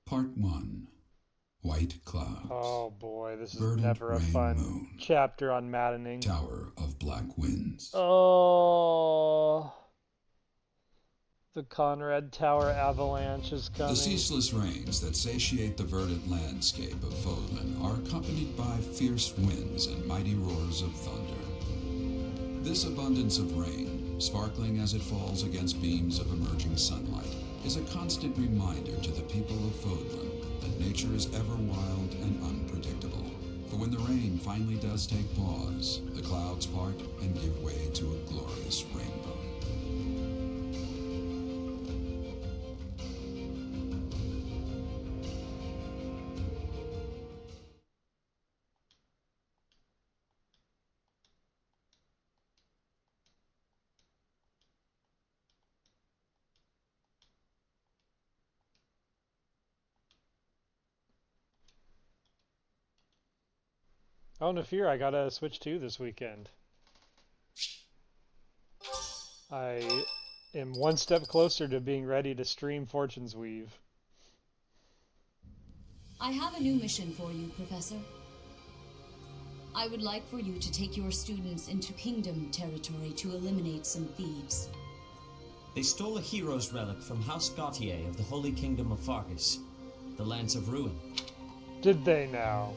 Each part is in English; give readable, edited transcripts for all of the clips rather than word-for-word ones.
Part 1. White Clouds. Oh boy, this is Verdant never a rain fun moon. chapter on maddening. Tower of Black Winds. Oh, the Conrad Tower avalanche is The coming. ceaseless rains that satiate the verdant landscape of Fodlan are accompanied by fierce winds and mighty roars of thunder. This abundance of rain, sparkling as it falls against beams of emerging sunlight, is a constant reminder to the people of Fodlan that nature is ever wild and unpredictable. For when the rain finally does take pause, the clouds part and give way to a glorious rainbow. Oh, no fear, I got a Switch 2 this weekend. I am one step closer to being ready to stream Fortune's Weave. I have a new mission for you, Professor. I would like for you to take your students into Kingdom territory to eliminate some thieves. They stole a hero's relic from House Gautier of the Holy Kingdom of Fargus, the Lance of Ruin. Did they now?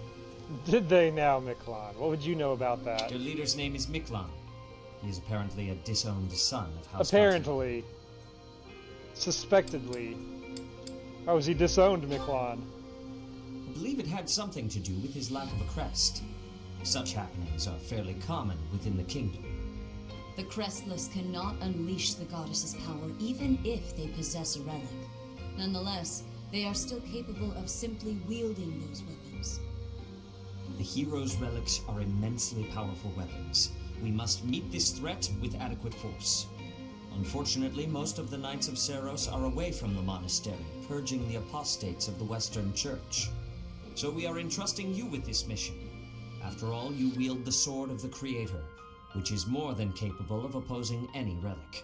Did they now, Miklon? What would you know about that? Their leader's name is Miklon. He is apparently a disowned son of House Apparently. Suspectedly. How was he disowned, Miklon? I believe it had something to do with his lack of a crest. Such happenings are fairly common within the kingdom. The Crestless cannot unleash the goddess's power even if they possess a relic. Nonetheless, they are still capable of simply wielding those weapons. The hero's relics are immensely powerful weapons. We must meet this threat with adequate force. Unfortunately, most of the Knights of Seros are away from the monastery, purging the apostates of the Western Church. So we are entrusting you with this mission. After all, you wield the Sword of the Creator, which is more than capable of opposing any relic.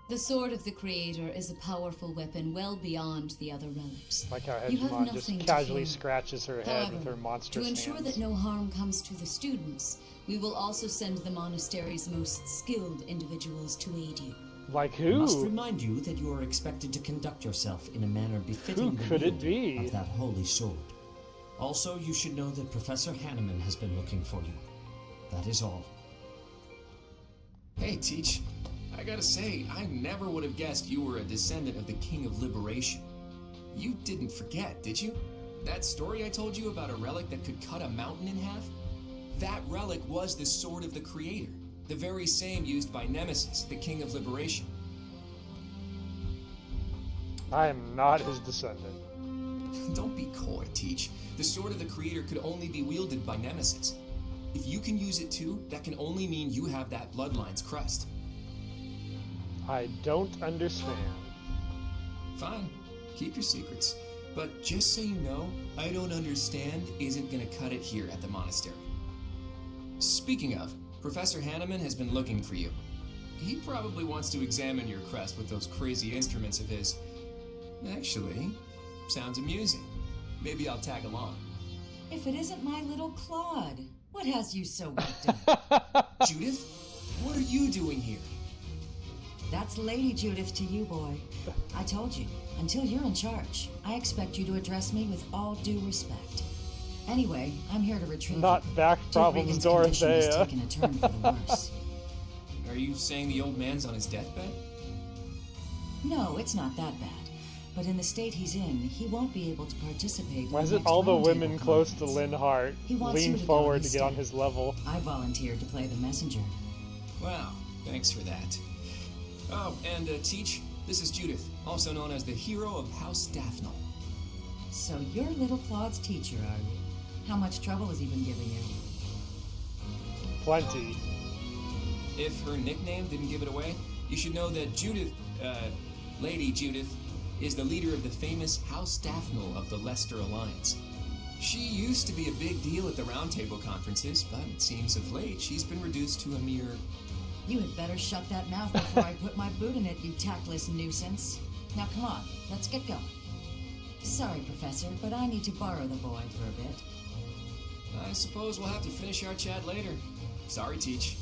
The Sword of the Creator is a powerful weapon well beyond the other relics. Like how You have Hegemon just nothing to casually fear. scratches her head However, with her monstrous to ensure hands. that no harm comes to the students, we will also send the monastery's most skilled individuals to aid you. Like I must who? remind you that you are expected to conduct yourself in a manner befitting the could it wielder be? of that holy sword. Also, you should know that Professor Hanneman has been looking for you. That is all. Hey, Teach. I gotta say, I never would have guessed you were a descendant of the King of Liberation. You didn't forget, did you? That story I told you about a relic that could cut a mountain in half? That relic was the Sword of the Creator, the very same used by Nemesis, the King of Liberation. I am not his descendant. Don't be coy, Teach. The Sword of the Creator could only be wielded by Nemesis. If you can use it too, that can only mean you have that bloodline's crest. I don't understand. Fine, keep your secrets. But just so you know, I don't understand isn't gonna cut it here at the monastery. Speaking of, Professor Hanneman has been looking for you. He probably wants to examine your crest with those crazy instruments of his. Actually, sounds amusing. Maybe I'll tag along. If it isn't my little Claude, what has you so worked up? Judith, what are you doing here? That's Lady Judith to you, boy. I told you, until you're in charge, I expect you to address me with all due respect. Anyway, I'm here to retrieve Not you. back Duke problems, Regan's condition has Dorothea. taken a turn for the worse. Are you saying the old man's on his deathbed? No, it's not that bad. But in the state he's in, he won't be able to participate in Why the is it next all the roundtable women close to conference. Linhardt He wants lean you to go forward to get instead. on his level? I volunteered to play the messenger. Wow, thanks for that. Oh, and Teach, this is Judith, also known as the hero of House Daphnel. So you're little Claude's teacher, are you? How much trouble has he been giving you? Plenty. If her nickname didn't give it away, you should know that Judith, Lady Judith, is the leader of the famous House Daphnel of the Leicester Alliance. She used to be a big deal at the Roundtable conferences, but it seems of late she's been reduced to a mere... You had better shut that mouth before I put my boot in it, you tactless nuisance. Now come on, let's get going. Sorry, Professor, but I need to borrow the boy for a bit. I suppose we'll have to finish our chat later. Sorry, Teach.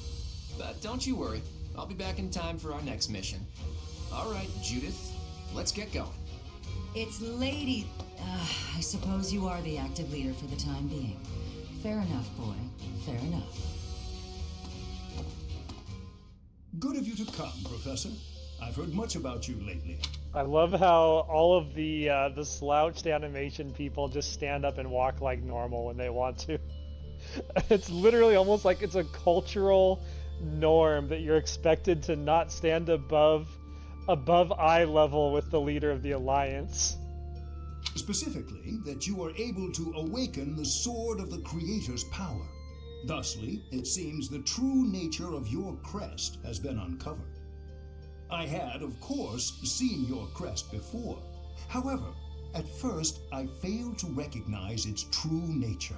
But don't you worry. I'll be back in time for our next mission. All right, Judith, let's get going. It's Lady... I suppose you are the active leader for the time being. Fair enough, boy. Fair enough. Good of you to come, Professor. I've heard much about you lately. I love how all of the slouched animation people just stand up and walk like normal when they want to. It's literally almost like it's a cultural norm that you're expected to not stand above eye level with the leader of the Alliance. Specifically, that you are able to awaken the sword of the Creator's power. Thusly, it seems the true nature of your crest has been uncovered. I had, of course, seen your crest before. However, at first I failed to recognize its true nature.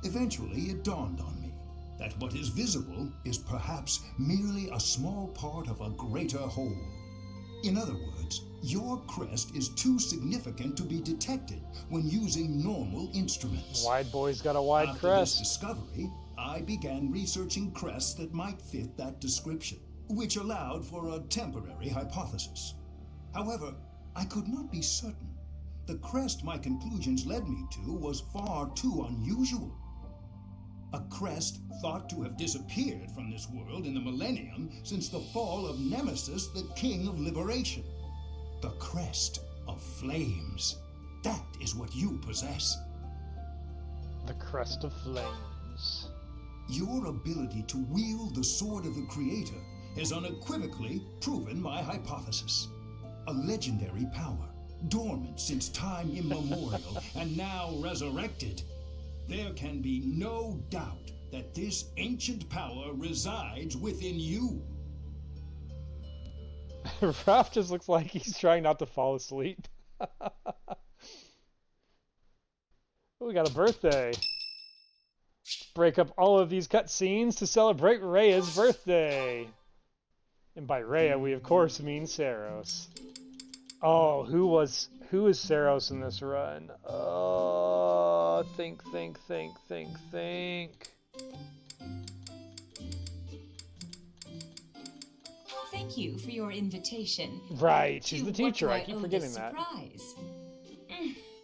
Eventually, it dawned on me that what is visible is perhaps merely a small part of a greater whole. In other words, your crest is too significant to be detected when using normal instruments. Wide boy's got a wide After crest. this discovery, I began researching crests that might fit that description, which allowed for a temporary hypothesis. However, I could not be certain. The crest my conclusions led me to was far too unusual. A crest thought to have disappeared from this world in the millennium since the fall of Nemesis, the King of Liberation. The crest of flames. That is what you possess. The crest of flames. Your ability to wield the sword of the Creator has unequivocally proven my hypothesis. A legendary power, dormant since time immemorial, and now resurrected. There can be no doubt that this ancient power resides within you. Raph just looks like he's trying not to fall asleep. We got a birthday. Break up all of these cutscenes to celebrate Rhea's birthday. And by Rhea, we of course mean Saros. Oh, who is Saros in this run? Think. Thank you for your invitation. Right, she's To the what teacher. do I keep owe forgetting this that. surprise?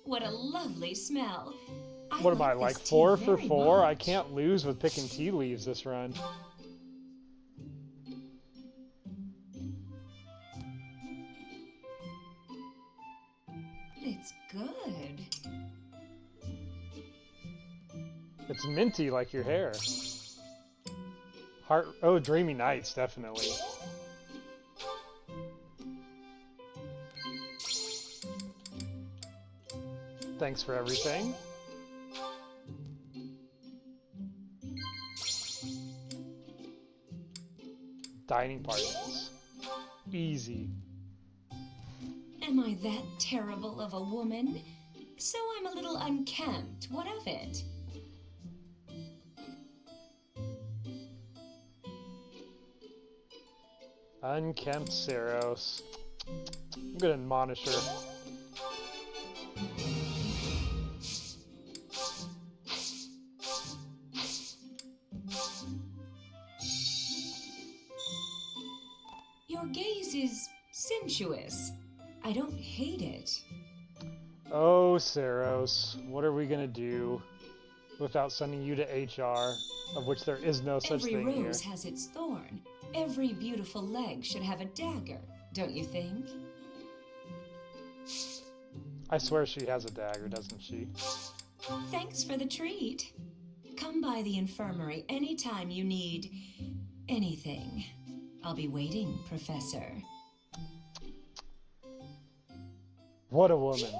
What a lovely smell. What am I, this like tea 4 for very 4? I much. can't lose with picking tea leaves this run. It's good. It's minty like your hair. Oh, Dreamy Nights, definitely. Thanks for everything. Dining parties. Easy. Am I that terrible of a woman? So I'm a little unkempt. What of it? Unkempt Saros. I'm gonna admonish her. Your gaze is sensuous. I don't hate it. Oh, Saros, what are we gonna do without sending you to HR, of which there is no such Every thing here? rose has its thorn. Every beautiful leg should have a dagger, don't you think? I swear she has a dagger, doesn't she? Thanks for the treat. Come by the infirmary anytime you need anything. I'll be waiting, Professor. What a woman.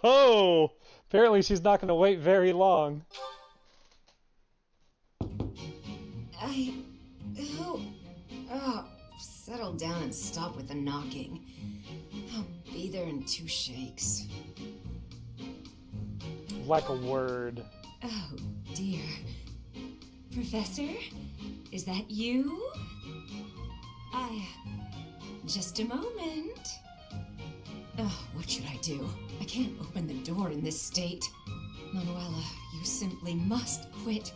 Oh, apparently she's not going to wait very long. Oh, settle down and stop with the knocking. I'll be there in 2 shakes. Like a word. Oh, dear. Professor? Is that you? Just a moment. Oh, what should I do? I can't open the door in this state. Manuela, you simply must quit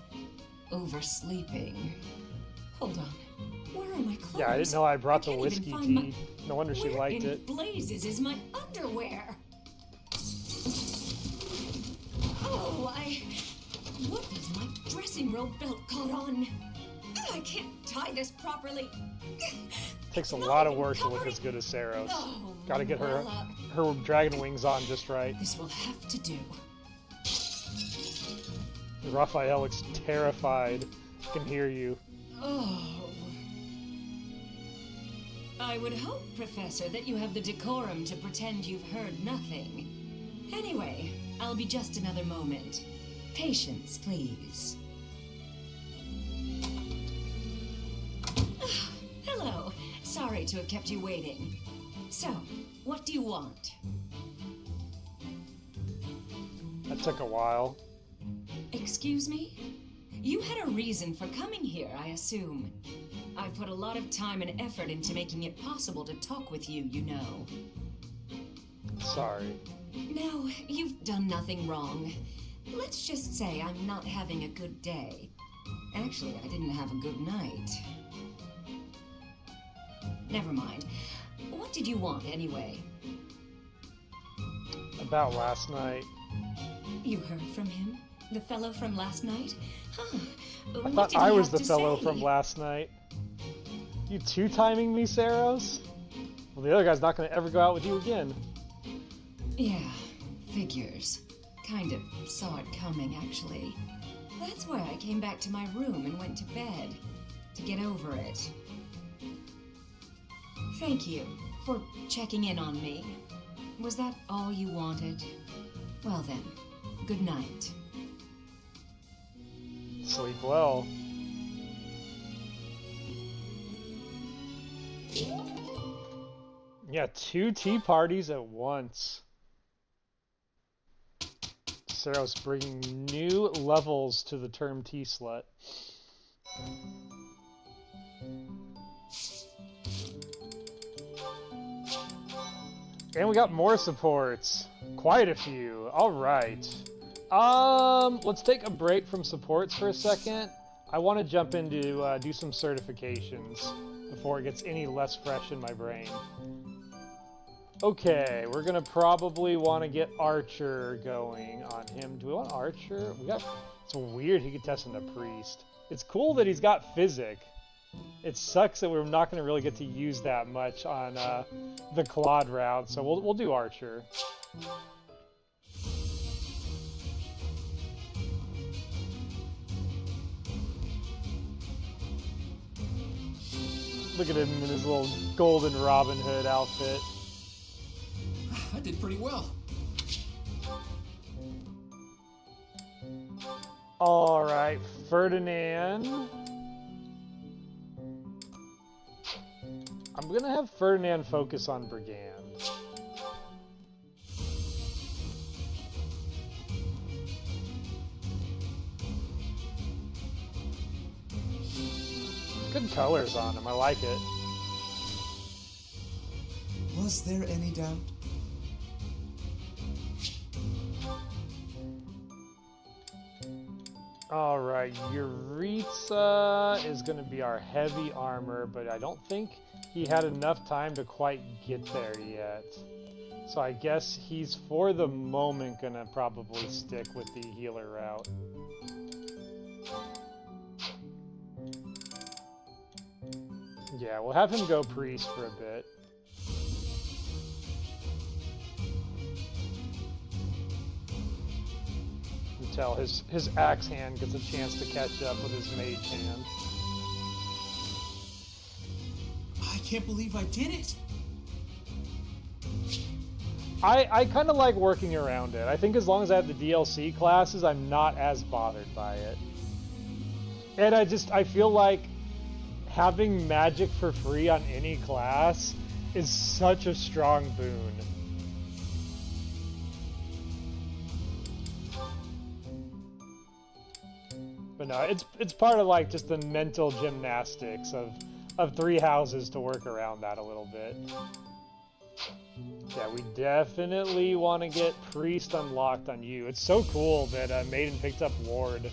oversleeping. Hold on. Where are my clothes? Yeah, I didn't know I brought the can't whiskey even find tea. No wonder she liked Where it. in blazes is my underwear? Oh, what is my dressing robe belt caught on? I can't tie this properly. Takes a It's lot not of work to even look as good as Saros. Oh, Gotta get her Manuela. dragon wings on just right. This will have to do. Raphael looks terrified. I can hear you. Oh. I would hope, Professor, that you have the decorum to pretend you've heard nothing. Anyway, I'll be just another moment. Patience, please. Hello. Sorry to have kept you waiting. So, what do you want? That took a while. Excuse me? You had a reason for coming here, I assume. I've put a lot of time and effort into making it possible to talk with you, you know. Sorry. No, you've done nothing wrong. Let's just say I'm not having a good day. Actually, I didn't have a good night. Never mind. What did you want, anyway? About last night. You heard from him? The fellow from last night? Huh. I thought I was the fellow from last night. You two-timing me, Saros? Well, the other guy's not going to ever go out with you again. Yeah, figures. Kind of saw it coming, actually. That's why I came back to my room and went to bed. To get over it. Thank you for checking in on me. Was that all you wanted? Well then, good night. Sleep well. Yeah, 2 tea parties at once. Saros bringing new levels to the term tea slut. And we got more supports. Quite a few. Alright. Let's take a break from supports for a second. I want to jump into do some certifications before it gets any less fresh in my brain. Okay, we're gonna probably want to get Archer going on him. Do we want Archer? It's weird he could test into Priest. It's cool that he's got Physic. It sucks that we're not gonna really get to use that much on the Claude route, so we'll do Archer. Look at him in his little golden Robin Hood outfit. I did pretty well. Alright, Ferdinand. I'm gonna have Ferdinand focus on Brigand. Good colors on him, I like it. Was there any doubt? Alright, Yuritsa is going to be our heavy armor, but I don't think he had enough time to quite get there yet. So I guess he's, for the moment, going to probably stick with the healer route. Yeah, we'll have him go priest for a bit. Until his axe hand gets a chance to catch up with his mage hand. I can't believe I did it! I kind of like working around it. I think as long as I have the DLC classes, I'm not as bothered by it. And I feel like having magic for free on any class is such a strong boon. But no, it's part of like just the mental gymnastics of 3 houses to work around that a little bit. Yeah, we definitely want to get Priest unlocked on you. It's so cool that Maiden picked up Ward.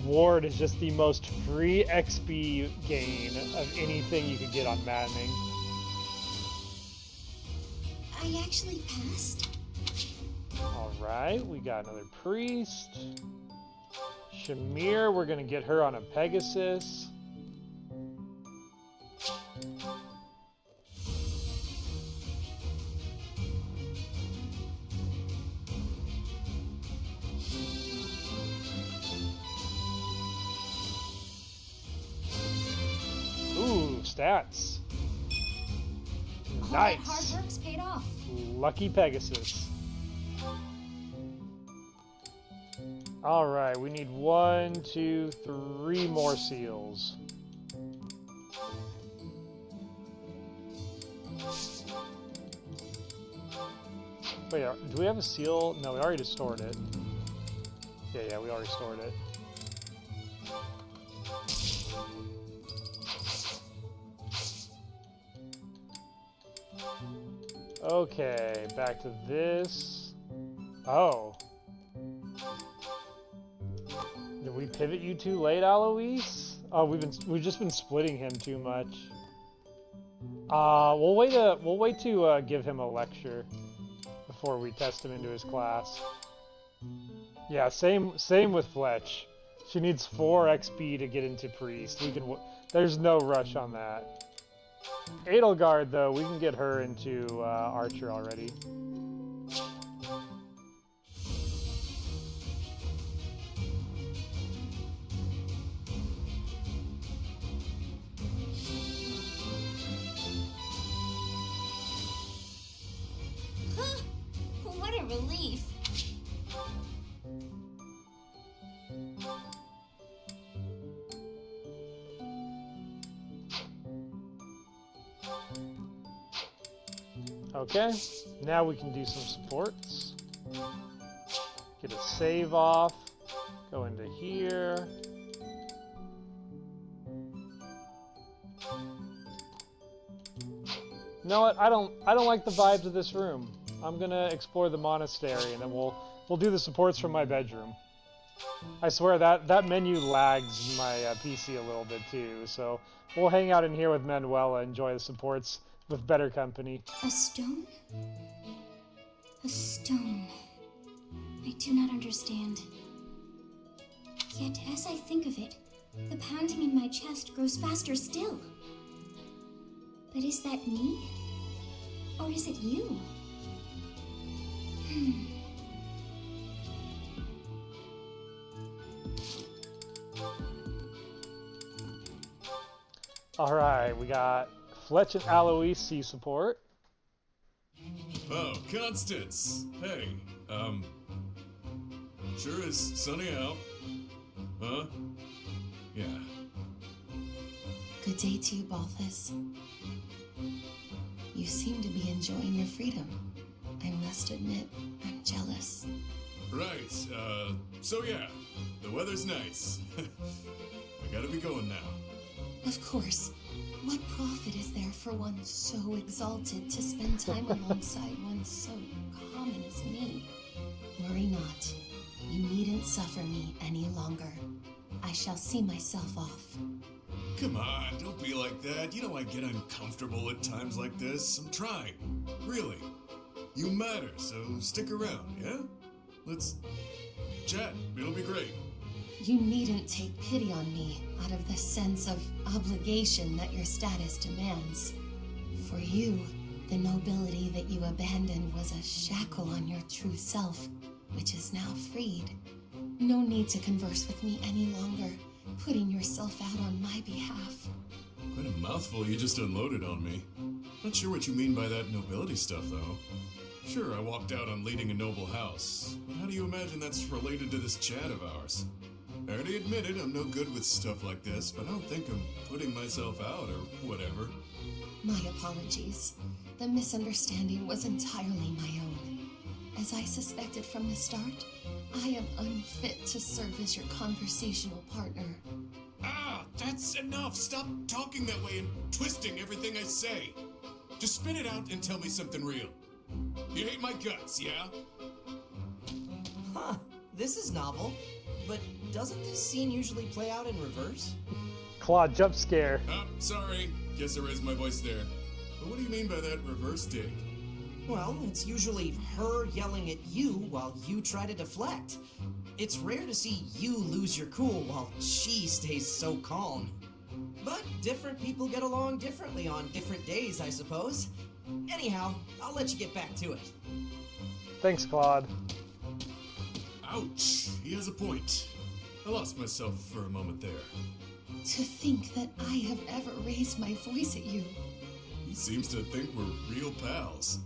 Ward is just the most free XP gain of anything you could get on Maddening. I actually passed. Alright, we got another Priest. Shamir, we're gonna get her on a Pegasus. Ooh, stats. All that Nice. hard work's paid off. Lucky Pegasus. Alright, we need 1, 2, 3 more seals. Wait, do we have a seal? No, we already stored it. Yeah, we already stored it. Okay, back to this. Oh. Did we pivot you too late, Alois? Oh, we've just been splitting him too much. We'll wait to give him a lecture before we test him into his class. Yeah, same with Fletch. She needs 4 XP to get into Priest. There's no rush on that. Edelgard, though, we can get her into Archer already. What a relief. Okay, now we can do some supports. Get a save off. Go into here. You know what? I don't like the vibes of this room. I'm gonna explore the monastery, and then we'll do the supports from my bedroom. I swear that menu lags my PC a little bit too, so we'll hang out in here with Manuela, enjoy the supports with better company. A stone? A stone. I do not understand. Yet, as I think of it, the pounding in my chest grows faster still. But is that me? Or is it you? Alright, we got Fletch and Alois C support. Oh, Constance! Hey, sure is sunny out. Huh? Yeah. Good day to you, Balthus. You seem to be enjoying your freedom. I must admit, I'm jealous. Right, so yeah, the weather's nice. I gotta be going now. Of course. What profit is there for one so exalted to spend time alongside one so common as me? Worry not. You needn't suffer me any longer. I shall see myself off. Come on, don't be like that. You know I get uncomfortable at times like this. I'm trying. Really. You matter, so stick around, yeah? Let's chat. It'll be great. You needn't take pity on me out of the sense of obligation that your status demands. For you, the nobility that you abandoned was a shackle on your true self, which is now freed. No need to converse with me any longer, putting yourself out on my behalf. Quite a mouthful you just unloaded on me. Not sure what you mean by that nobility stuff, though. Sure, I walked out on leading a noble house, but how do you imagine that's related to this chat of ours? I already admitted I'm no good with stuff like this, but I don't think I'm putting myself out or whatever. My apologies. The misunderstanding was entirely my own. As I suspected from the start, I am unfit to serve as your conversational partner. Ah, that's enough. Stop talking that way and twisting everything I say. Just spit it out and tell me something real. You hate my guts, yeah? Huh, this is novel. But doesn't this scene usually play out in reverse? Claude, jump scare. Oh, sorry. Guess I raised my voice there. But what do you mean by that reverse dig? Well, it's usually her yelling at you while you try to deflect. It's rare to see you lose your cool while she stays so calm. But different people get along differently on different days, I suppose. Anyhow, I'll let you get back to it. Thanks, Claude. Ouch, he has a point. I lost myself for a moment there. To think that I have ever raised my voice at you. He seems to think we're real pals.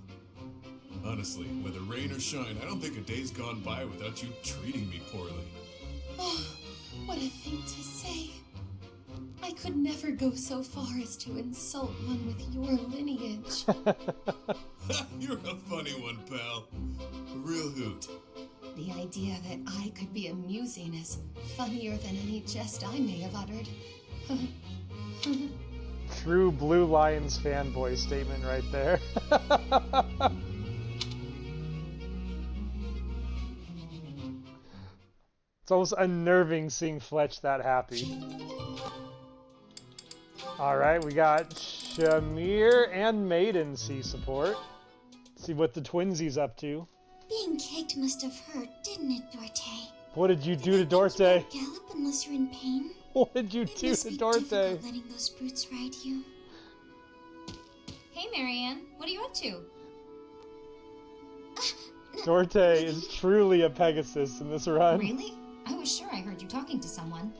Honestly, whether rain or shine, I don't think a day's gone by without you treating me poorly. Oh, what a thing to say. I could never go so far as to insult one with your lineage. You're a funny one, pal. A real hoot. The idea that I could be amusing is funnier than any jest I may have uttered. True Blue Lions fanboy statement right there. It's almost unnerving seeing Fletch that happy. Alright, we got Shamir and Maiden see support. See what the twinsies up to. Being kicked must have hurt, didn't it, Dorte? What did you do to Dorte? Gallop unless you're in pain. What did you It do must to be Dorte? difficult letting those brutes ride you. Hey, Marianne, what are you up to? Dorte is truly a Pegasus in this run. Really? I was sure I heard you talking to someone.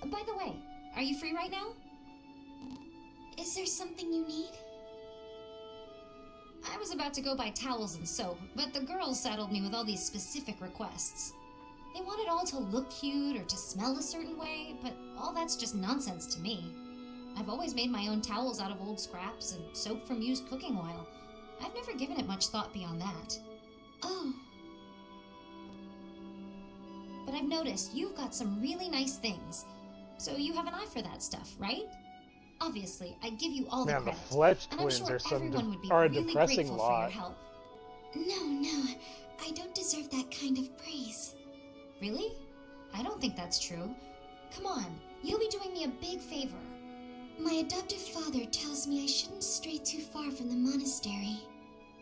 By the way, are you free right now? Is there something you need? I was about to go buy towels and soap, but the girls saddled me with all these specific requests. They want it all to look cute or to smell a certain way, but all that's just nonsense to me. I've always made my own towels out of old scraps and soap from used cooking oil. I've never given it much thought beyond that. Oh. But I've noticed you've got some really nice things. So you have an eye for that stuff, right? Obviously, I give you all the Man, the credit. Fletch And I'm twins sure are everyone would be a really depressing grateful for lot. your help. No, I don't deserve that kind of praise. Really? I don't think that's true. Come on, you'll be doing me a big favor. My adoptive father tells me I shouldn't stray too far from the monastery.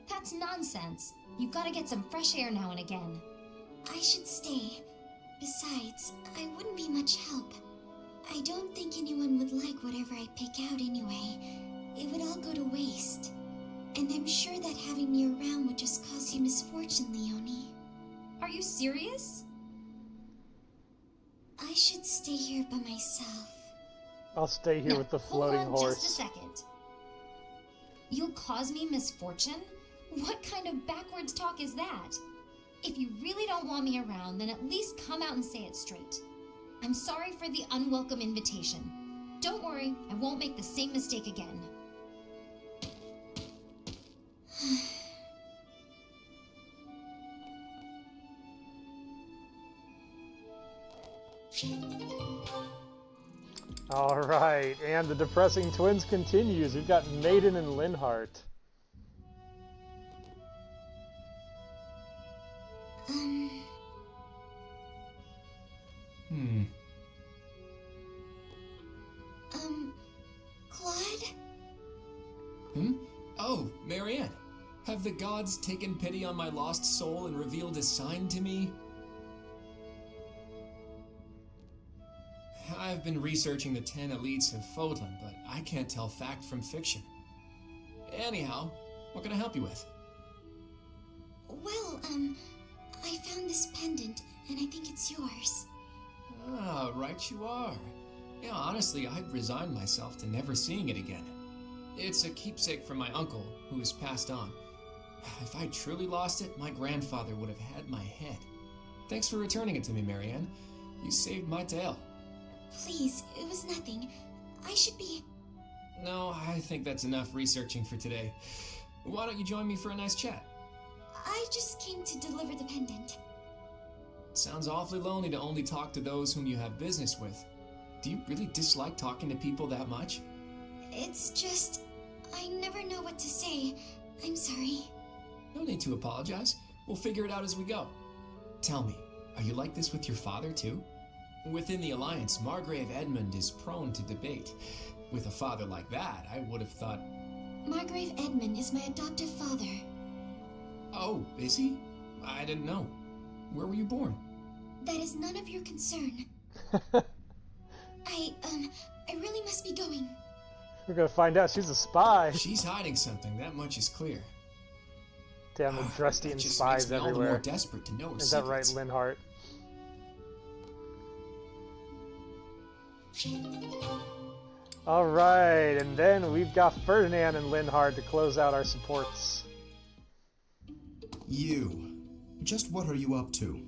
That's nonsense. You've got to get some fresh air now and again. I should stay. Besides, I wouldn't be much help. I don't think anyone would like whatever I pick out anyway. It would all go to waste. And I'm sure that having me around would just cause you misfortune, Leonie. Are you serious? I should stay here by myself. I'll stay here No, with the floating hold on horse. just a second. You'll cause me misfortune? What kind of backwards talk is that? If you really don't want me around, then at least come out and say it straight. I'm sorry for the unwelcome invitation. Don't worry, I won't make the same mistake again. Alright, and the depressing twins continues. We've got Maiden and Linhardt. Claude? Oh, Marianne. Have the gods taken pity on my lost soul and revealed a sign to me? I've been researching the 10 elites of Fodlan, but I can't tell fact from fiction. Anyhow, what can I help you with? Well, I found this pendant, and I think it's yours. Ah, right you are. Yeah, honestly, I'd resigned myself to never seeing it again. It's a keepsake from my uncle, who has passed on. If I truly lost it, my grandfather would have had my head. Thanks for returning it to me, Marianne. You saved my tail. Please, it was nothing. I should be... No, I think that's enough researching for today. Why don't you join me for a nice chat? I just came to deliver the pendant. Sounds awfully lonely to only talk to those whom you have business with. Do you really dislike talking to people that much? It's just... I never know what to say. I'm sorry. No need to apologize. We'll figure it out as we go. Tell me, are you like this with your father too? Within the Alliance, Margrave Edmund is prone to debate. With a father like that, I would have thought... Margrave Edmund is my adoptive father. Oh, is he? I didn't know. Where were you born? That is none of your concern. I really must be going. We're gonna find out she's a spy. She's hiding something, that much is clear. Damn, the Drustian That just spies makes me all the everywhere. more desperate to know her Is that right, secrets. Linhardt? Alright, and then we've got Ferdinand and Linhardt to close out our supports. You. Just what are you up to?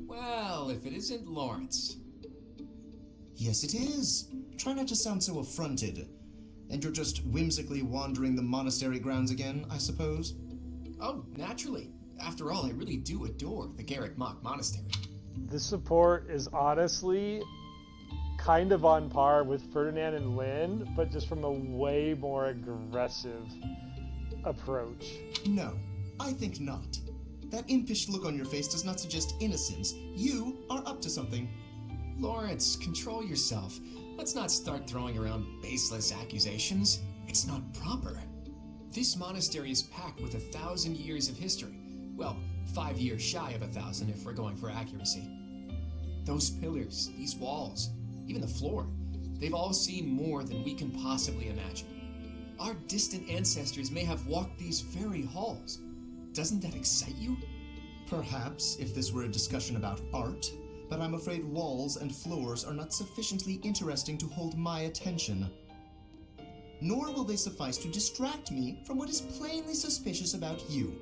Well, if it isn't Lawrence. Yes, it is. Try not to sound so affronted. And you're just whimsically wandering the monastery grounds again, I suppose? Oh, naturally. After all, I really do adore the Garrick Mock Monastery. This support is honestly kind of on par with Ferdinand and Lynn, but just from a way more aggressive approach. No, I think not. That impish look on your face does not suggest innocence. You are up to something. Lawrence, control yourself. Let's not start throwing around baseless accusations. It's not proper. This monastery is packed with 1,000 years of history. Well, 5 years shy of 1,000 if we're going for accuracy. Those pillars, these walls, even the floor, they've all seen more than we can possibly imagine. Our distant ancestors may have walked these very halls. Doesn't that excite you? Perhaps if this were a discussion about art, but I'm afraid walls and floors are not sufficiently interesting to hold my attention. Nor will they suffice to distract me from what is plainly suspicious about you.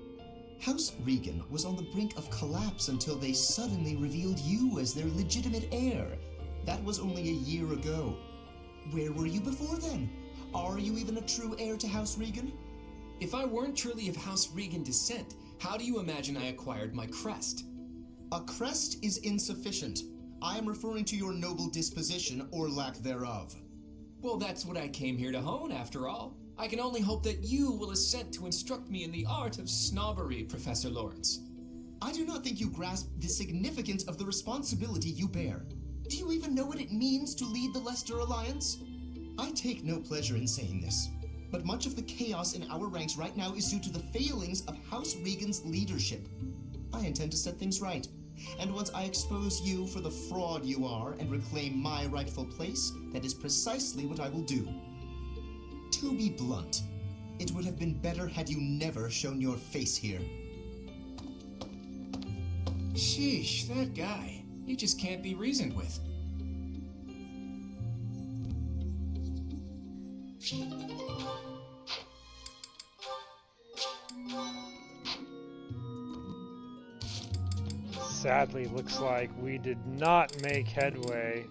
House Regan was on the brink of collapse until they suddenly revealed you as their legitimate heir. That was only a year ago. Where were you before then? Are you even a true heir to House Regan? If I weren't truly of House Regan descent, how do you imagine I acquired my crest? A crest is insufficient. I am referring to your noble disposition or lack thereof. Well, that's what I came here to hone, after all. I can only hope that you will assent to instruct me in the art of snobbery, Professor Lawrence. I do not think you grasp the significance of the responsibility you bear. Do you even know what it means to lead the Leicester Alliance? I take no pleasure in saying this, but much of the chaos in our ranks right now is due to the failings of House Regan's leadership. I intend to set things right, and once I expose you for the fraud you are and reclaim my rightful place, that is precisely what I will do. To be blunt, it would have been better had you never shown your face here. Sheesh, that guy. He just can't be reasoned with. Sadly, looks like we did not make headway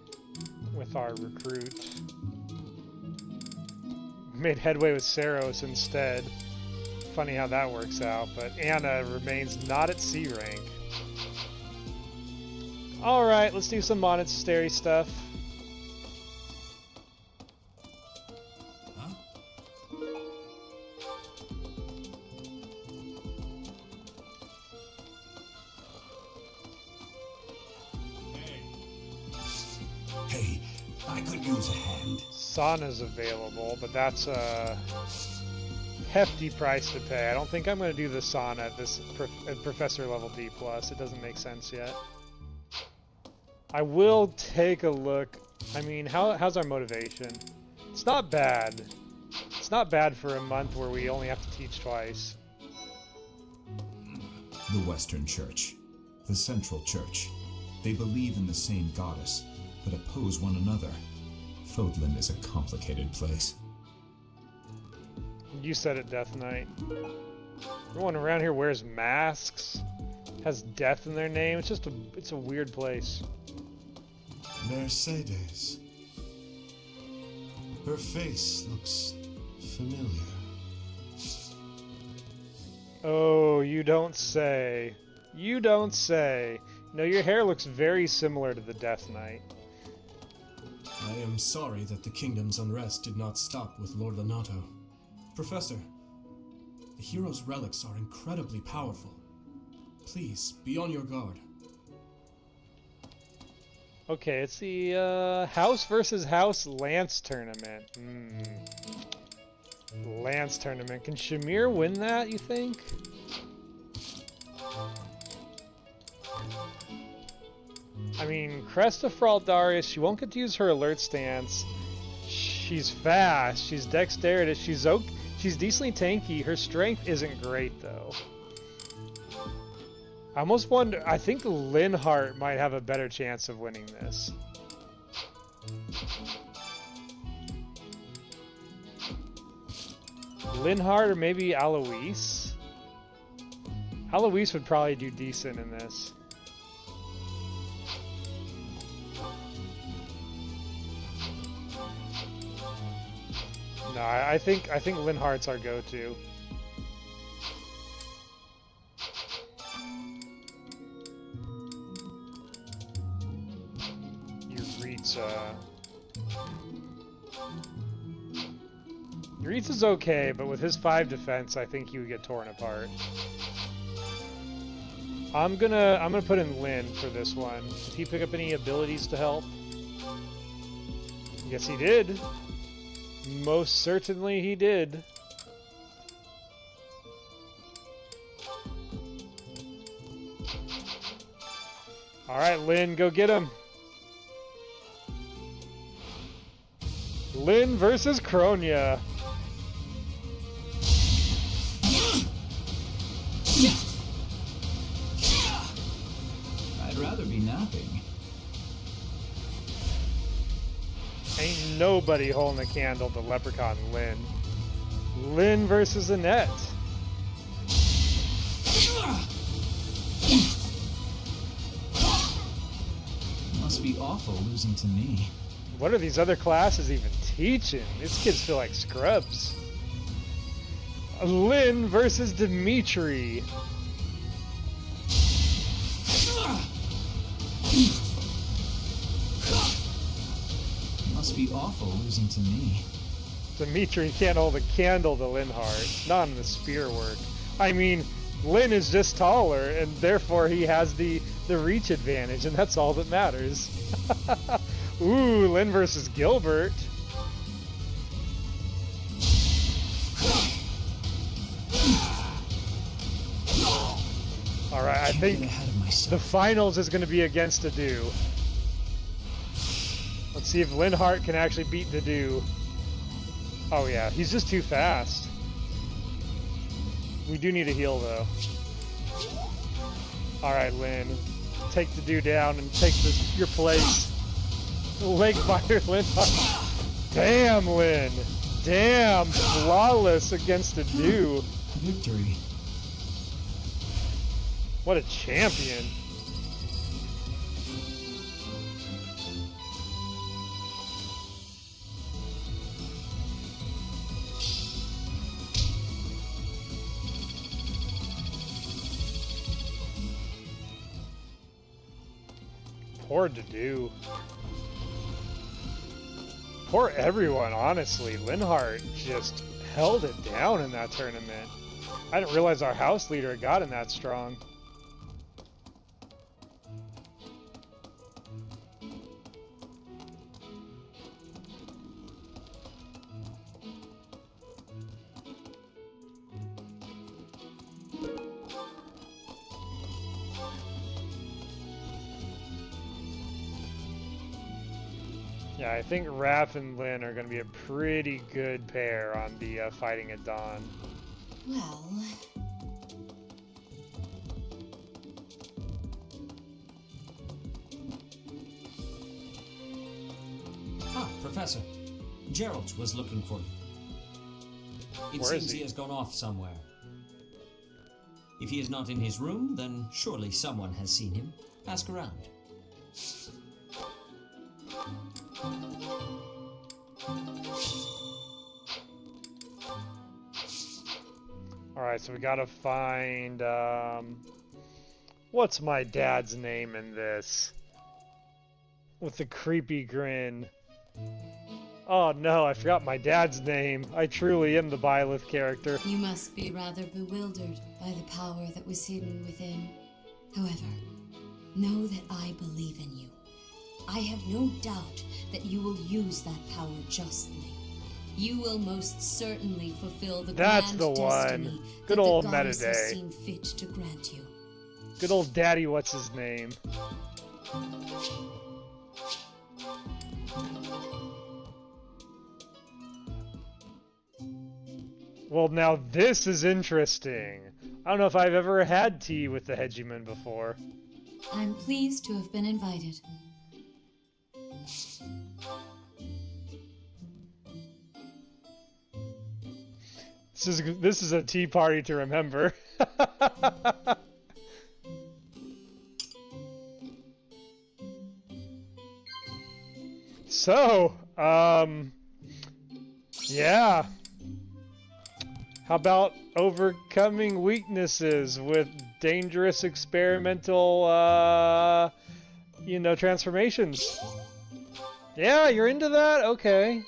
with our recruit. Made headway with Saros instead. Funny how that works out, but Anna remains not at C rank. Alright, let's do some monastery stuff. Huh? Hey, I could use a hand. Sauna's available, but that's a hefty price to pay. I don't think I'm going to do the sauna at this at Professor level D+. It doesn't make sense yet. I will take a look. I mean, how's our motivation? It's not bad. It's not bad for a month where we only have to teach twice. The Western Church. The Central Church. They believe in the same goddess, but oppose one another. Fodlan is a complicated place. You said it, Death Knight. Everyone around here wears masks, has death in their name. It's a weird place. Mercedes. Her face looks familiar. Oh, you don't say. You don't say. No, your hair looks very similar to the Death Knight. I am sorry that the kingdom's unrest did not stop with Lord Lenato. Professor, the hero's relics are incredibly powerful. Please, be on your guard. Okay, it's the House versus House Lance tournament. Lance tournament. Can Shamir win that, you think? I mean, Cresta for Aldarius, she won't get to use her alert stance. She's fast, she's dexterous, she's decently tanky. Her strength isn't great, though. I almost wonder, I think Linhardt might have a better chance of winning this. Linhardt or maybe Alois? Alois would probably do decent in this. No, I think Linhardt's our go-to. Yuritsa's okay, but with his 5 defense, I think he would get torn apart. I'm gonna put in Lin for this one. Did he pick up any abilities to help? Yes, he did. Most certainly he did. Alright, Lin, go get him. Lin versus Kronia. I'd rather be napping. Ain't nobody holding a candle to Leprechaun Lin. Lin versus Annette. Must be awful losing to me. What are these other classes even teaching? These kids feel like scrubs. Lin versus Dimitri. Must be awful losing to me. Dimitri can't hold a candle to Linhardt. Not in the spear work. I mean, Lin is just taller, and therefore he has the reach advantage, and that's all that matters. Ooh, Lin versus Gilbert. Alright, I think the finals is going to be against Adu. Let's see if Linhardt can actually beat Adu. Oh yeah, he's just too fast. We do need a heal though. Alright, Lin. Take Adu down and take your place. Leg fire, Linhardt. Damn, Lin. Damn, flawless against Adu. Victory. What a champion. Poor Adu. Poor everyone, honestly. Linhardt just held it down in that tournament. I didn't realize our house leader had gotten that strong. Yeah, I think Raph and Lin are going to be a pretty good pair on the Fighting at Dawn. Well... Ah, Professor. Gerald was looking for you. It Where is seems he? he has gone off somewhere. If he is not in his room, then surely someone has seen him. Ask around. Alright, so we gotta find, what's my dad's name in this? With the creepy grin. Oh no, I forgot my dad's name. I truly am the Byleth character. You must be rather bewildered by the power that was hidden within. However, know that I believe in you. I have no doubt that you will use that power justly. You will most certainly fulfill the That's grand the destiny one. that Good the old goddess has Metodey. seen fit to grant you. Good old daddy, what's his name? Well, now this is interesting. I don't know if I've ever had tea with the Hegemon before. I'm pleased to have been invited. This is a tea party to remember. So, yeah. How about overcoming weaknesses with dangerous experimental, transformations? Yeah, you're into that? Okay.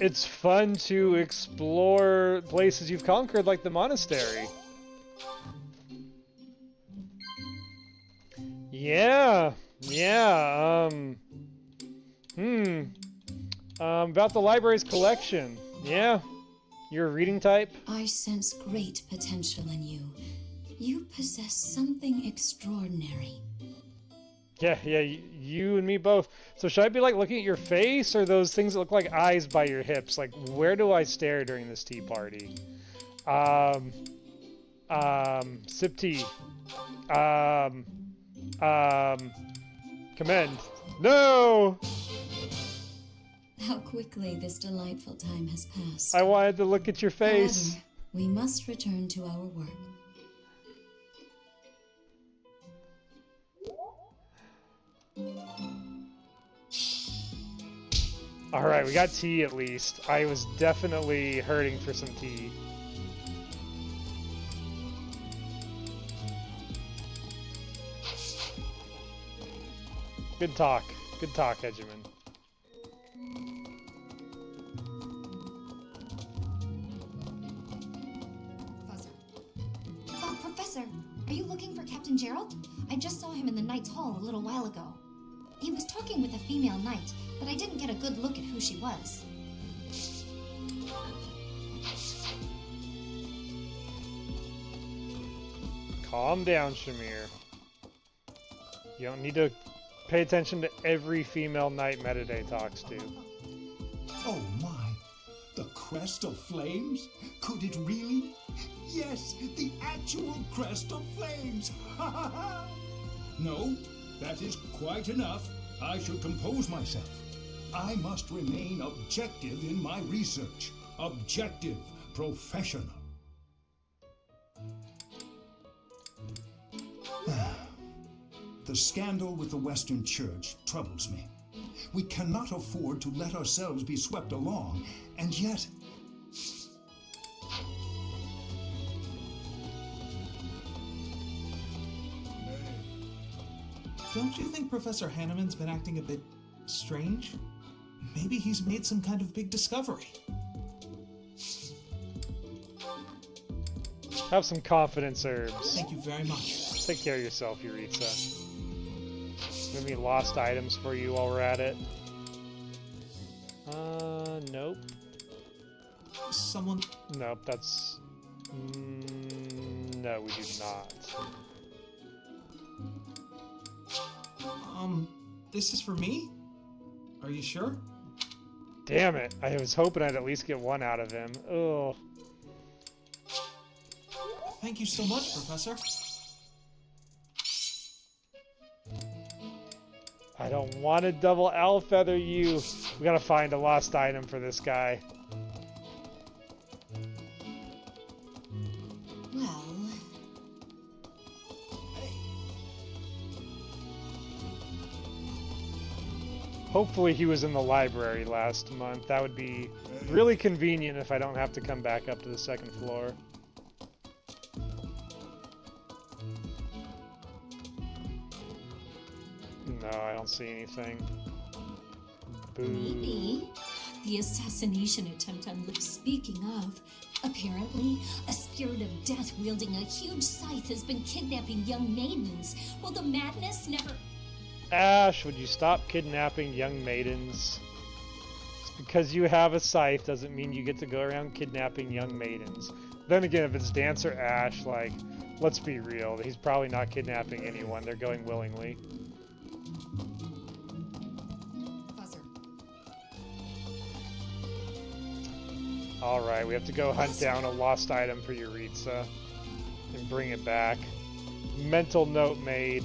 It's fun to explore places you've conquered, like the monastery. Yeah, about the library's collection. Yeah, you're a reading type? I sense great potential in you. You possess something extraordinary. Yeah, you and me both. So should I be like looking at your face, or those things that look like eyes by your hips? Like, where do I stare during this tea party? Sip tea. Commend. No! How quickly this delightful time has passed. I wanted to look at your face. However, we must return to our work. Alright, we got tea at least. I was definitely hurting for some tea. Good talk, Hegemon. Professor, are you looking for Captain Gerald? I just saw him in the Knight's Hall a little while ago. He was talking with a female knight, but I didn't get a good look at who she was. Calm down, Shamir. You don't need to pay attention to every female knight Metodey talks to. Oh my! The crest of flames? Could it really? Yes, the actual crest of flames! Ha ha ha! No, that is quite enough. I should compose myself. I must remain objective in my research. Objective, professional. The scandal with the Western Church troubles me. We cannot afford to let ourselves be swept along, and yet... Don't you think Professor Hanneman's been acting a bit strange? Maybe he's made some kind of big discovery. Have some confidence, Herbs. Thank you very much. Take care of yourself, Yuritsa. Maybe lost items for you while we're at it. Nope. Someone... Nope, that's... no, we do not. This is for me? Are you sure? Damn it, I was hoping I'd at least get one out of him. Ugh. Thank you so much, Professor. I don't want to double owl feather you. We gotta find a lost item for this guy. Well... Hopefully he was in the library last month. That would be really convenient if I don't have to come back up to the second floor. No, I don't see anything. Boo. Maybe. The assassination attempt I'm speaking of. Apparently, a spirit of death wielding a huge scythe has been kidnapping young maidens. Will the madness never... Ashe, would you stop kidnapping young maidens? Just because you have a scythe doesn't mean you get to go around kidnapping young maidens. Then again, if it's Dancer Ashe, like, let's be real, he's probably not kidnapping anyone. They're going willingly. Alright, we have to go hunt down a lost item for Yuritsa and bring it back. Mental note made.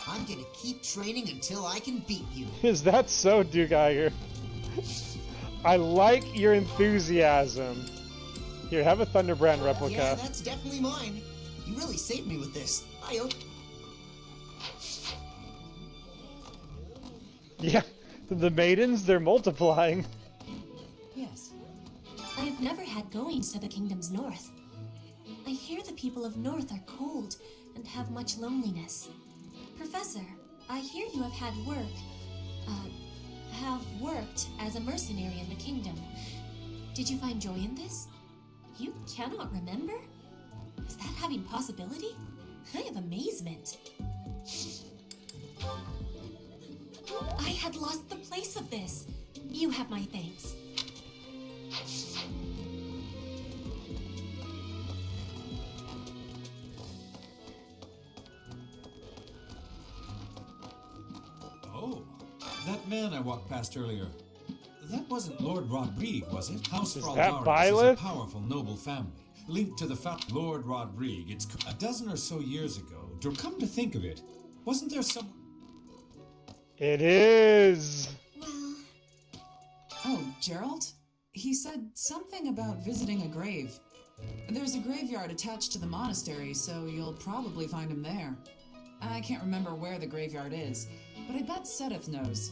I'm gonna keep training until I can beat you. Is that so, Dugeiger? I like your enthusiasm. Here, have a Thunderbrand replica. Yeah, that's definitely mine. You really saved me with this. I owe... Yeah, the maidens, they're multiplying. Yes. I have never had goings to the kingdom's north. I hear the people of north are cold and have much loneliness. Professor, I hear you have worked as a mercenary in the kingdom. Did you find joy in this? You cannot remember? Is that having possibility? I have amazement. I had lost the place of this. You have my thanks. Oh, that man I walked past earlier. That wasn't Lord Rodrigue, was it? House Fraldarius is a powerful, noble family. Linked to the Lord Rodrigue. It's a dozen or so years ago. To come to think of it, wasn't there some... It is! Well... Oh, Gerald? He said something about visiting a grave. There's a graveyard attached to the monastery, so you'll probably find him there. I can't remember where the graveyard is, but I bet Sedith knows.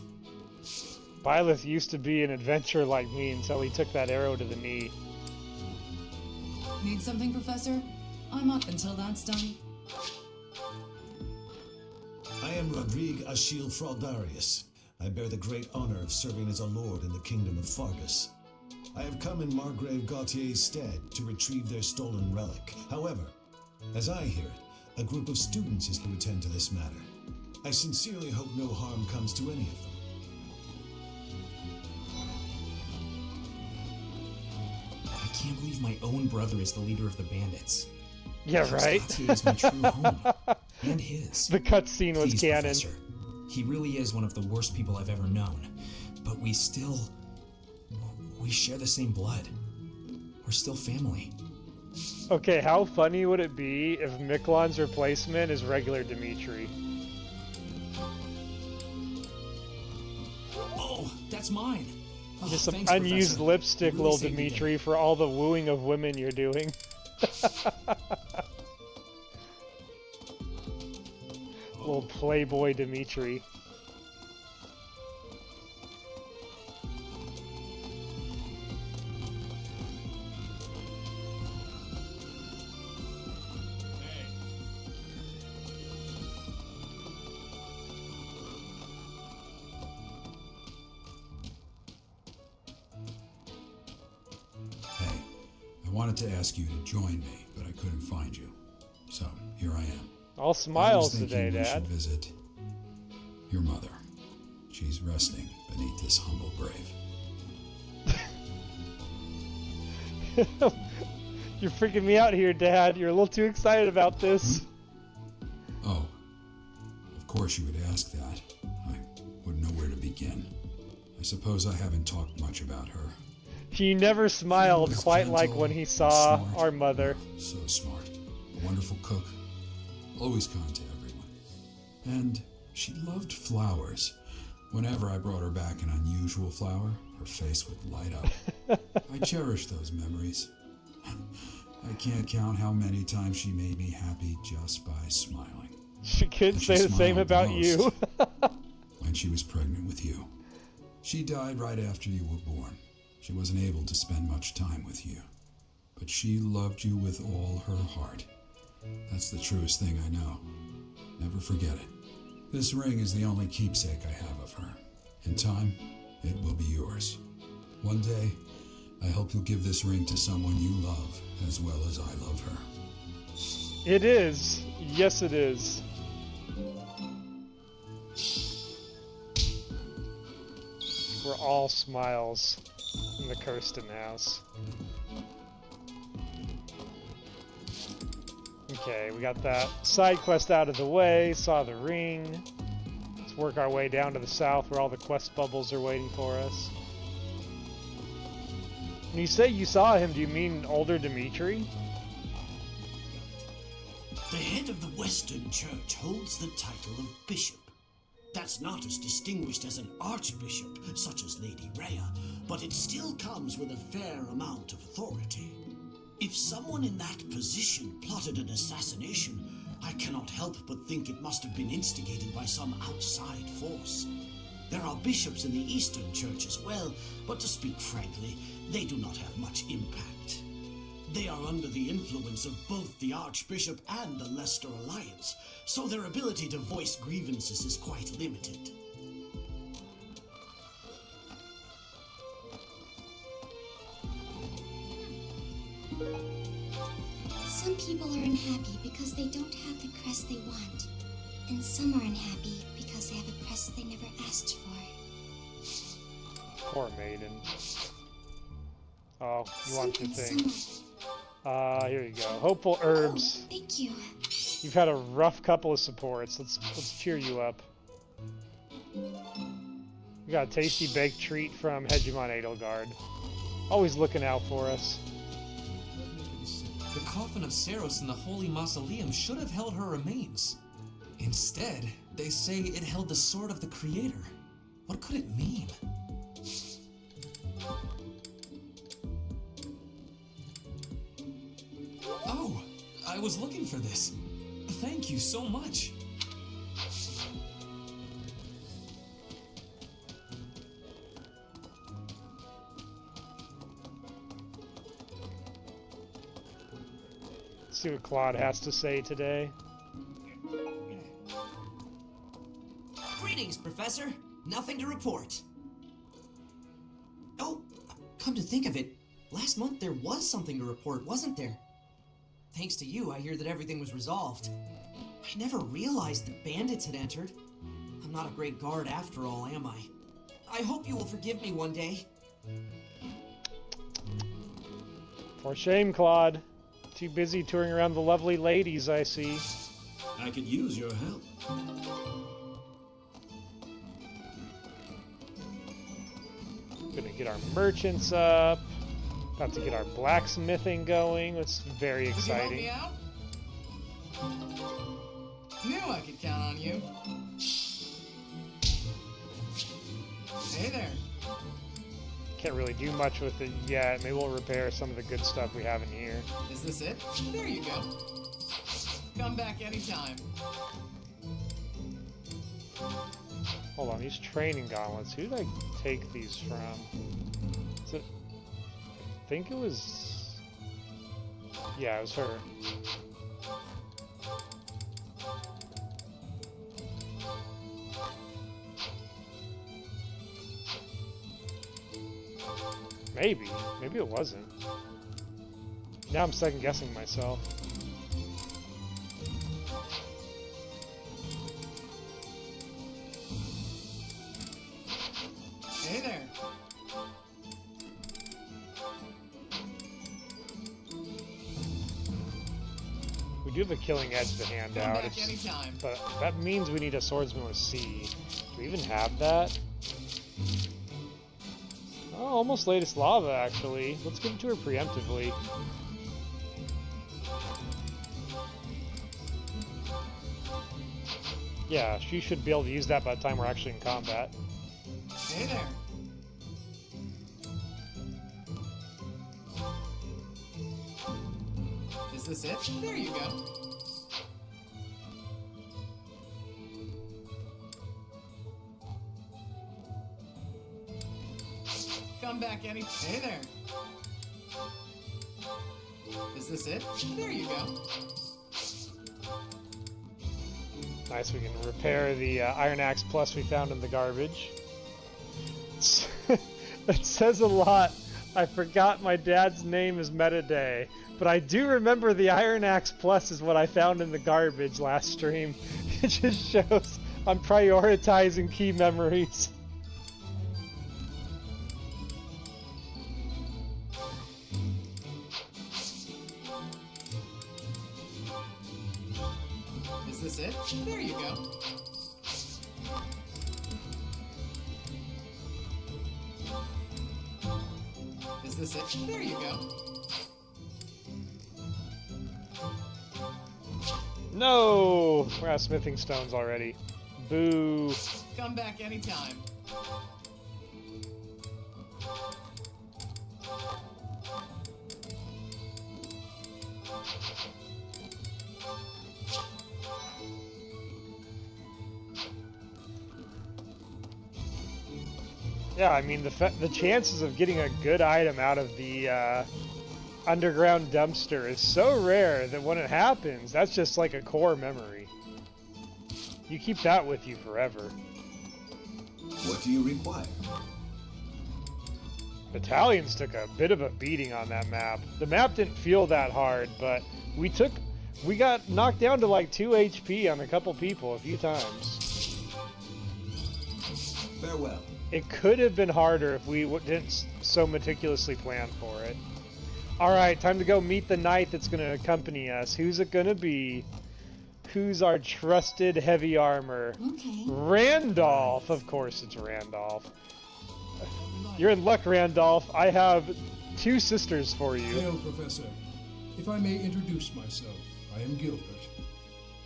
Byleth used to be an adventurer like me until he took that arrow to the knee. Need something, Professor? I'm up until that's done. I am Rodrigue Achille Fraldarius. I bear the great honor of serving as a lord in the kingdom of Fargus. I have come in Margrave Gautier's stead to retrieve their stolen relic. However, as I hear it, a group of students is to attend to this matter. I sincerely hope no harm comes to any of them. I can't believe my own brother is the leader of the bandits. Yeah, right? Gautier is my true home. And his. The cutscene was Please, canon. Professor, he really is one of the worst people I've ever known. But we share the same blood. We're still family. Okay, how funny would it be if Miklon's replacement is regular Dimitri? Oh, that's mine. Oh, Just some thanks, unused Professor. lipstick, You really little saved me Dimitri, for all the wooing of women you're doing. Little playboy Dimitri. Hey, I wanted to ask you to join me, but I couldn't find you. So, here I am. All smiles I was today, thinking we Dad. should visit your mother. She's resting beneath this humble grave. You're freaking me out here, Dad. You're a little too excited about this. Oh, of course you would ask that. I wouldn't know where to begin. I suppose I haven't talked much about her. He never smiled She was quite like gentle, when he saw smart, our mother. So smart. A wonderful cook. Always kind to everyone. And she loved flowers. Whenever I brought her back an unusual flower, her face would light up. I cherish those memories. I can't count how many times she made me happy just by smiling. She could say the same about you. When she was pregnant with you. She died right after you were born. She wasn't able to spend much time with you. But she loved you with all her heart. That's the truest thing I know. Never forget it. This ring is the only keepsake I have of her. In time, it will be yours. One day, I hope you'll give this ring to someone you love as well as I love her. It is. Yes, it is. We're all smiles in the Kirsten house. Okay, we got that side quest out of the way, saw the ring. Let's work our way down to the south where all the quest bubbles are waiting for us. When you say you saw him, do you mean older Dimitri? The head of the Western Church holds the title of bishop. That's not as distinguished as an archbishop, such as Lady Rhea, but it still comes with a fair amount of authority. If someone in that position plotted an assassination, I cannot help but think it must have been instigated by some outside force. There are bishops in the Eastern Church as well, but to speak frankly, they do not have much impact. They are under the influence of both the Archbishop and the Leicester Alliance, so their ability to voice grievances is quite limited. Some people are unhappy because they don't have the crest they want, and some are unhappy because they have a crest they never asked for. Poor Maiden. Oh, you want your thing. Here you go. Hopeful herbs. Oh, thank you. You've had a rough couple of supports. Let's cheer you up. We got a tasty baked treat from Hegemon Edelgard. Always looking out for us. The coffin of Saros in the Holy Mausoleum should have held her remains. Instead, they say it held the sword of the Creator. What could it mean? Oh, I was looking for this. Thank you so much. Let's see what Claude has to say today. Greetings, Professor. Nothing to report. Oh, come to think of it, last month there was something to report, wasn't there? Thanks to you, I hear that everything was resolved. I never realized that bandits had entered. I'm not a great guard after all, am I? I hope you will forgive me one day. For shame, Claude. Too busy touring around the lovely ladies, I see. I could use your help. Gonna get our merchants up. About to get our blacksmithing going. That's very exciting. Could you help me out? Knew I could count on you. Hey there. Can't really do much with it yet. Maybe we'll repair some of the good stuff we have in here. Is this it? There you go. Come back anytime. Hold on, these training gauntlets. Who did I take these from? Is it... I think it was... Yeah, it was her. Maybe. Maybe it wasn't. Now I'm second guessing myself. Hey there. We do have a killing edge to hand Come out. back anytime. But that means we need a swordsman with C. Do we even have that? Oh, almost latest lava, actually. Let's give it to her preemptively. Yeah, she should be able to use that by the time we're actually in combat. Hey there. Is this it? There you go. Come back any... Hey there. Is this it? There you go. Nice, we can repair the Iron Axe Plus we found in the garbage. It says a lot. I forgot my dad's name is Metodey, but I do remember the Iron Axe Plus is what I found in the garbage last stream. It just shows I'm prioritizing key memories. Is this it? There you go. Is this it? There you go. No! We're out of smithing stones already. Boo. Come back anytime. Yeah, I mean, the chances of getting a good item out of the underground dumpster is so rare that when it happens, that's just like a core memory. You keep that with you forever. What do you require? Battalions took a bit of a beating on that map. The map didn't feel that hard, but we got knocked down to like 2 HP on a couple people a few times. Farewell. It could have been harder if we didn't so meticulously plan for it. Alright, time to go meet the knight that's going to accompany us. Who's it going to be? Who's our trusted heavy armor? Okay. Randolph! Of course it's Randolph. You're in luck, Randolph. I have 2 sisters for you. Hail, Professor. If I may introduce myself, I am Gilbert.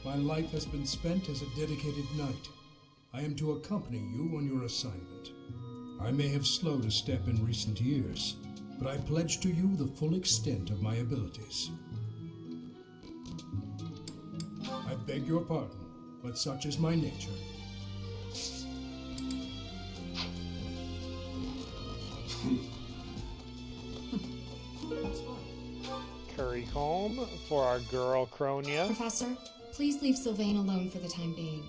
My life has been spent as a dedicated knight. I am to accompany you on your assignment. I may have slowed a step in recent years, but I pledge to you the full extent of my abilities. I beg your pardon, but such is my nature. Currycomb for our girl Cronia. Professor, please leave Sylvain alone for the time being.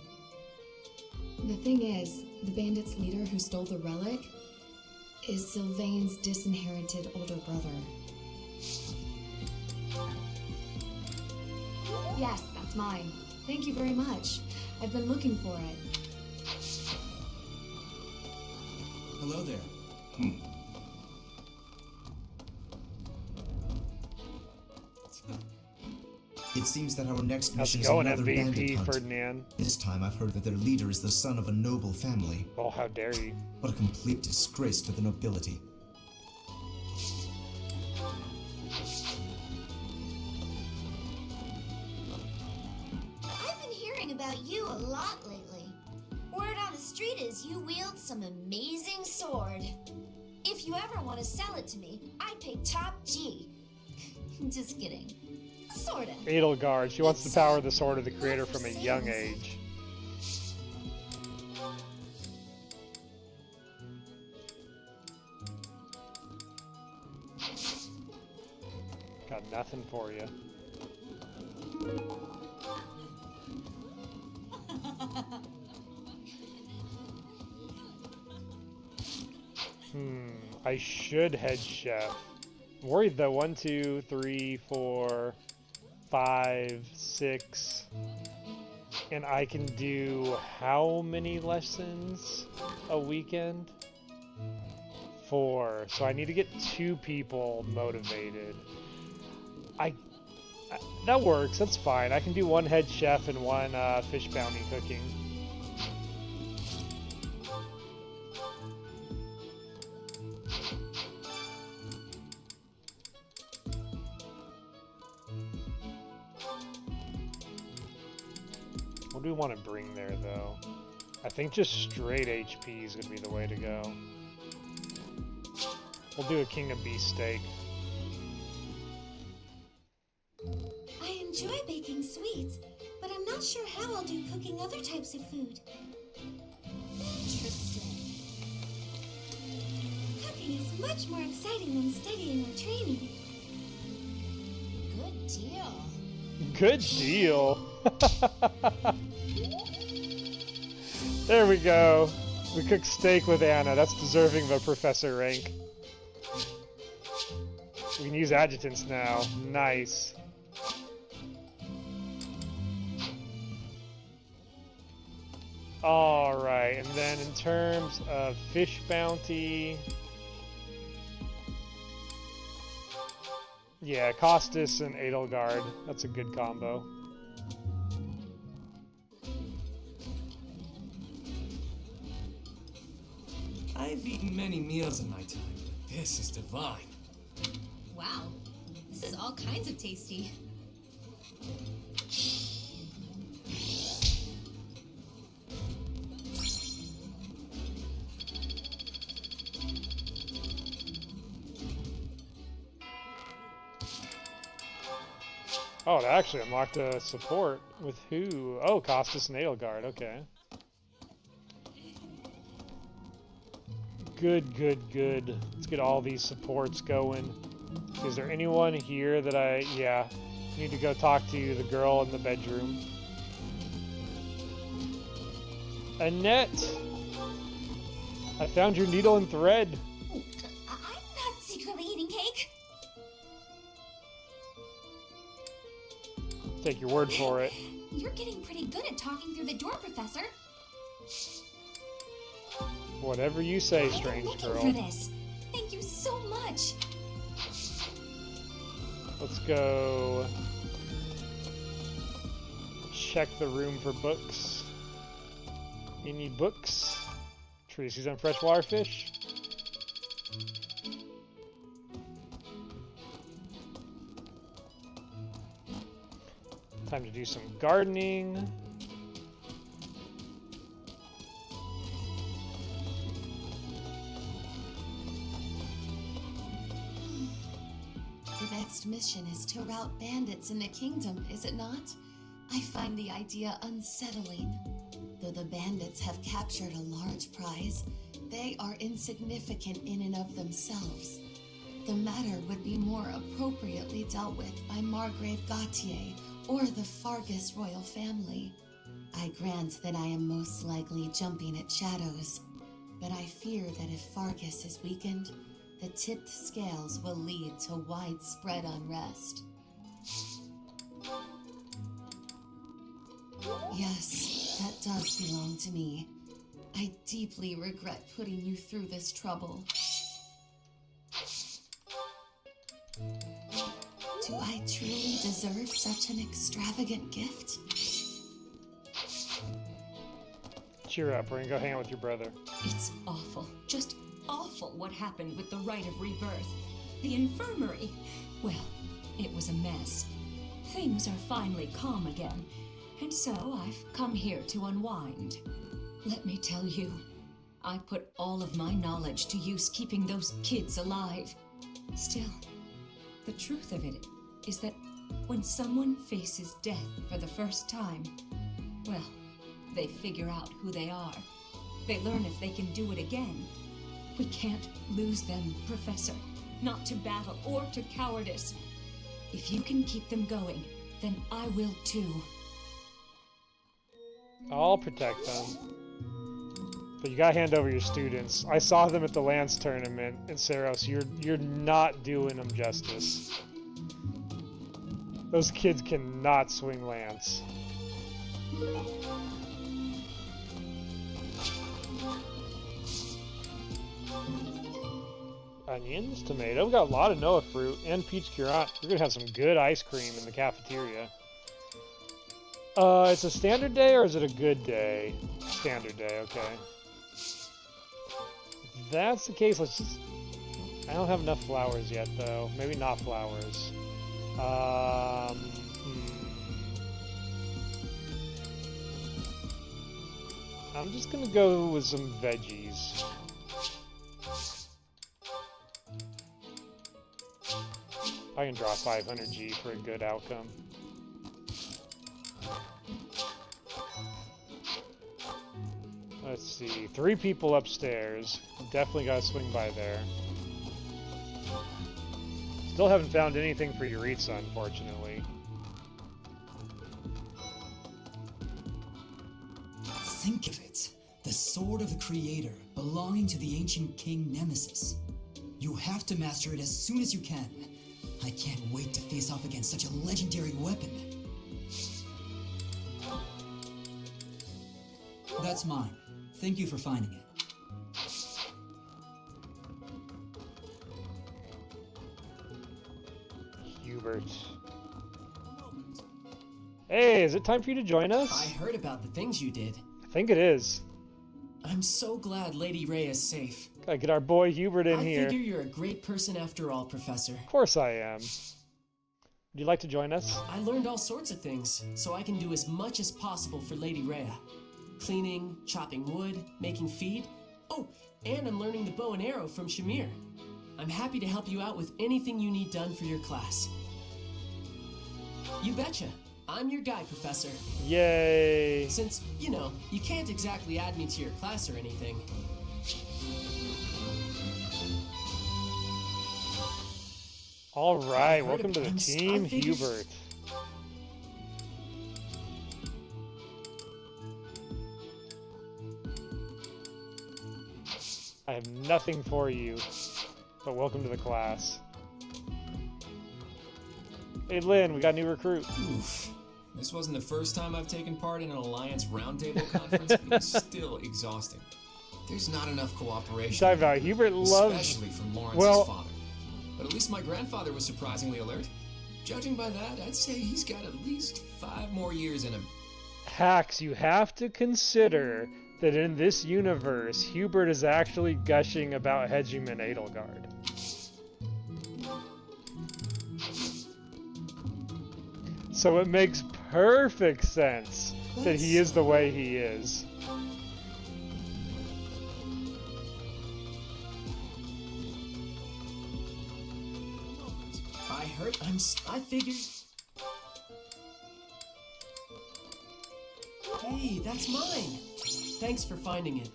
The thing is, the bandit's leader who stole the relic is Sylvain's disinherited older brother. Yes, that's mine. Thank you very much. I've been looking for it. Hello there. It seems that our next mission is another bandit hunt. Ferdinand? This time I've heard that their leader is the son of a noble family. Oh, how dare you. What a complete disgrace to the nobility. I've been hearing about you a lot lately. Word on the street is you wield some amazing sword. If you ever want to sell it to me, I'd pay top G. Just kidding. Sorta. Edelgard. She wants the power of the sword of the creator from a young age. Got nothing for you. I should head chef. I'm worried though. 1, 2, 3, 4, 5, 6. And I can do how many lessons a weekend? 4. So I need to get 2 people motivated. That works. That's fine. I can do 1 head chef and 1 fish bounty cooking. What do we want to bring there, though? I think just straight HP is going to be the way to go. We'll do a King of Beast steak. not sure how I'll do cooking other types of food. Interesting. Cooking is much more exciting than studying or training. Good deal. Good deal. There we go. We cooked steak with Anna. That's deserving of a professor rank. We can use adjutants now. Nice. Alright, and then in terms of fish bounty... Yeah, Costas and Edelgard. That's a good combo. I've eaten many meals in my time, but this is divine. Wow. This is all kinds of tasty. Oh, it actually unlocked a support. With who? Oh, Costas and Edelgard. Okay. Good, good, good. Let's get all these supports going. Is there anyone here that I... Yeah. Need to go talk to the girl in the bedroom. Annette! I found your needle and thread. I'm not secretly eating cake. Take your word for it. You're getting pretty good at talking through the door, Professor. Whatever you say, strange Looking girl. for this. Thank you so much. Let's go check the room for books. Any books? Treatises on freshwater fish? Time to do some gardening. The next mission is to rout bandits in the kingdom, is it not? I find the idea unsettling. Though the bandits have captured a large prize, they are insignificant in and of themselves. The matter would be more appropriately dealt with by Margrave Gautier or the Fargus royal family. I grant that I am most likely jumping at shadows, but I fear that if Fargus is weakened, the tipped scales will lead to widespread unrest. Yes, that does belong to me. I deeply regret putting you through this trouble. Do I truly deserve such an extravagant gift? Cheer up, we're gonna go hang out with your brother. It's awful. Just awful what happened with the rite of rebirth. The infirmary. Well, it was a mess. Things are finally calm again, and so I've come here to unwind. Let me tell you, I put all of my knowledge to use keeping those kids alive. Still, the truth of it is that when someone faces death for the first time, well, they figure out who they are. They learn if they can do it again. We can't lose them, Professor. Not to battle or to cowardice. If you can keep them going, then I will too. I'll protect them. But you gotta hand over your students. I saw them at the Lance tournament in Saros. You're not doing them justice. Those kids cannot swing Lance. Onions, tomato. We got a lot of Noah fruit and peach curant. We're gonna have some good ice cream in the cafeteria. It's a standard day or is it a good day? Standard day, okay. If that's the case, let's just... I don't have enough flowers yet, though. Maybe not flowers. I'm just gonna go with some veggies. I can draw 500 G for a good outcome. Let's see, 3 people upstairs. Definitely gotta swing by there. Still haven't found anything for Yuritsa, unfortunately. Think of it. The sword of the Creator, belonging to the ancient king Nemesis. You have to master it as soon as you can. I can't wait to face off against such a legendary weapon. That's mine. Thank you for finding it. Hubert. Hey, is it time for you to join us? I heard about the things you did. I think it is. I'm so glad Lady Ray is safe. Gotta get our boy Hubert in here. I figure you're a great person after all, Professor. Of course I am. Would you like to join us? I learned all sorts of things, so I can do as much as possible for Lady Rhea. Cleaning, chopping wood, making feed. Oh, and I'm learning the bow and arrow from Shamir. I'm happy to help you out with anything you need done for your class. You betcha. I'm your guy, Professor. Yay! Since, you know, you can't exactly add me to your class or anything. Alright, welcome to the team, Hubert. I have nothing for you, but welcome to the class. Hey Lynn, we got a new recruit. Oof. This wasn't the first time I've taken part in an Alliance Roundtable conference, but it's still exhausting. There's not enough cooperation. Talk about Hubert loves... Especially from Lawrence's father. But at least my grandfather was surprisingly alert. Judging by that, I'd say he's got at least 5 more years in him. Hax, you have to consider that in this universe, Hubert is actually gushing about Hegeman Edelgard. So it makes perfect sense that he is the way he is. I heard. I figured. Hey, that's mine. Thanks for finding it.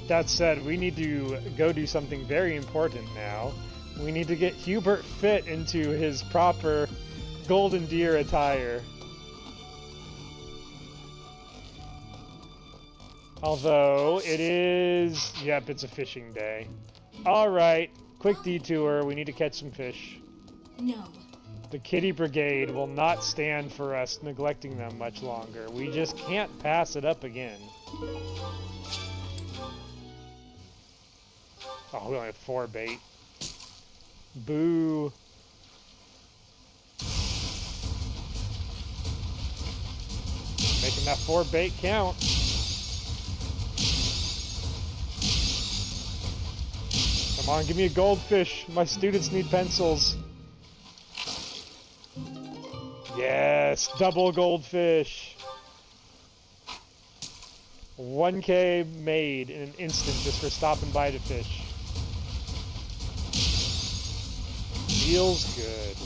That said, we need to go do something very important now. We need to get Hubert fit into his proper Golden Deer attire. Although, it is... Yep, it's a fishing day. Alright, quick detour. We need to catch some fish. No. The Kitty Brigade will not stand for us neglecting them much longer. We just can't pass it up again. Oh, we only have 4 bait. Boo. Making that 4 bait count. Come on, give me a goldfish. My students need pencils. Yes, double goldfish. 1K made in an instant just for stopping by to fish. Feels good.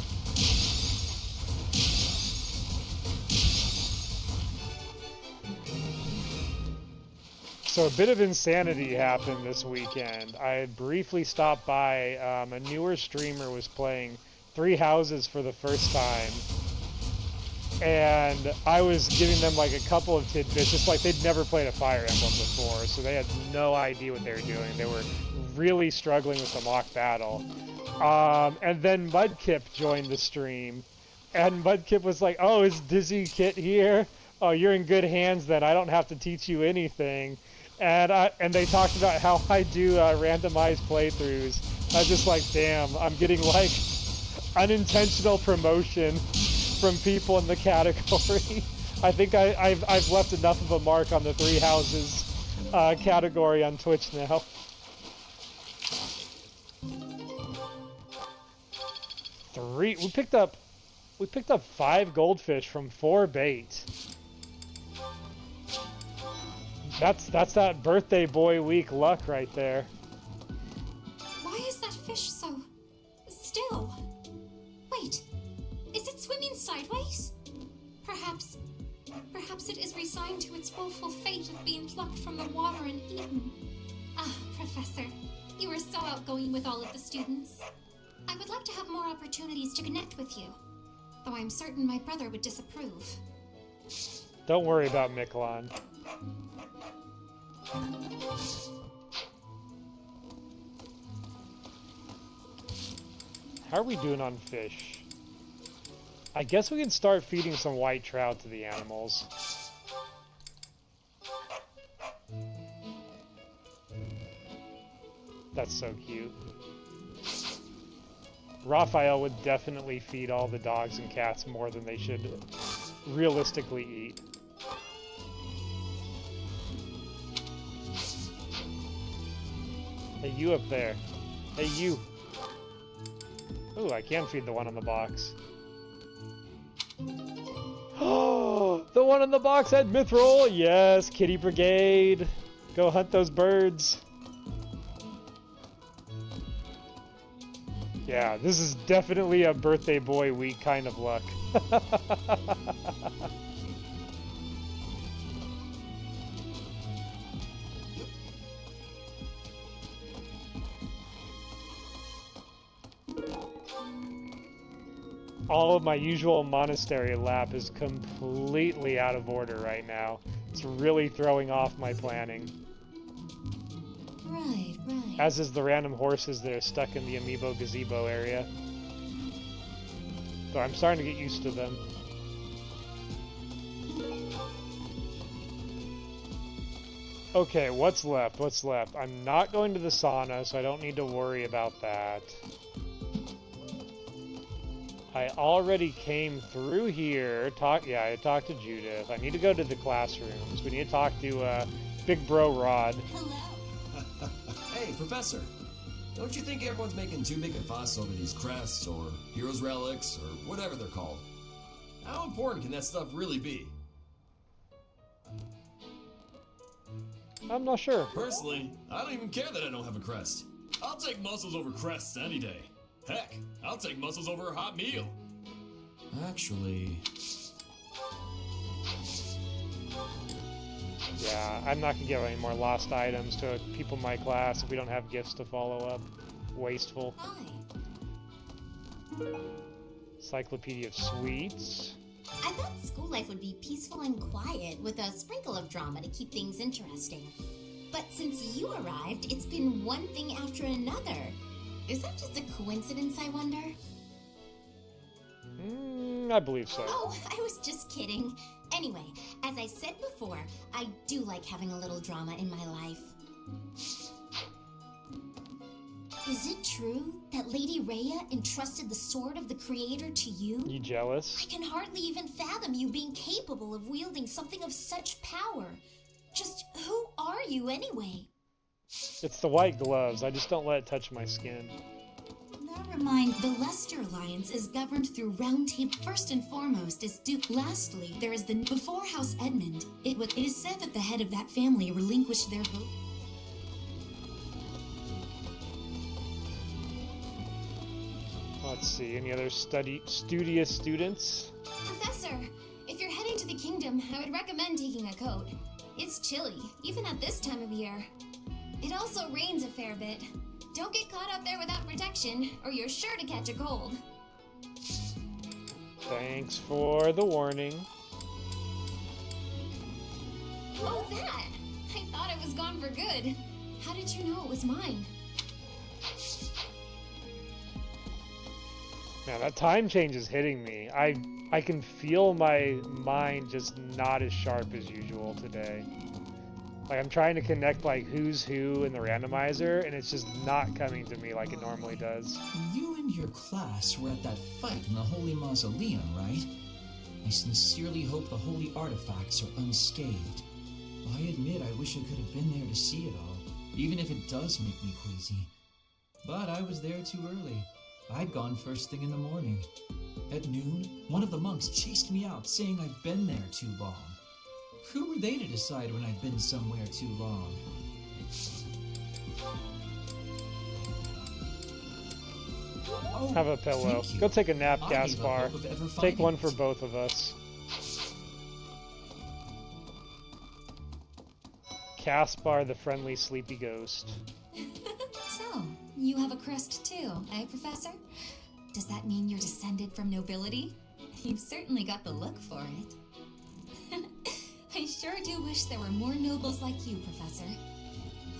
So a bit of insanity happened this weekend. I briefly stopped by, a newer streamer was playing 3 Houses for the first time. And I was giving them like a couple of tidbits, just like they'd never played a Fire Emblem before, so they had no idea what they were doing. They were really struggling with the mock battle. And then Mudkip joined the stream, and Mudkip was like, "Oh, is Dizzy Kit here? Oh, you're in good hands then. I don't have to teach you anything." And they talked about how I do randomized playthroughs. I was just like, damn, I'm getting like unintentional promotion from people in the category. I think I've left enough of a mark on the 3 Houses category on Twitch now. We picked up 5 goldfish from 4 bait. That's that birthday boy week luck right there. Why is that fish so still? Wait, is it swimming sideways? Perhaps resigned to its woeful fate of being plucked from the water and eaten. Ah, Professor, you were so outgoing with all of the students. I would like to have more opportunities to connect with you, though I'm certain my brother would disapprove. Don't worry about Miquelon. How are we doing on fish? I guess we can start feeding some white trout to the animals. That's so cute. Raphael would definitely feed all the dogs and cats more than they should realistically eat. Hey, you up there. Hey, you. Ooh, I can feed the one on the box. Oh, the one on the box had mithril! Yes, Kitty Brigade! Go hunt those birds! Yeah, this is definitely a birthday boy week kind of luck. All of my usual monastery lap is completely out of order right now. It's really throwing off my planning. Right. As is the random horses that are stuck in the amiibo gazebo area. But I'm starting to get used to them. Okay, what's left? What's left? I'm not going to the sauna, so I don't need to worry about that. I already came through here. I talked to Judith. I need to go to the classrooms. We need to talk to Big Bro Rod. Hello. Hey, Professor. Don't you think everyone's making too big a fuss over these crests or heroes relics or whatever they're called? How important can that stuff really be? I'm not sure. Personally, I don't even care that I don't have a crest. I'll take muscles over crests any day. Heck, I'll take muscles over a hot meal. Actually... Yeah, I'm not going to give any more lost items to people in my class if we don't have gifts to follow up. Wasteful. Encyclopedia of Sweets. I thought school life would be peaceful and quiet with a sprinkle of drama to keep things interesting. But since you arrived, it's been one thing after another. Is that just a coincidence, I wonder? I believe so. Oh, I was just kidding. Anyway, as I said before, I do like having a little drama in my life. Is it true that Lady Rhea entrusted the Sword of the Creator to you? You jealous? I can hardly even fathom you being capable of wielding something of such power. Just who are you anyway? It's the white gloves. I just don't let it touch my skin. Never mind. The Leicester Alliance is governed through Round Table. First and foremost is Duke. Lastly, there is the before House Edmund. It is said that the head of that family relinquished their vote. Let's see, any other studious students? Professor, if you're heading to the kingdom, I would recommend taking a coat. It's chilly, even at this time of year. It also rains a fair bit. Don't get caught out there without protection, or you're sure to catch a cold. Thanks for the warning. Oh, that! I thought it was gone for good. How did you know it was mine? Man, that time change is hitting me. I can feel my mind just not as sharp as usual today. Like, I'm trying to connect, like, who's who in the randomizer, and it's just not coming to me like it normally does. You and your class were at that fight in the Holy Mausoleum, right? I sincerely hope the holy artifacts are unscathed. I admit I wish I could have been there to see it all, even if it does make me queasy. But I was there too early. I'd gone first thing in the morning. At noon, one of the monks chased me out, saying I'd been there too long. Who were they to decide when I'd been somewhere too long? Oh, have a pillow. Go take a nap, Gaspar. Take one for it. both of us. Caspar, the friendly sleepy ghost. So, you have a crest too, eh, Professor? Does that mean you're descended from nobility? You've certainly got the look for it. I sure do wish there were more nobles like you, Professor.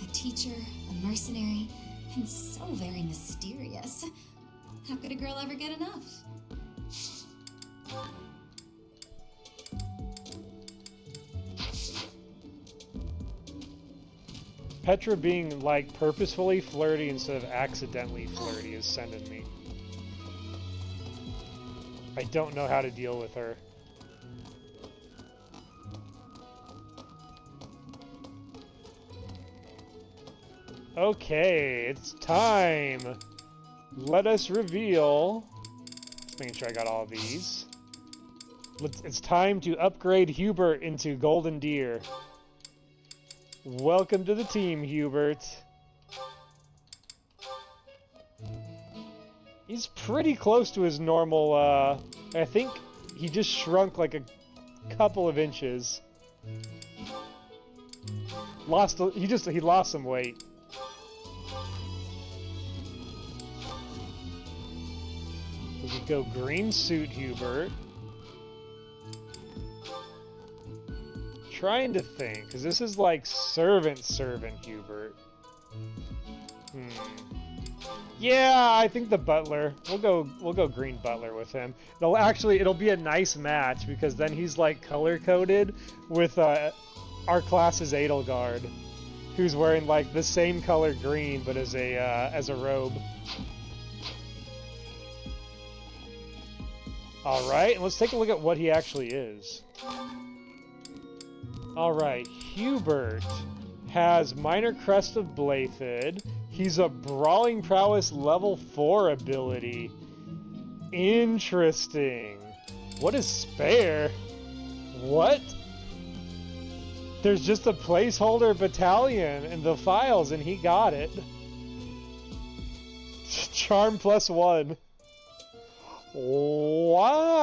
A teacher, a mercenary, and so very mysterious. How could a girl ever get enough? Petra being, like, purposefully flirty instead of accidentally flirty is sending me. I don't know how to deal with her. Okay, it's time! Let us reveal... Just making sure I got all of these. It's time to upgrade Hubert into Golden Deer. Welcome to the team, Hubert. He's pretty close to his normal, I think he just shrunk like a couple of inches. He lost some weight. We could go green suit Hubert. Trying to think, because this is like servant Hubert. Yeah, I think the butler. We'll go green butler with him. It'll be a nice match because then he's like color coded with our class's Edelgard, who's wearing like the same color green but as a robe. All right, and let's take a look at what he actually is. Alright, Hubert has Minor Crest of Blaidd. He's a Brawling Prowess level 4 ability. Interesting. What is Spare? What? There's just a placeholder battalion in the files and he got it. Charm +1. Wow!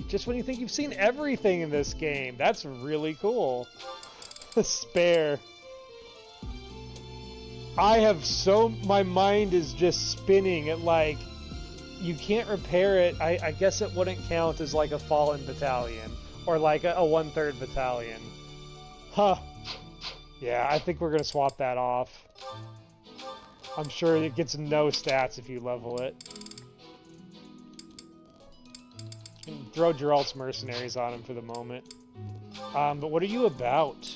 Just when you think you've seen everything in this game. That's really cool. Spare. My mind is just spinning at like, you can't repair it. I guess it wouldn't count as like a fallen battalion. Or like a 1/3 battalion. Huh. Yeah, I think we're gonna swap that off. I'm sure it gets no stats if you level it. Throw Geralt's mercenaries on him for the moment. But what are you about?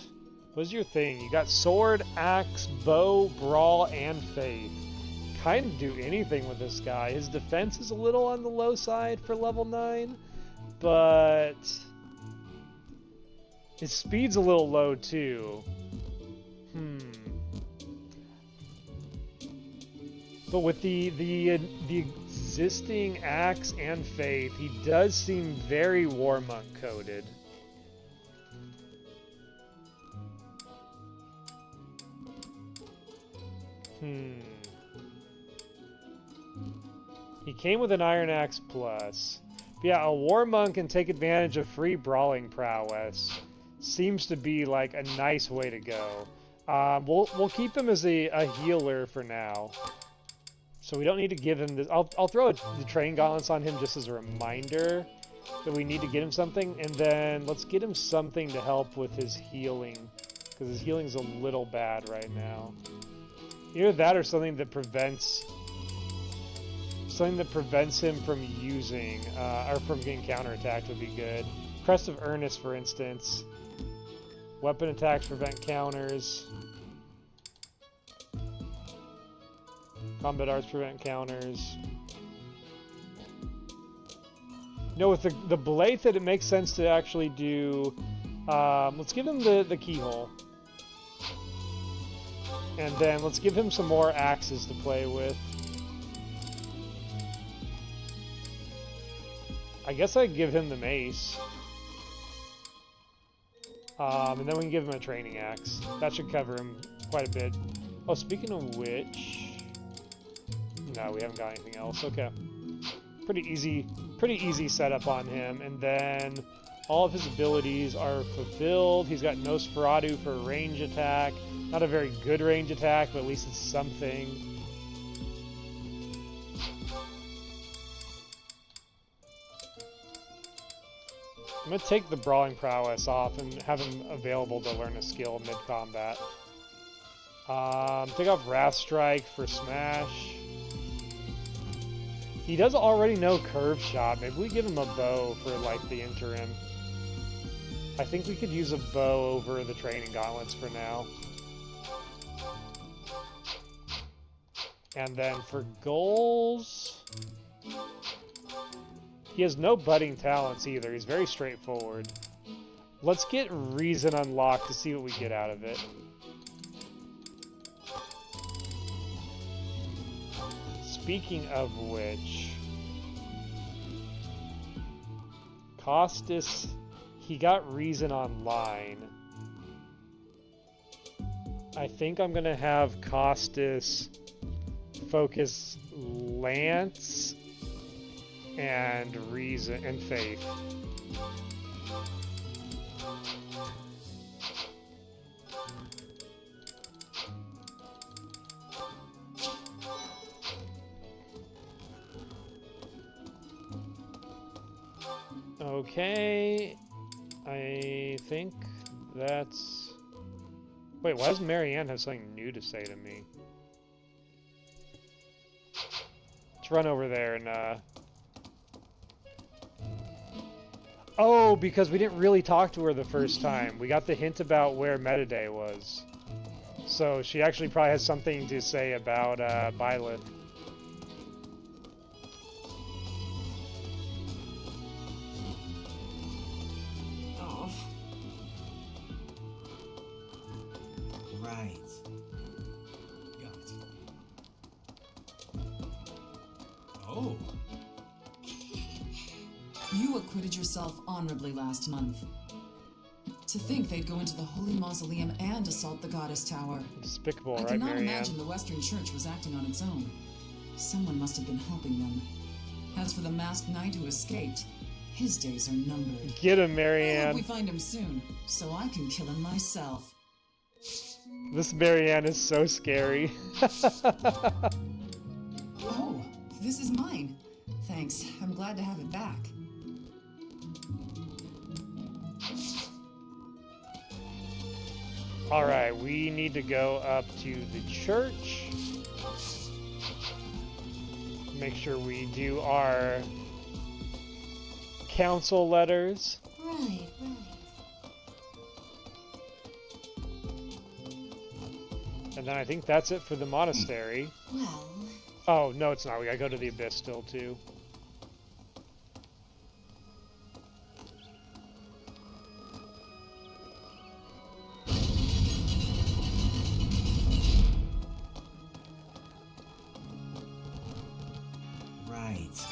What's your thing? You got sword, axe, bow, brawl, and faith. Kind of do anything with this guy. His defense is a little on the low side for level 9, but his speed's a little low too. But with the existing axe and faith, he does seem very war monk coded. He came with an Iron Axe Plus. But yeah, a war monk can take advantage of free brawling prowess. Seems to be like a nice way to go. We'll keep him as a healer for now. So we don't need to give him this. I'll throw the train gauntlets on him just as a reminder that we need to get him something, and then let's get him something to help with his healing, because his healing's a little bad right now. Either that or something that prevents him from using or from getting counterattacked would be good. Crest of Earnest, for instance. Weapon attacks prevent counters. Combat arts prevent counters. No, with the Blaidd, it makes sense to actually do... let's give him the keyhole. And then let's give him some more axes to play with. I guess I'd give him the mace. And then we can give him a training axe. That should cover him quite a bit. Oh, speaking of which... No, we haven't got anything else. Okay. Pretty easy setup on him. And then All of his abilities are fulfilled. He's got Nosferatu for range attack. Not a very good range attack, but at least it's something. I'm going to take the Brawling Prowess off and have him available to learn a skill mid-combat. Take off Wrath Strike for Smash. He does already know Curve Shot. Maybe we give him a bow for, like, the interim. I think we could use a bow over the Training Gauntlets for now. And then for goals... He has no budding talents either. He's very straightforward. Let's get Reason unlocked to see what we get out of it. Speaking of which... Costas... He got Reason online. I think I'm gonna have Costas focus Lance and Reason and Faith. Okay, I think that's... Wait, why does Marianne have something new to say to me? Let's run over there and, Oh, because we didn't really talk to her the first time. We got the hint about where Metodey was. So she actually probably has something to say about, Byleth. Right. Got it. Oh. You acquitted yourself honorably last month. To think they'd go into the Holy Mausoleum and assault the Goddess Tower. Despicable, I right, could not Marianne? imagine the Western Church was acting on its own. Someone must have been helping them. As for the masked knight who escaped, his days are numbered. Get him, I Marianne. hope we find him soon, so I can kill him myself. This Marianne is so scary. Oh, this is mine. Thanks. I'm glad to have it back. Alright, we need to go up to the church. Make sure we do our council letters. Right, right. And then I think that's it for the monastery. Well... Oh, no it's not. We gotta go to the Abyss still, too.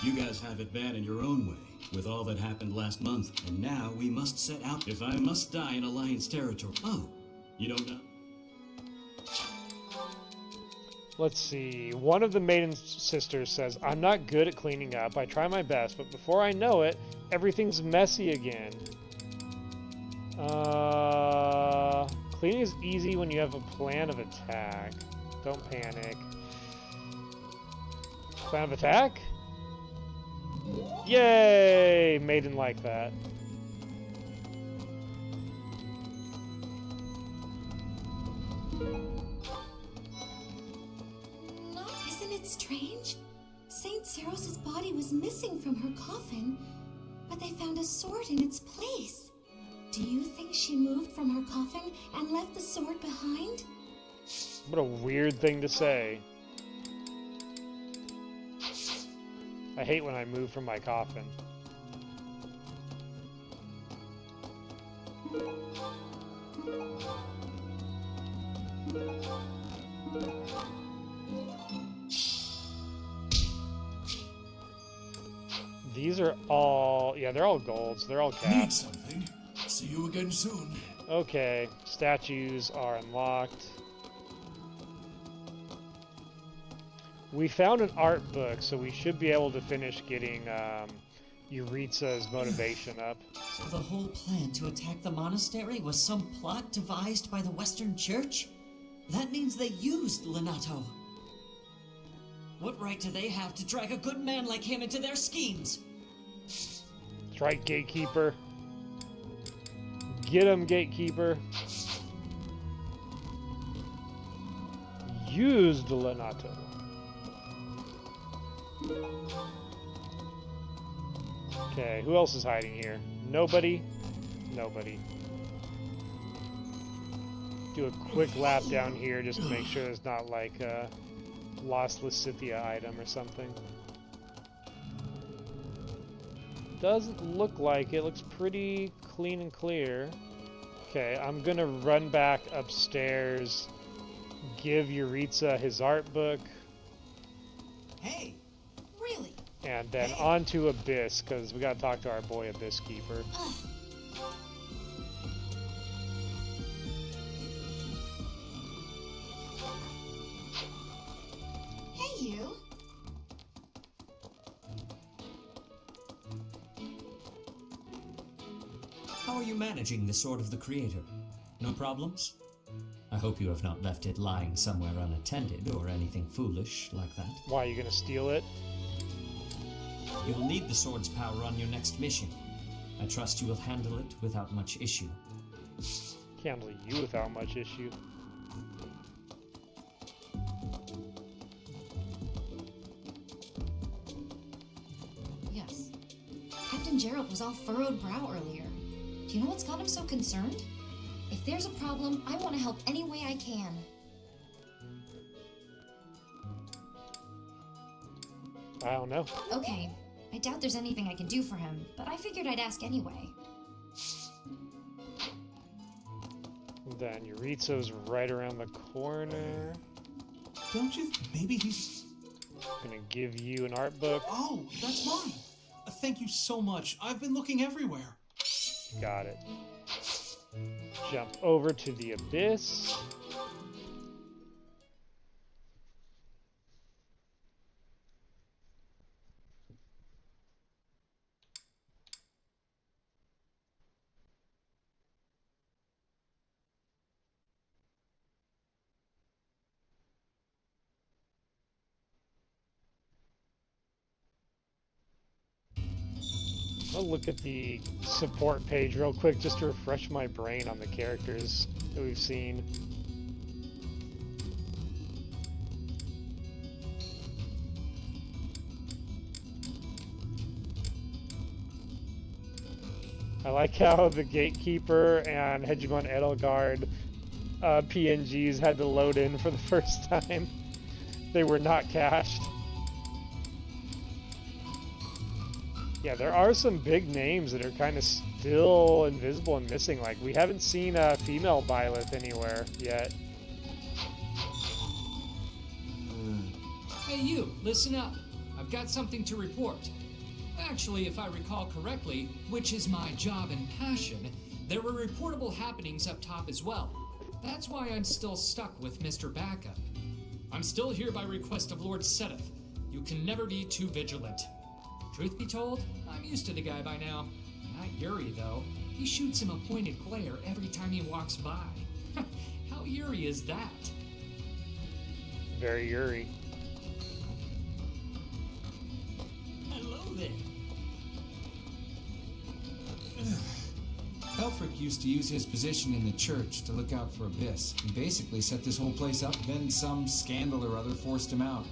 You guys have it bad in your own way, with all that happened last month. And now we must set out if I must die in Alliance territory. Oh, you don't know? Let's see. One of the Maiden sisters says, I'm not good at cleaning up. I try my best, but before I know it, everything's messy again. Cleaning is easy when you have a plan of attack. Don't panic. Plan of attack? Yay! Maiden like that. Isn't it strange? Saint Ceros's body was missing from her coffin, but they found a sword in its place. Do you think she moved from her coffin and left the sword behind? What a weird thing to say. I hate when I move from my coffin. These are all... yeah, they're all golds. They're all Need caps. something. See you again soon. Okay, statues are unlocked. We found an art book, so we should be able to finish getting Yuritsa's motivation up. So the whole plan to attack the monastery was some plot devised by the Western Church? That means they used Lenato. What right do they have to drag a good man like him into their schemes? That's right, Gatekeeper. Get him, Gatekeeper. Used Lenato. Okay, who else is hiding here? Nobody? Nobody. Do a quick lap down here just to make sure there's not like a lost Lysithia item or something. Doesn't look like it. Looks pretty clean and clear. Okay, I'm gonna run back upstairs, give Yuritsa his art book. Hey, really? And then on to Abyss, because we gotta talk to our boy Abyss Keeper. Hey, you. How are you managing the Sword of the Creator? No problems? I hope you have not left it lying somewhere unattended or anything foolish like that. Why, are you gonna steal it? You will need the sword's power on your next mission. I trust you will handle it without much issue. Can't handle you without much issue. Yes. Captain Gerald was all furrowed brow earlier. Do you know what's got him so concerned? If there's a problem, I want to help any way I can. I don't know. Okay, I doubt there's anything I can do for him, but I figured I'd ask anyway. Then Yuritsa's right around the corner. Don't you? Maybe he's gonna give you an art book. Oh, that's mine. Thank you so much. I've been looking everywhere. Got it. Jump over to the Abyss. I'll look at the support page real quick just to refresh my brain on the characters that we've seen. I like how the Gatekeeper and Hegemon Edelgard PNGs had to load in for the first time. They were not cached. Yeah, there are some big names that are kind of still invisible and missing. Like, we haven't seen a female Byleth anywhere yet. Hey you, listen up. I've got something to report. Actually, if I recall correctly, which is my job and passion, there were reportable happenings up top as well. That's why I'm still stuck with Mr. Backup. I'm still here by request of Lord Sedith. You can never be too vigilant. Truth be told, I'm used to the guy by now. Not Yuri, though. He shoots him a pointed glare every time he walks by. How Yuri is that? Very Yuri. Hello there. Elfric used to use his position in the church to look out for Abyss. He basically set this whole place up, then some scandal or other forced him out.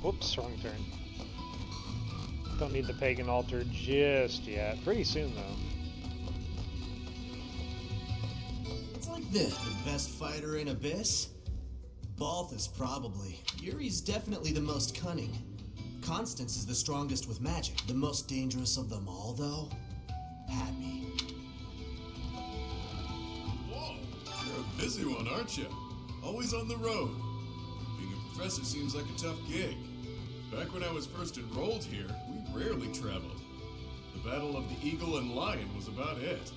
Whoops, wrong turn. Don't need the pagan altar just yet. Pretty soon, though. It's like this. The best fighter in Abyss? Balthus, probably. Yuri's definitely the most cunning. Constance is the strongest with magic. The most dangerous of them all, though? Happy. Whoa! You're a busy one, aren't you? Always on the road. Being a professor seems like a tough gig. Back when I was first enrolled here, we rarely traveled. The Battle of the Eagle and Lion was about it.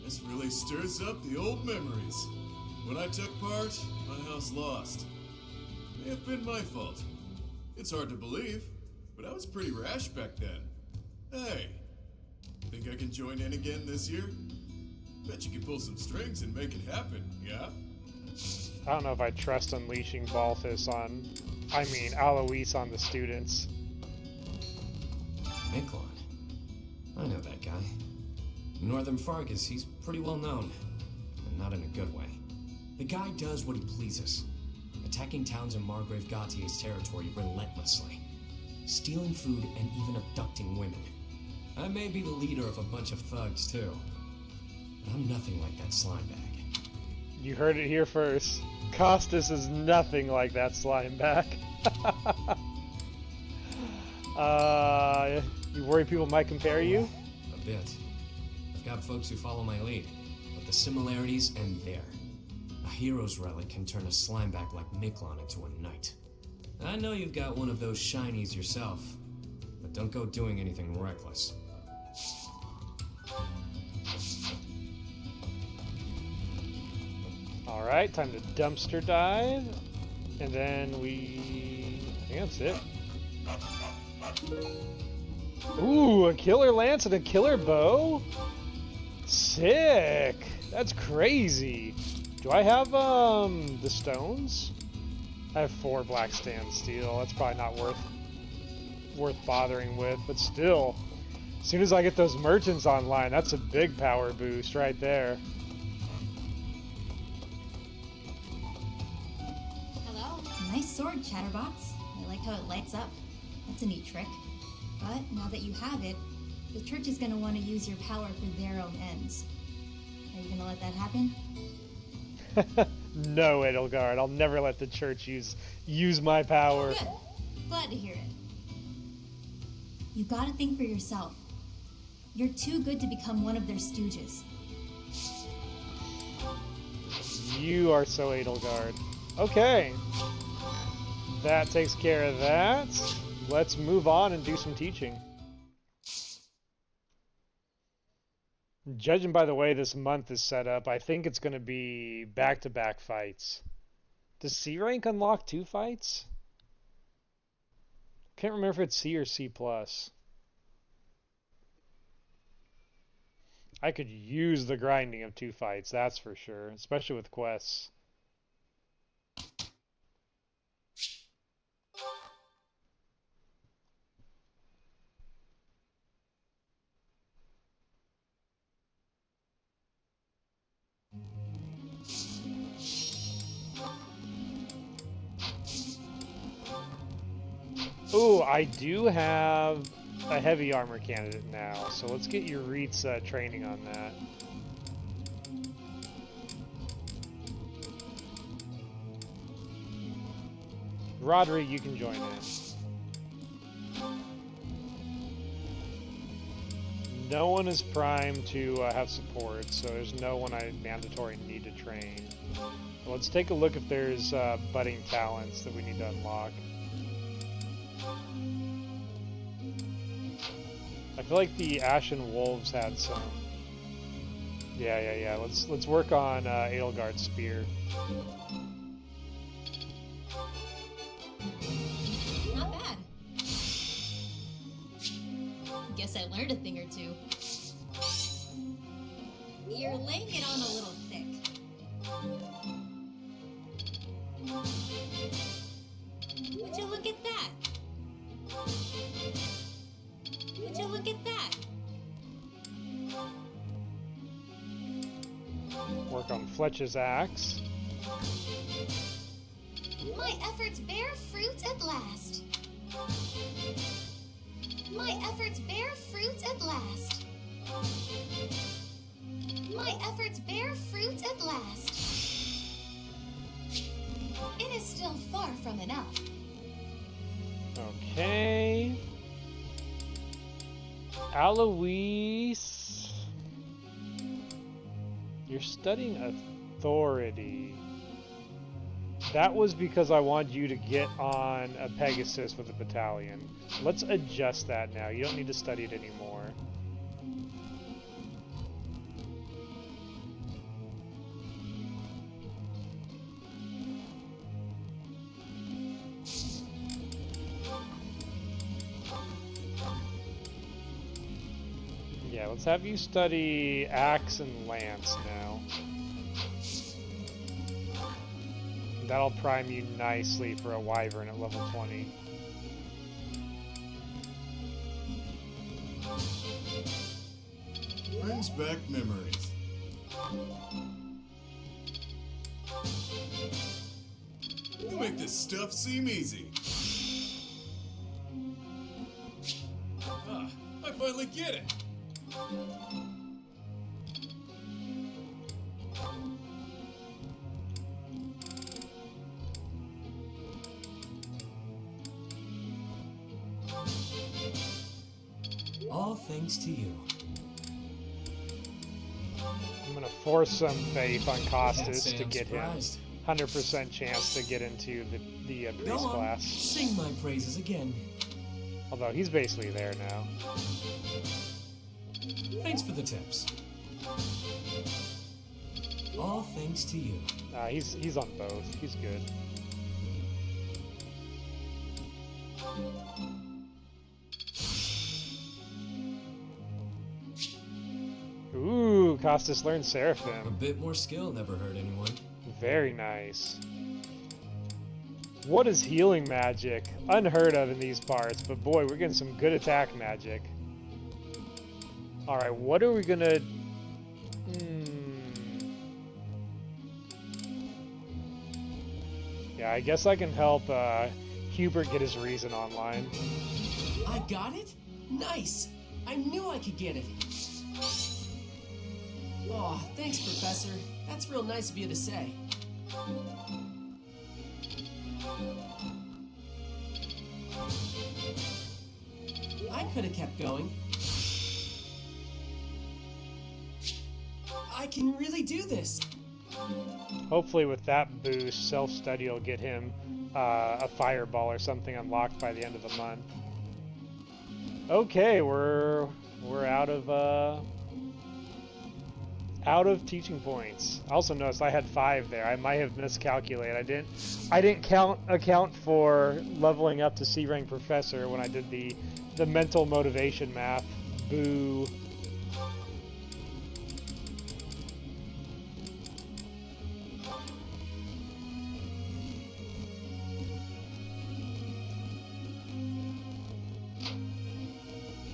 This really stirs up the old memories. When I took part, my house lost. May have been my fault. It's hard to believe, but I was pretty rash back then. Hey, think I can join in again this year? Bet you can pull some strings and make it happen, yeah? I don't know if I trust unleashing Balthus on... Alois on the students. Miklon. I know that guy. In Northern Fargus, he's pretty well known. And not in a good way. The guy does what he pleases. Attacking towns in Margrave Gautier's territory relentlessly. Stealing food and even abducting women. I may be the leader of a bunch of thugs, too. But I'm nothing like that slime bag. You heard it here first. Costas is nothing like that slime bag. You worry people might compare you? A bit. I've got folks who follow my lead, but the similarities end there. A hero's relic can turn a slimeback like Miklon into a knight. I know you've got one of those shinies yourself, but don't go doing anything reckless. Alright, time to dumpster dive. And then I think that's it. Ooh, a killer lance and a killer bow? Sick! That's crazy. Do I have, the stones? I have 4 black stand steel. That's probably not worth bothering with, but still. As soon as I get those merchants online, that's a big power boost right there. Hello. Nice sword, Chatterbox. I like how it lights up. That's a neat trick. But now that you have it, the church is going to want to use your power for their own ends. Are you going to let that happen? No, Edelgard. I'll never let the church use my power. Good. Glad to hear it. You gotta think for yourself. You're too good to become one of their stooges. You are so Edelgard. Okay. That takes care of that. Let's move on and do some teaching. Judging by the way this month is set up, I think it's going to be back-to-back fights. Does C rank unlock 2 fights? Can't remember if it's C or C+. I could use the grinding of 2 fights, that's for sure, especially with quests. Ooh, I do have a heavy armor candidate now, so let's get Yuritsa training on that. Rodri, you can join in. No one is primed to have support, so there's no one I mandatory need to train. Let's take a look if there's budding talents that we need to unlock. I feel like the Ashen Wolves had some. Yeah. Let's work on Edelgard's spear. Not bad. Guess I learned a thing or two. You're laying it on a little thick. Would you look at that? Would you look at that? Work on Fletch's axe. My efforts bear fruit at last. My efforts bear fruit at last. My efforts bear fruit at last. It is still far from enough. Okay. Alois, you're studying authority. That was because I wanted you to get on a Pegasus with a battalion. Let's adjust that now. You don't need to study it anymore. let's have you study axe and lance now. That'll prime you nicely for a wyvern at level 20. Brings back memories. You make this stuff seem easy. Ah, I finally get it. All thanks to you. I'm gonna force some faith on Costas to get him 100% chance to get into the priest class. Sing my praises again. Although he's basically there now. Thanks for the tips. All thanks to you. He's on both. He's good. Ooh, Costas learned Seraphim. A bit more skill never hurt anyone. Very nice. What is healing magic? Unheard of in these parts, but boy, we're getting some good attack magic. Alright, what are we gonna... Yeah, I guess I can help Hubert get his reason online. I got it? Nice! I knew I could get it. Oh, thanks, Professor. That's real nice of you to say. I could have kept going. I can really do this. Hopefully with that boost, self-study will get him a fireball or something unlocked by the end of the month. Okay, we're out of teaching points. I also noticed I had 5 there. I might have miscalculated. I didn't account for leveling up to C rank professor when I did the mental motivation math. Boo.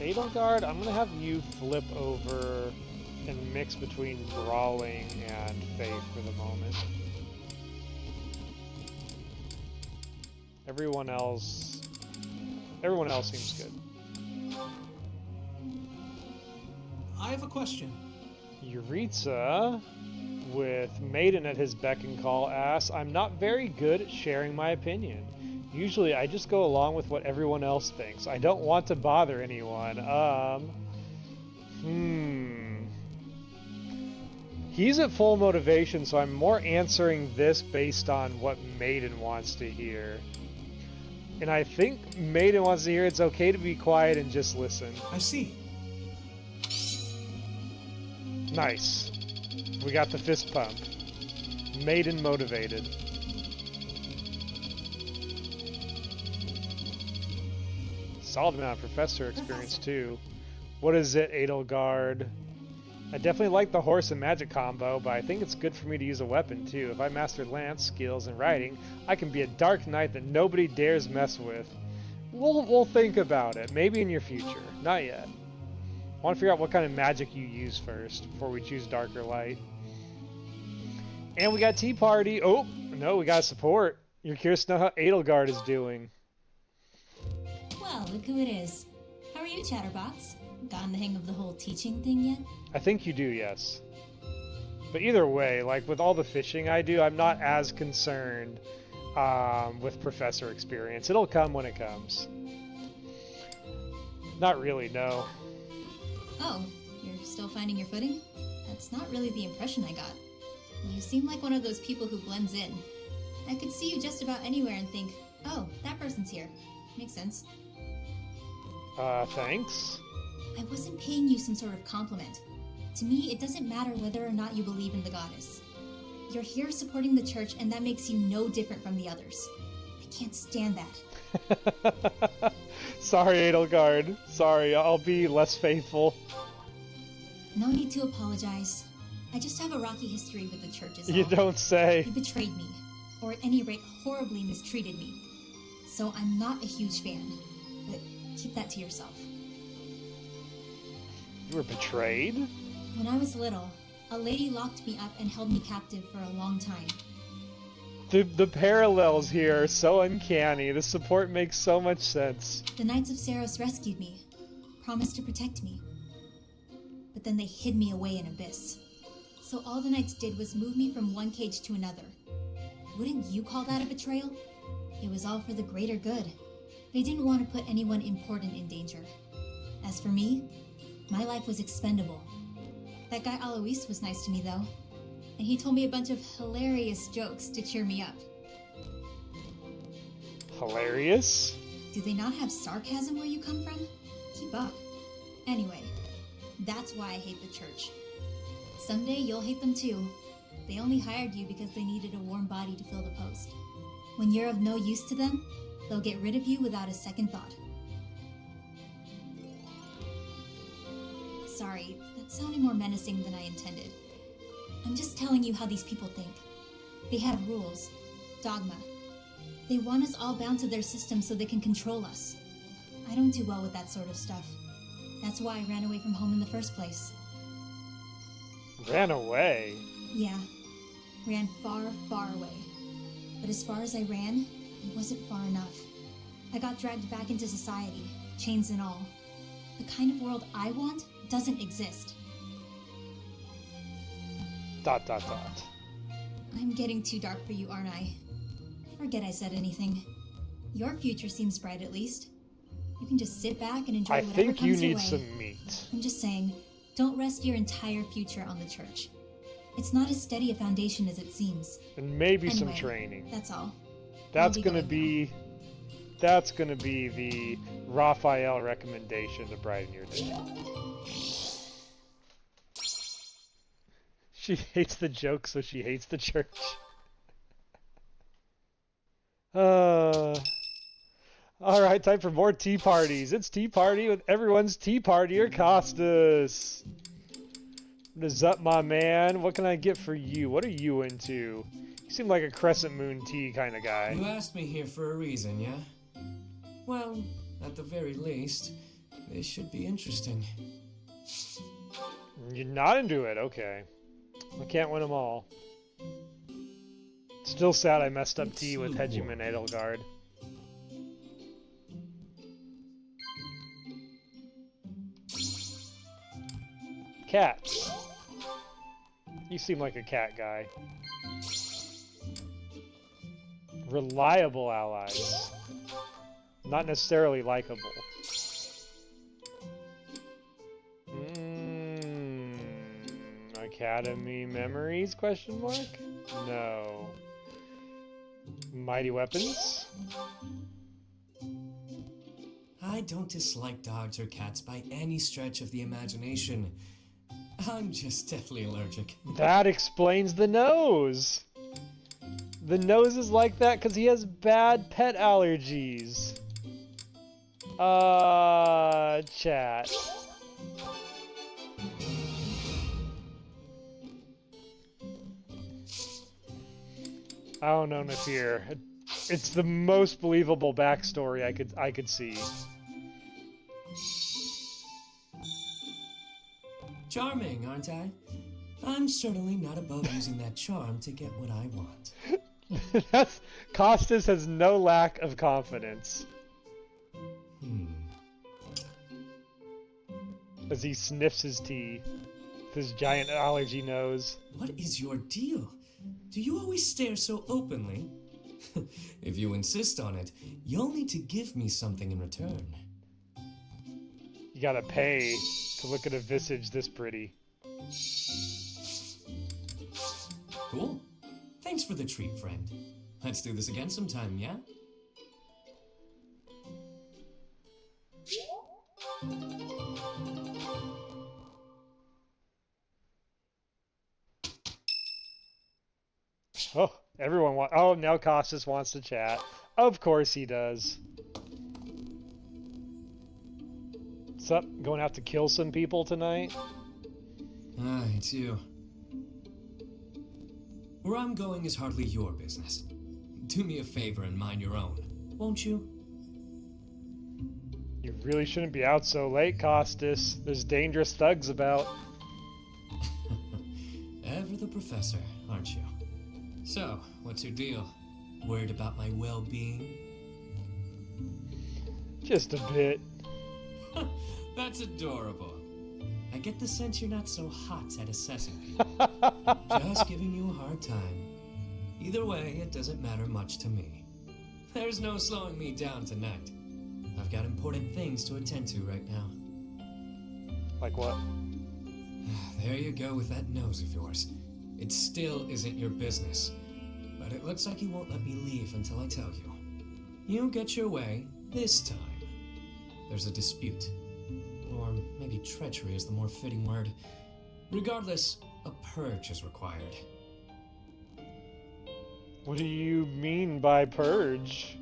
Edelgard, I'm gonna have you flip over and mix between Brawling and Faith for the moment. Everyone else seems good. I have a question. Yuritsa, with Maiden at his beck and call, asks, I'm not very good at sharing my opinion. Usually I just go along with what everyone else thinks. I don't want to bother anyone. He's at full motivation, so I'm more answering this based on what Maiden wants to hear. And I think Maiden wants to hear it's okay to be quiet and just listen. I see. Nice. We got the fist pump. Maiden motivated. Solid amount of professor experience too. What is it, Edelgard? I definitely like the horse and magic combo, but I think it's good for me to use a weapon too. If I master lance skills and riding, I can be a dark knight that nobody dares mess with. We'll think about it. Maybe in your future. Not yet. I want to figure out what kind of magic you use first before we choose dark or light. And we got Tea Party. Oh, no, we got support. You're curious to know how Edelgard is doing. Well, look who it is. How are you, Chatterbox? Gotten the hang of the whole teaching thing yet? I think you do, yes. But either way, like with all the fishing I do, I'm not as concerned with professor experience. It'll come when it comes. Not really, no. Oh, you're still finding your footing? That's not really the impression I got. You seem like one of those people who blends in. I could see you just about anywhere and think, oh, that person's here. Makes sense. Thanks? I wasn't paying you some sort of compliment. To me, it doesn't matter whether or not you believe in the goddess. You're here supporting the church, and that makes you no different from the others. I can't stand that. Sorry, Edelgard. Sorry, I'll be less faithful. No need to apologize. I just have a rocky history with the church is all. You don't say. You betrayed me, or at any rate, horribly mistreated me. So I'm not a huge fan, but keep that to yourself. You were betrayed? When I was little, a lady locked me up and held me captive for a long time. The parallels here are so uncanny. The support makes so much sense. The Knights of Seiros rescued me, promised to protect me. But then they hid me away in Abyss. So all the Knights did was move me from one cage to another. Wouldn't you call that a betrayal? It was all for the greater good. They didn't want to put anyone important in danger. As for me, my life was expendable. That guy Alois was nice to me though. And he told me a bunch of hilarious jokes to cheer me up. Hilarious? Do they not have sarcasm where you come from? Keep up. Anyway, that's why I hate the church. Someday you'll hate them too. They only hired you because they needed a warm body to fill the post. When you're of no use to them, they'll get rid of you without a second thought. Sorry, that sounded more menacing than I intended. I'm just telling you how these people think. They have rules, dogma. They want us all bound to their system so they can control us. I don't do well with that sort of stuff. That's why I ran away from home in the first place. Ran away? Yeah, ran far, far away. But as far as I ran, it wasn't far enough. I got dragged back into society, chains and all. The kind of world I want doesn't exist. ... I'm getting too dark for you, aren't I? Forget I said anything. Your future seems bright at least. You can just sit back and enjoy whatever comes your way. I think you need some meat. I'm just saying, don't rest your entire future on the church. It's not as steady a foundation as it seems. And maybe anyway, some training. That's all. That's gonna be the Raphael recommendation to brighten your day. She hates the joke, so she hates the church. Alright, time for more tea parties. It's tea party with everyone's tea partier, Costas. What is up, my man? What can I get for you? What are you into? You seem like a crescent moon tea kind of guy. You asked me here for a reason, yeah? Well, at the very least, this should be interesting. You're not into it? Okay. I can't win them all. Still sad I messed up tea with Hegemon Edelgard. Cats. You seem like a cat guy. Reliable allies. Not necessarily likable. Academy memories? Question mark? No. Mighty weapons? I don't dislike dogs or cats by any stretch of the imagination. I'm just deathly allergic. That explains the nose! The nose is like that because he has bad pet allergies. Chat. I don't know, Nafir. It's the most believable backstory I could see. Charming, aren't I? I'm certainly not above using that charm to get what I want. Costas has no lack of confidence. As he sniffs his tea with his giant allergy nose. What is your deal? Do you always stare so openly? If you insist on it, you'll need to give me something in return. You gotta pay to look at a visage this pretty. Cool. Thanks for the treat, friend. Let's do this again sometime, yeah? Oh, everyone wants... Oh, now Costas wants to chat. Of course he does. What's up? Going out to kill some people tonight? Ah, it's you. Where I'm going is hardly your business. Do me a favor and mind your own, won't you? You really shouldn't be out so late, Costas. There's dangerous thugs about. Ever the professor, aren't you? So, what's your deal? Worried about my well-being? Just a bit. That's adorable. I get the sense you're not so hot at assessing people. Just giving you a hard time. Either way, it doesn't matter much to me. There's no slowing me down tonight. I've got important things to attend to right now. Like what? There you go with that nose of yours. It still isn't your business. But it looks like you won't let me leave until I tell you. You get your way this time. There's a dispute. Or maybe treachery is the more fitting word. Regardless, a purge is required. What do you mean by purge?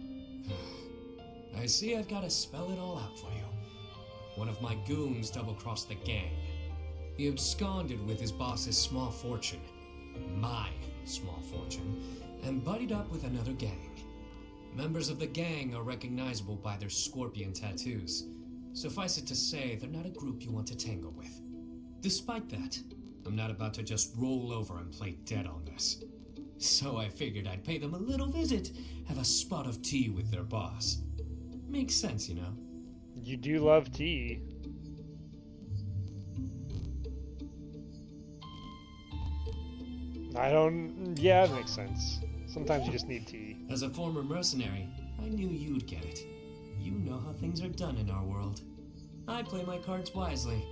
I see I've got to spell it all out for you. One of my goons double-crossed the gang. He absconded with his boss's small fortune, my small fortune, and buddied up with another gang. Members of the gang are recognizable by their scorpion tattoos. Suffice it to say, they're not a group you want to tangle with. Despite that, I'm not about to just roll over and play dead on this. So I figured I'd pay them a little visit, have a spot of tea with their boss. Makes sense, you know? You do love tea. Yeah, it makes sense. Sometimes you just need tea. As a former mercenary, I knew you'd get it. You know how things are done in our world. I play my cards wisely.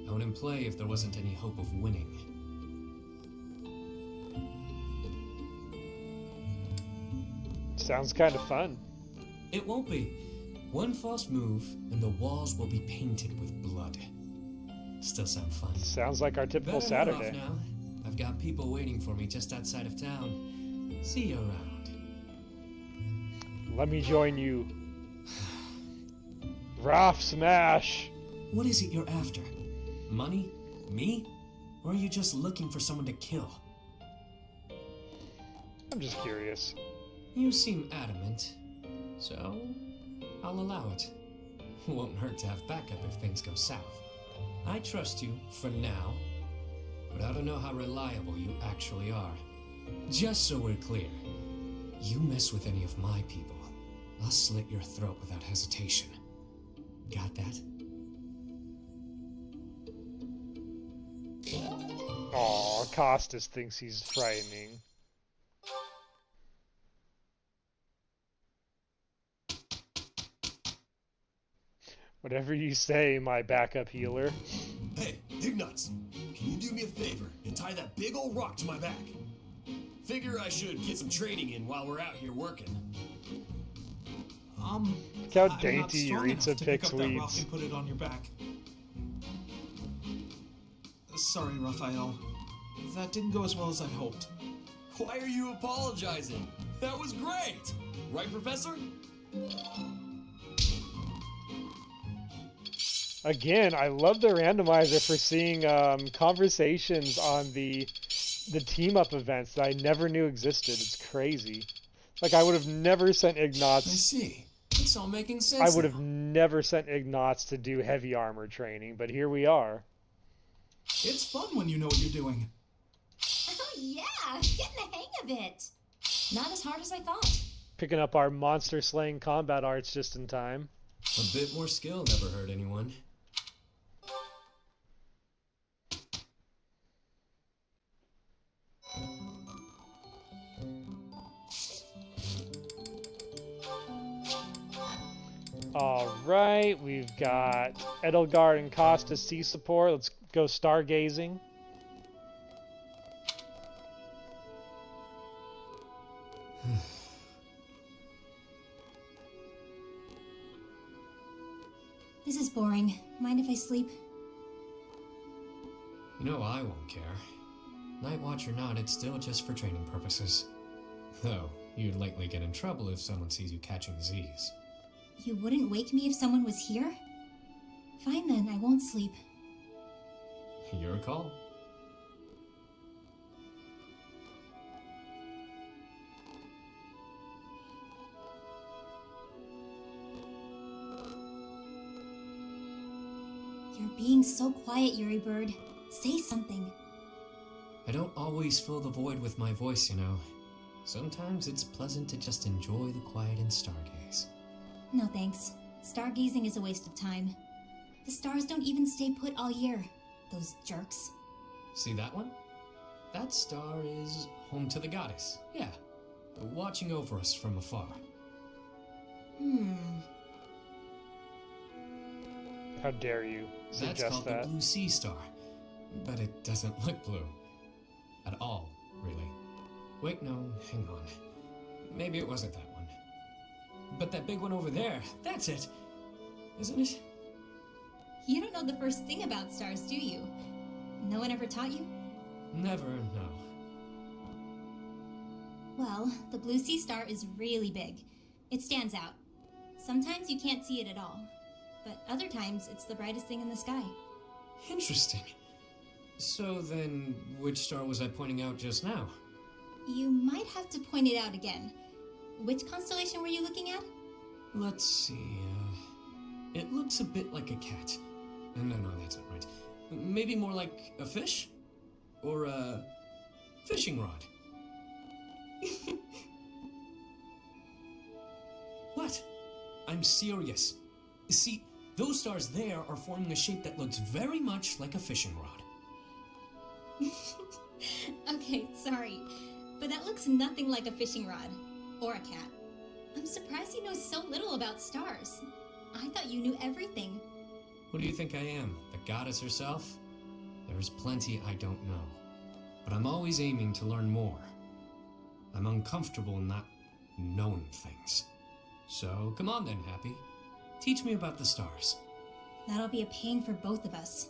I wouldn't play if there wasn't any hope of winning. Sounds kind of fun. It won't be. One false move, and the walls will be painted with blood. Still sound fun? Sounds like our typical Better Saturday. head off now. I've got people waiting for me just outside of town. See you around. Let me join you. Raph smash! What is it you're after? Money? Me? Or are you just looking for someone to kill? I'm just curious. You seem adamant, so I'll allow it. Won't hurt to have backup if things go south. I trust you for now, but I don't know how reliable you actually are. Just so we're clear, you mess with any of my people, I'll slit your throat without hesitation. Got that? Aw, Costas thinks he's frightening. Whatever you say, my backup healer. Hey, Ignuts, can you do me a favor and tie that big old rock to my back? Figure I should get some training in while we're out here working. Look how dainty Yuritsa picks weeds. And put it on your back. Sorry, Raphael. That didn't go as well as I hoped. Why are you apologizing? That was great! Right, Professor? Again, I love the randomizer for seeing conversations on the team-up events that I never knew existed. It's crazy. Like, I would have never sent Ignatz... I see. It's all making sense. I would have never sent Ignatz to do heavy armor training, but here we are. It's fun when you know what you're doing. Oh yeah, getting the hang of it. Not as hard as I thought. Picking up our monster-slaying combat arts just in time. A bit more skill never hurt anyone. Alright, we've got Edelgard and Costa sea support. Let's go stargazing. This is boring. Mind if I sleep? You know I won't care. Night Watch or not, it's still just for training purposes. Though, you'd likely get in trouble if someone sees you catching Z's. You wouldn't wake me if someone was here? Fine then, I won't sleep. Your call. being so quiet, Yuri Bird. Say something. I don't always fill the void with my voice, you know. Sometimes it's pleasant to just enjoy the quiet and stargaze. No thanks. Stargazing is a waste of time. The stars don't even stay put all year. Those jerks. See that one? That star is home to the goddess. Yeah, watching over us from afar. How dare you suggest That's called that? the Blue Sea Star. But it doesn't look blue. At all, really. Wait, no, hang on. Maybe it wasn't that one. But that big one over there, that's it. Isn't it? You don't know the first thing about stars, do you? No one ever taught you? Never, no. Well, the Blue Sea Star is really big. It stands out. Sometimes you can't see it at all, but other times it's the brightest thing in the sky. Interesting. So then, which star was I pointing out just now? You might have to point it out again. Which constellation were you looking at? Let's see, it looks a bit like a cat. No, that's not right. Maybe more like a fish? Or a fishing rod? What? I'm serious. See, those stars there are forming a shape that looks very much like a fishing rod. Okay, sorry, but that looks nothing like a fishing rod. Or a cat. I'm surprised you know so little about stars. I thought you knew everything. Who do you think I am? The goddess herself? There's plenty I don't know. But I'm always aiming to learn more. I'm uncomfortable in not knowing things. So, come on then, Happy. Teach me about the stars. That'll be a pain for both of us.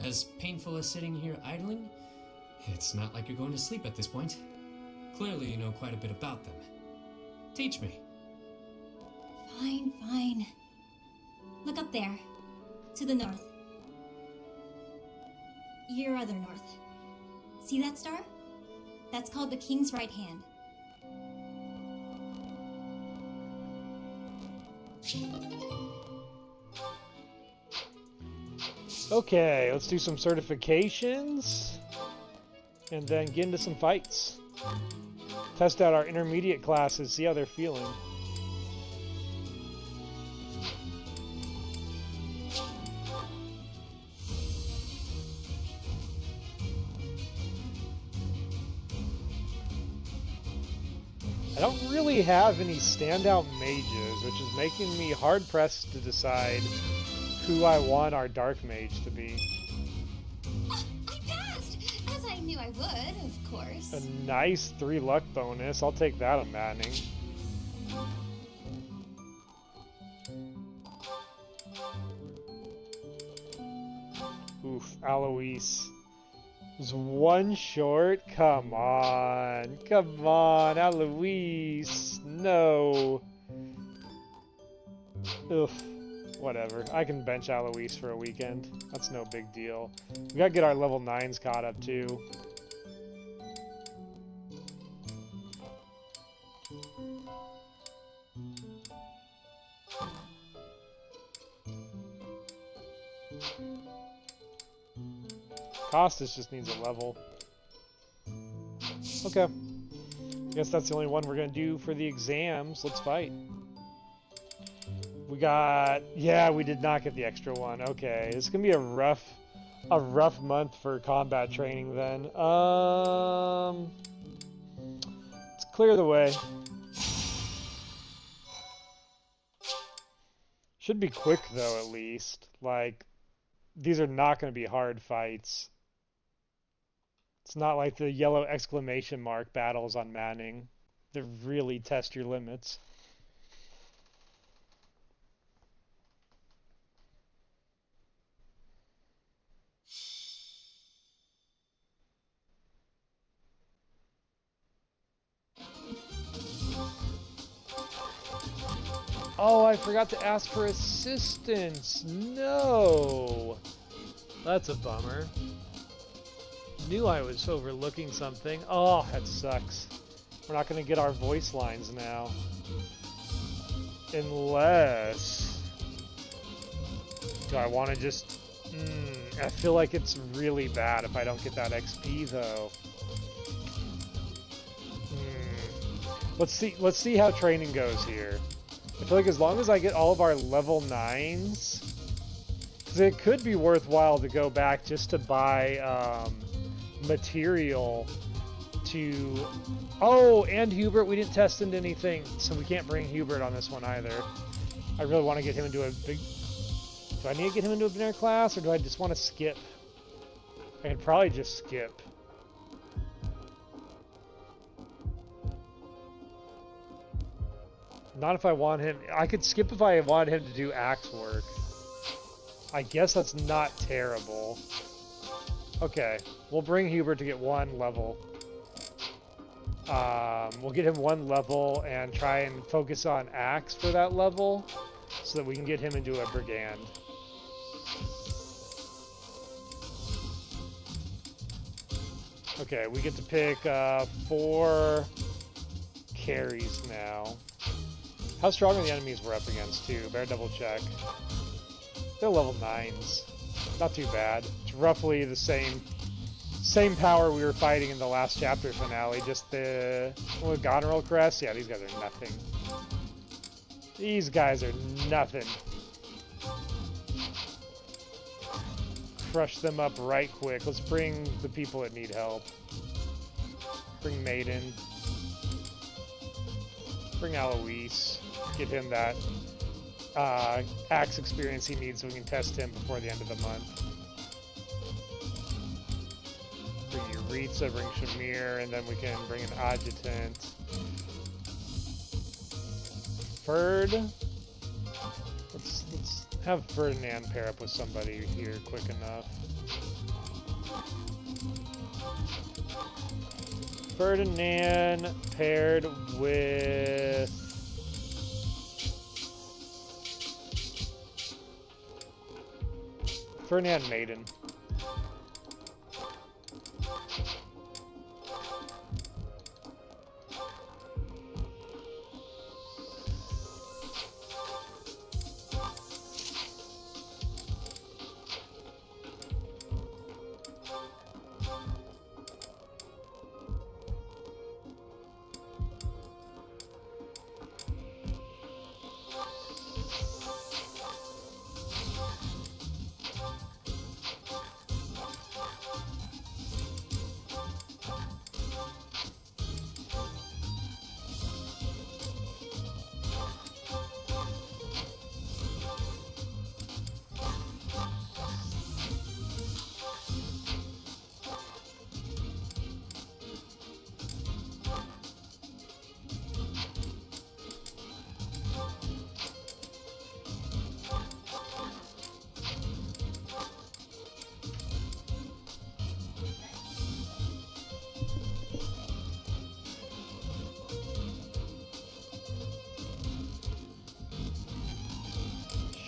As painful as sitting here idling, it's not like you're going to sleep at this point. Clearly you know quite a bit about them. Teach me. Fine. Look up there. To the north. Your other north. See that star? That's called the King's right hand. Okay, let's do some certifications. And then get into some fights. Test out our intermediate classes, see how they're feeling. I don't really have any standout mages, which is making me hard-pressed to decide who I want our dark mage to be. I passed! As I knew I would, of course. A nice 3 luck bonus. I'll take that on Maddening. Oof, Alois. There's one short? Come on, Alois. No. Ugh. Whatever. I can bench Alois for a weekend. That's no big deal. We gotta get our level 9s caught up too. Costas just needs a level. Okay. Guess that's the only one we're gonna do for the exams. Let's fight. We got... Yeah, we did not get the extra one. Okay, it's gonna be a rough month for combat training then. Let's clear the way. Should be quick though, at least. Like, these are not gonna be hard fights. It's not like the yellow exclamation mark battles on Manning. They really test your limits. Oh, I forgot to ask for assistance. No. That's a bummer. Knew I was overlooking something. Oh, that sucks. We're not going to get our voice lines now. Unless... Do I want to just... I feel like it's really bad if I don't get that XP, though. Let's see how training goes here. I feel like as long as I get all of our level 9s... Because it could be worthwhile to go back just to buy material to... Oh, and Hubert, we didn't test into anything, so we can't bring Hubert on this one either. I really want to get him into a big... Do I need to get him into a beginner class, or do I just want to skip? I could probably just skip. Not if I want him... I could skip if I wanted him to do axe work. I guess that's not terrible. Okay, we'll bring Hubert to get 1 level. We'll get him 1 level and try and focus on axe for that level so that we can get him into a brigand. Okay, we get to pick 4 carries now. How strong are the enemies we're up against too? Better double check. They're level 9s. Not too bad. It's roughly the same power we were fighting in the last chapter finale. Just the Goneril Crest. Yeah, these guys are nothing. These guys are nothing. Crush them up right quick. Let's bring the people that need help. Bring Maiden. Bring Alois. Give him that axe experience he needs so we can test him before the end of the month. Bring Yuritsa, bring Shamir, and then we can bring an adjutant. Ferd. Let's have Ferdinand pair up with somebody here quick enough. Ferdinand paired with... Ferdinand Maiden.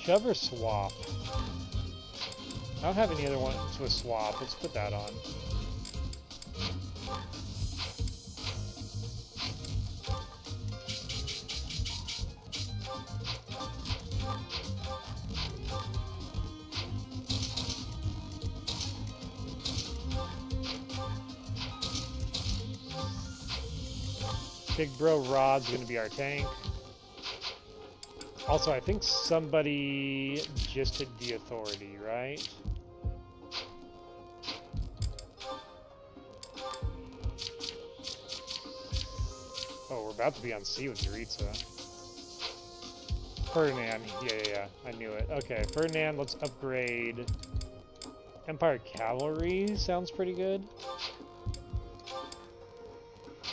Shove or swap? I don't have any other ones with swap. Let's put that on. Big Bro Rod's going to be our tank. Also, I think somebody just hit the authority, right? Oh, we're about to be on C with Yuritsa. Ferdinand, yeah, I knew it. Okay, Ferdinand, let's upgrade. Empire Cavalry sounds pretty good.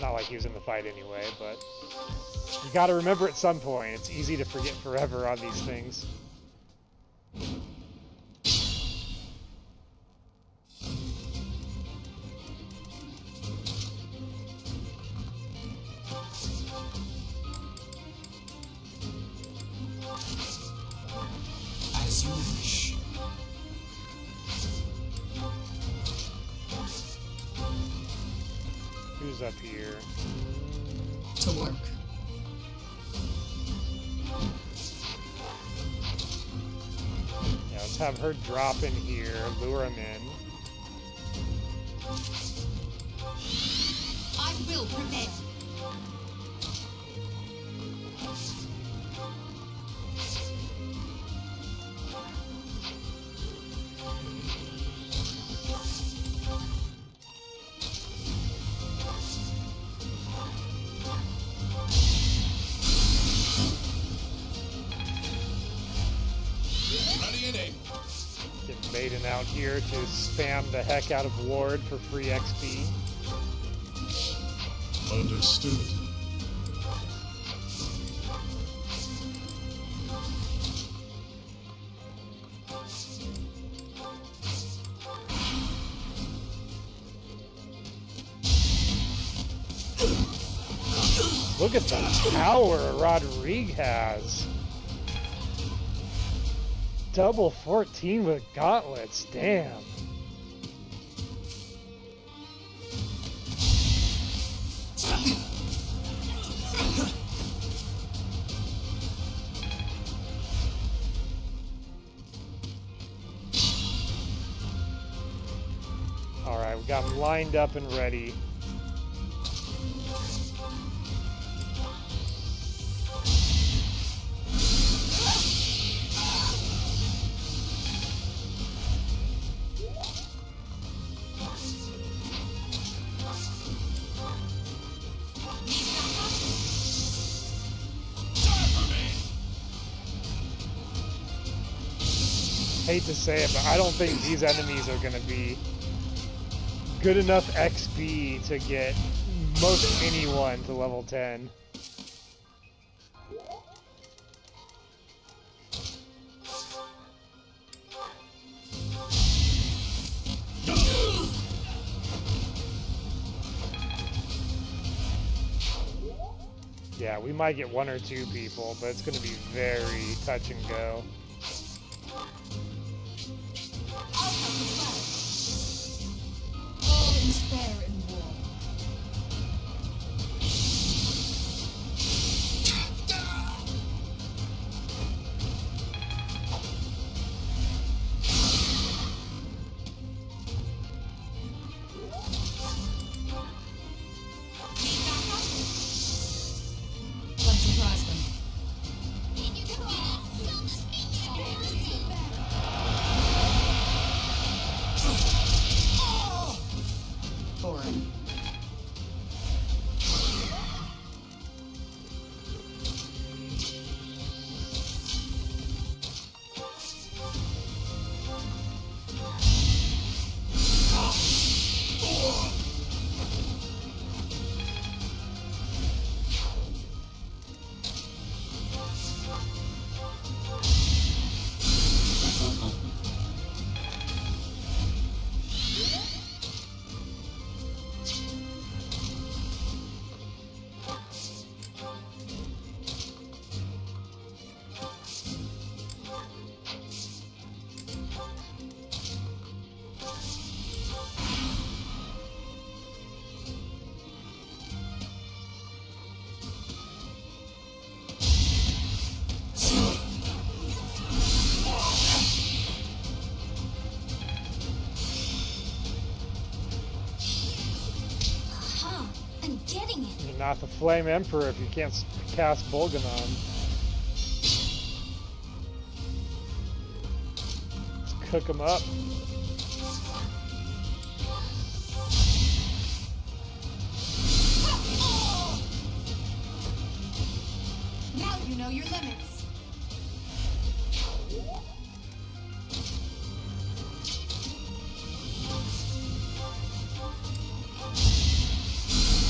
Not like he was in the fight anyway, but... You gotta remember at some point. It's easy to forget forever on these things. As you wish. Who's up here? To work. Yeah, let's have her drop in here, lure him in. I will prevail. Get Maiden out here to spam the heck out of Ward for free XP. Understood. Look at the power Rodrigue has. Double 14 with gauntlets, damn. Alright, we got them lined up and ready. Hate to say it, but I don't think these enemies are going to be good enough XP to get most anyone to level 10. Yeah, we might get one or two people, but it's going to be very touch and go. All is fair in war. Let's surprise them. Boring. Aha! I'm getting it! You're not the Flame Emperor if you can't cast Bolganon. Let's cook him up. Now you know your limits.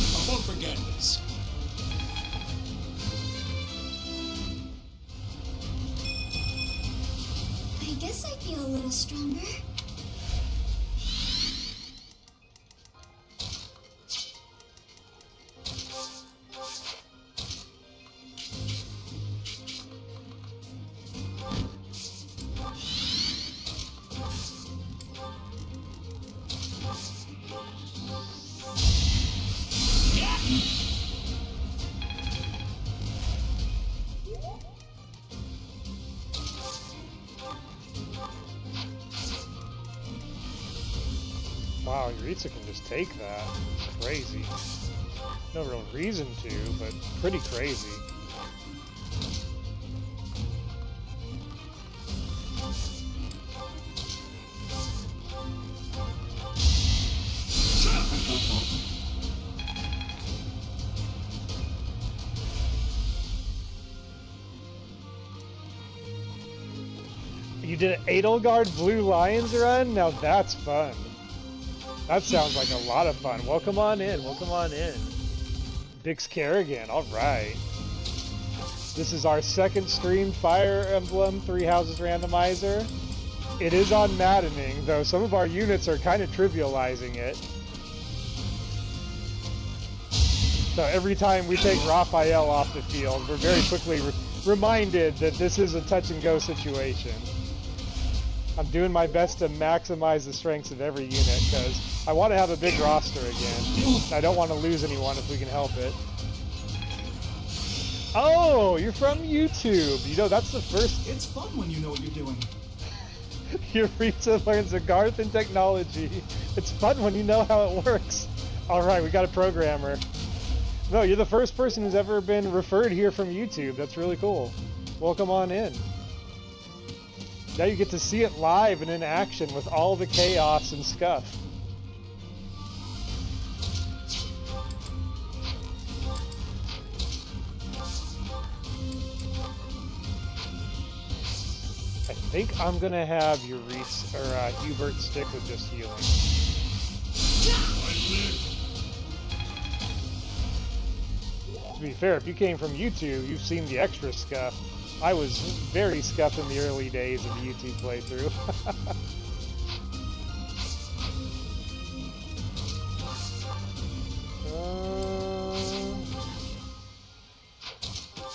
I won't forget this. I guess I feel a little stronger. Wow, Yuritsa can just take that. Crazy. No real reason to, but pretty crazy. You did an Edelgard Blue Lions run? Now that's fun. That sounds like a lot of fun. Welcome on in, welcome on in. Bix Kerrigan, alright. This is our second streamed Fire Emblem Three Houses Randomizer. It is on maddening, though some of our units are kind of trivializing it. So every time we take Raphael off the field, we're very quickly reminded that this is a touch and go situation. I'm doing my best to maximize the strengths of every unit because I want to have a big roster again. I don't want to lose anyone if we can help it. Oh, you're from YouTube. You know, that's the first... It's fun when you know what you're doing. Yuritsa learns a Garth in technology. It's fun when you know how it works. Alright, we got a programmer. No, you're the first person who's ever been referred here from YouTube. That's really cool. Welcome on in. Now you get to see it live and in action with all the chaos and scuff. I think I'm gonna have Hubert stick with just healing. To be fair, if you came from YouTube, you've seen the extra scuff. I was very scuffed in the early days of the YouTube playthrough.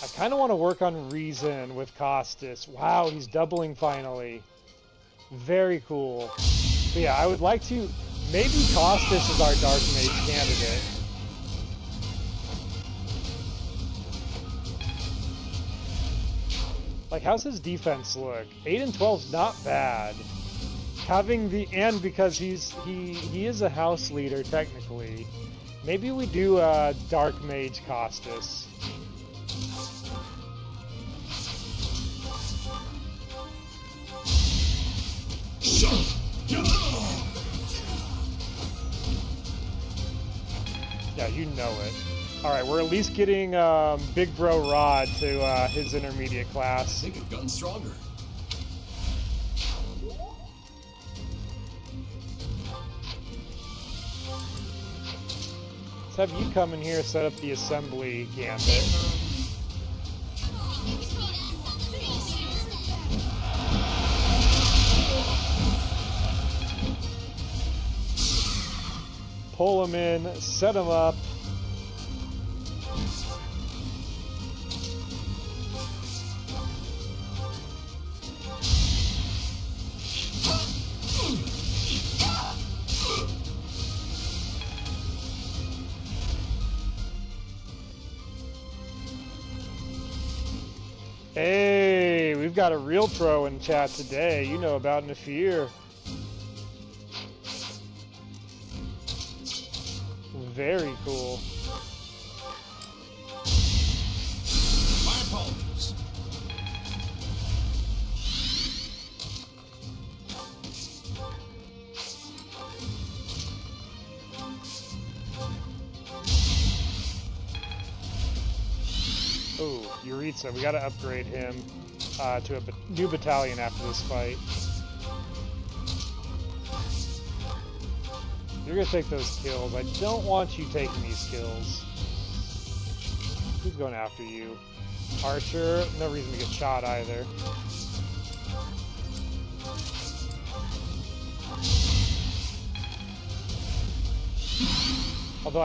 I kind of want to work on Reason with Costas. Wow, he's doubling finally. Very cool. But yeah, I would like to... Maybe Costas is our Dark Mage candidate. Like, how's his defense look? 8 and 12's not bad. Having the and because he is a house leader technically. Maybe we do Dark Mage Costas. Yeah, you know it. Alright, we're at least getting Big Bro Rod to his intermediate class. I think I've gotten stronger. Let's have you come in here, set up the assembly gambit. Pull him in, set him up. Hey, we've got a real pro in chat today. You know about Nafir. Very cool. My apologies. Oh, Yuritsa, we gotta upgrade him to a new battalion after this fight. You're gonna take those kills. I don't want you taking these kills. Who's going after you? Archer? No reason to get shot either. Although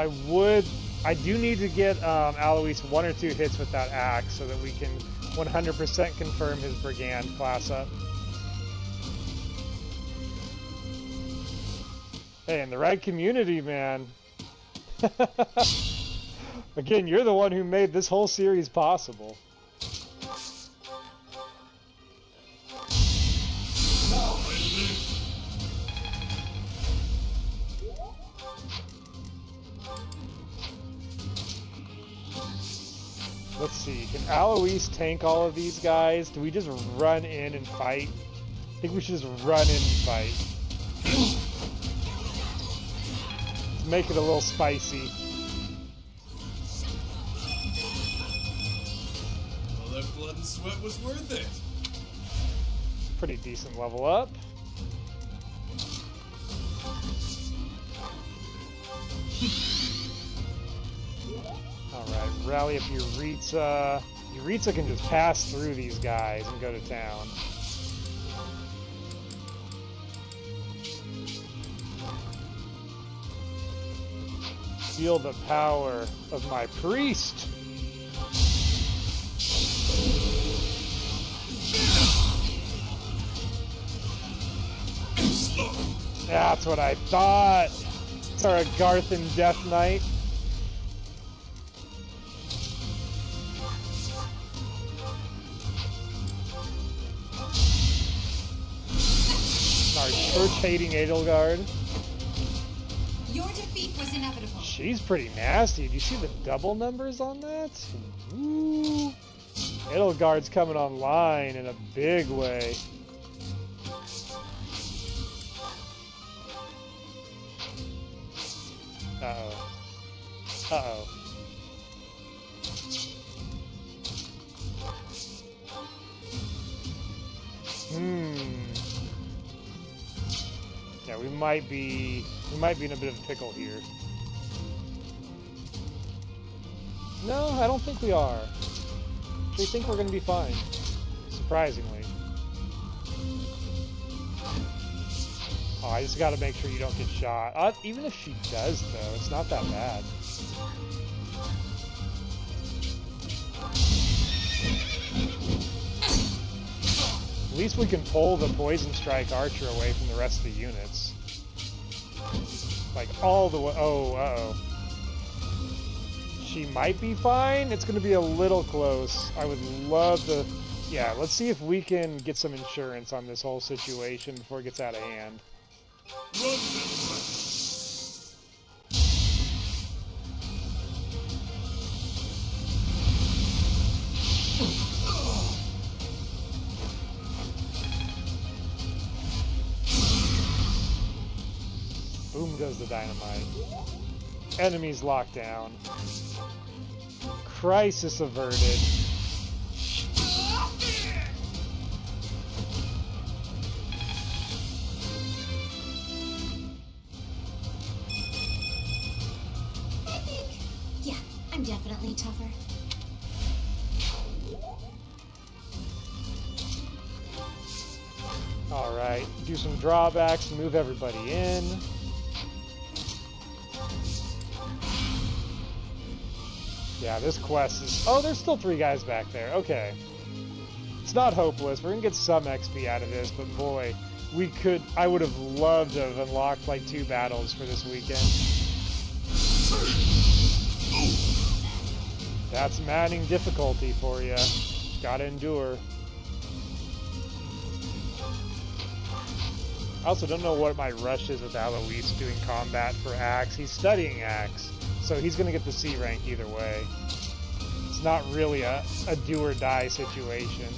I do need to get Alois 1 or 2 hits with that axe so that we can 100% confirm his brigand class up. Hey, in the right community, man. Again, you're the one who made this whole series possible. Let's see. Can Alois tank all of these guys? Do we just run in and fight? I think we should just run in and fight. Let's make it a little spicy. All that blood and sweat was worth it. Pretty decent level up. Alright, rally up Yuritsa. Yuritsa can just pass through these guys and go to town. Feel the power of my priest! That's what I thought! It's our Garthan Death Knight. Our church-hating Edelgard. Your defeat was inevitable. She's pretty nasty. Do you see the double numbers on that? Ooh. Edelgard's coming online in a big way. Uh-oh. Uh-oh. Yeah, we might be in a bit of a pickle here. No, I don't think we are. I think we're gonna be fine. Surprisingly. Oh, I just gotta make sure you don't get shot. Even if she does, though, it's not that bad. At least we can pull the Poison Strike Archer away from the rest of the units. Like, all the way. Oh, uh-oh. She might be fine. It's going to be a little close. I would love to... Yeah, let's see if we can get some insurance on this whole situation before it gets out of hand. Boom goes the dynamite. Enemies locked down. Crisis averted. Yeah, I'm definitely tougher. Alright, do some drawbacks, move everybody in. Yeah, this quest is... Oh, there's still 3 guys back there. Okay. It's not hopeless. We're gonna get some XP out of this, but boy, we could... I would have loved to have unlocked, like, 2 battles for this weekend. That's Manning difficulty for you. Gotta endure. I also don't know what my rush is with Alois doing combat for Axe. He's studying Axe, so he's going to get the C rank either way. It's not really a do or die situation.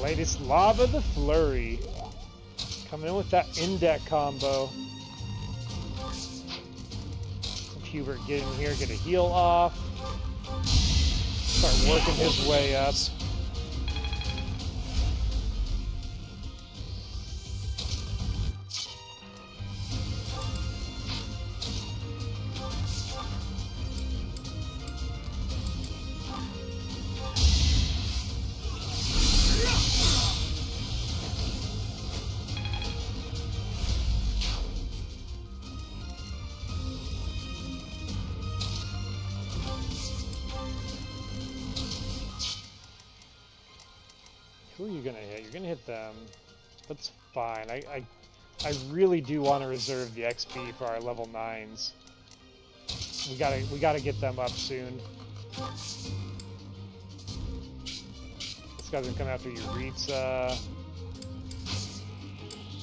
Latest Lava the Flurry. Coming in with that in-deck combo. So Hubert get in here, get a heal off. Start working his way up. Who are you gonna hit? You're gonna hit them. That's fine. I really do want to reserve the XP for our level 9s. We gotta get them up soon. This guy's gonna come after Yuritsa.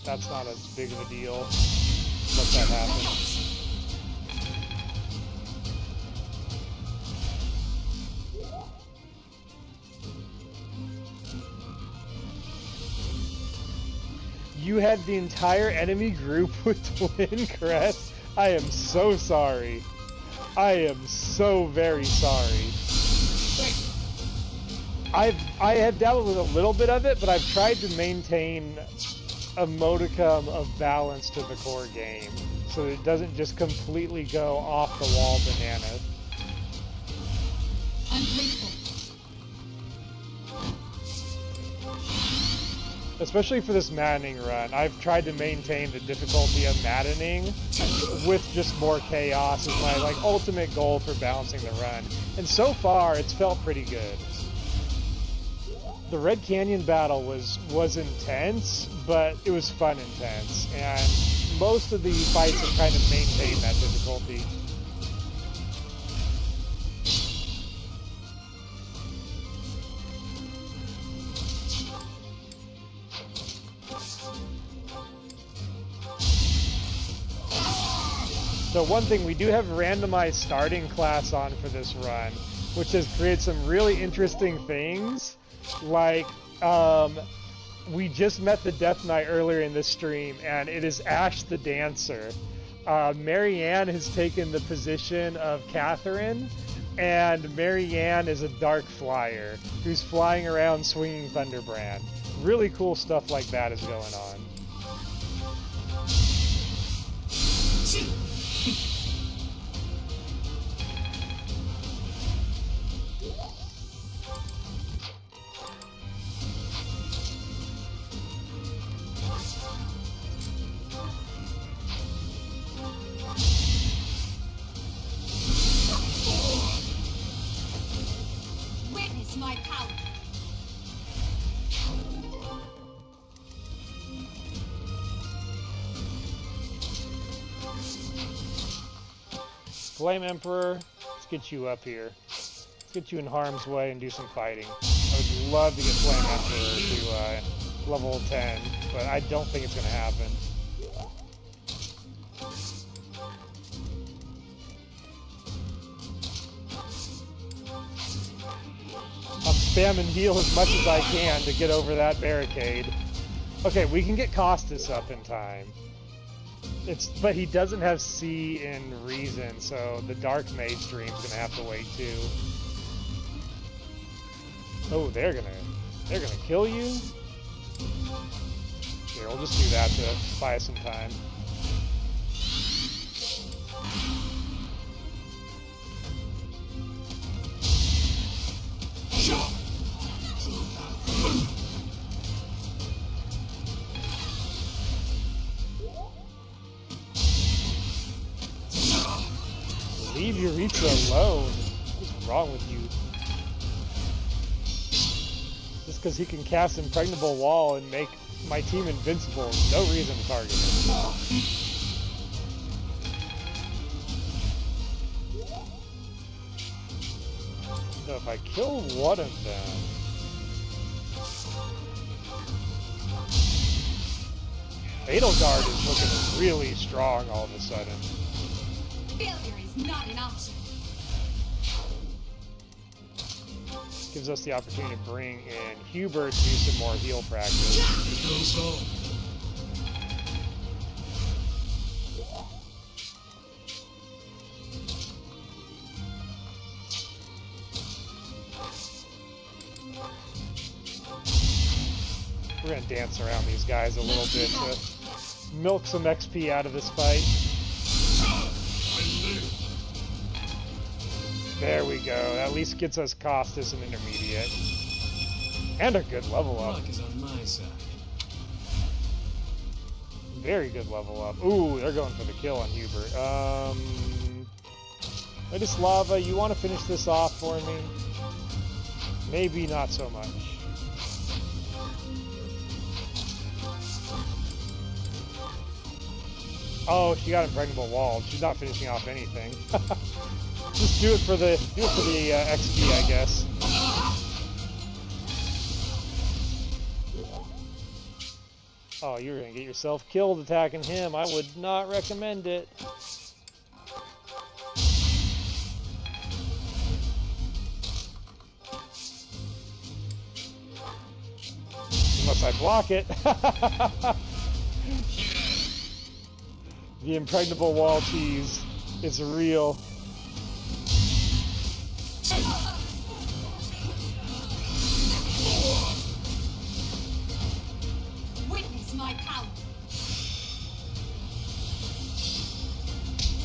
That's not as big of a deal. Let that happen. You had the entire enemy group with twin crests? I am so sorry. I am so very sorry. I have dabbled with a little bit of it, but I've tried to maintain a modicum of balance to the core game, so that it doesn't just completely go off the wall bananas. Ungrateful. Especially for this maddening run, I've tried to maintain the difficulty of maddening with just more chaos as my ultimate goal for balancing the run. And so far, it's felt pretty good. The Red Canyon battle was intense, but it was fun intense, and most of the fights have kind of maintained that difficulty. So one thing, we do have randomized starting class on for this run, which has created some really interesting things. Like, we just met the Death Knight earlier in this stream, and it is Ashe the Dancer. Marianne has taken the position of Catherine, and Marianne is a Dark Flyer, who's flying around swinging Thunderbrand. Really cool stuff like that is going on. Witness my power. Flame Emperor, let's get you up here. Let's get you in harm's way and do some fighting. I would love to get Flame Emperor to level 10, but I don't think it's going to happen. I'm spamming heal as much as I can to get over that barricade. Okay, we can get Costas up in time. But he doesn't have C in Reason, so the Dark Mage stream's gonna have to wait too. Oh, they're gonna kill you? Here, we'll just do that to buy us some time. Leave Yuritsa alone. What's wrong with you? Just because he can cast Impregnable Wall and make my team invincible is no reason to target him. So if I kill one of them... Fatal Guard is looking really strong all of a sudden. Failure is not an option. Gives us the opportunity to bring in Hubert to do some more heal practice. We're gonna dance around these guys a little bit to milk some XP out of this fight. There we go. At least gets us Costas an intermediate. And a good level up. Luck is on my side. Very good level up. Ooh, they're going for the kill on Hubert. Vladislava, you want to finish this off for me? Maybe not so much. Oh, she got impregnable walled. She's not finishing off anything. Just do it for the XP, I guess. Oh, you're gonna get yourself killed attacking him. I would not recommend it. Unless I block it. The impregnable wall cheese is real. Witness my power.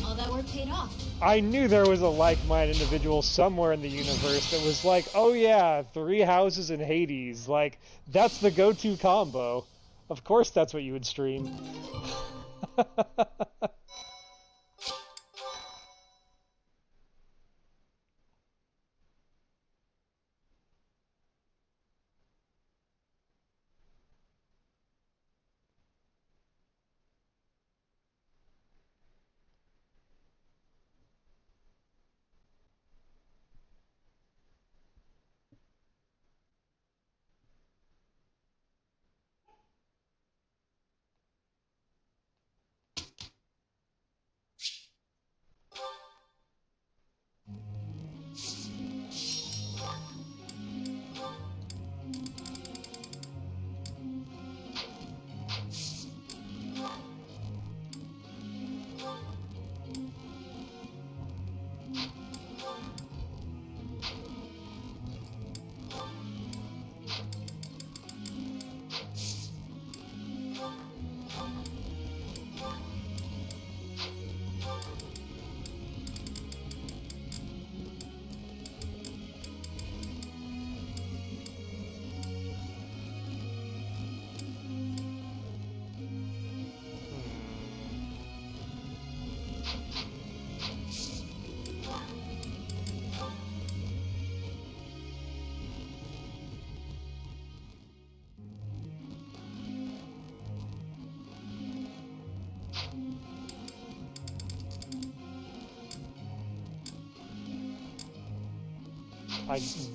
All that work paid off. I knew there was a like-minded individual somewhere in the universe that was like, oh yeah, 3 houses in Hades. Like, that's the go-to combo. Of course that's what you would stream.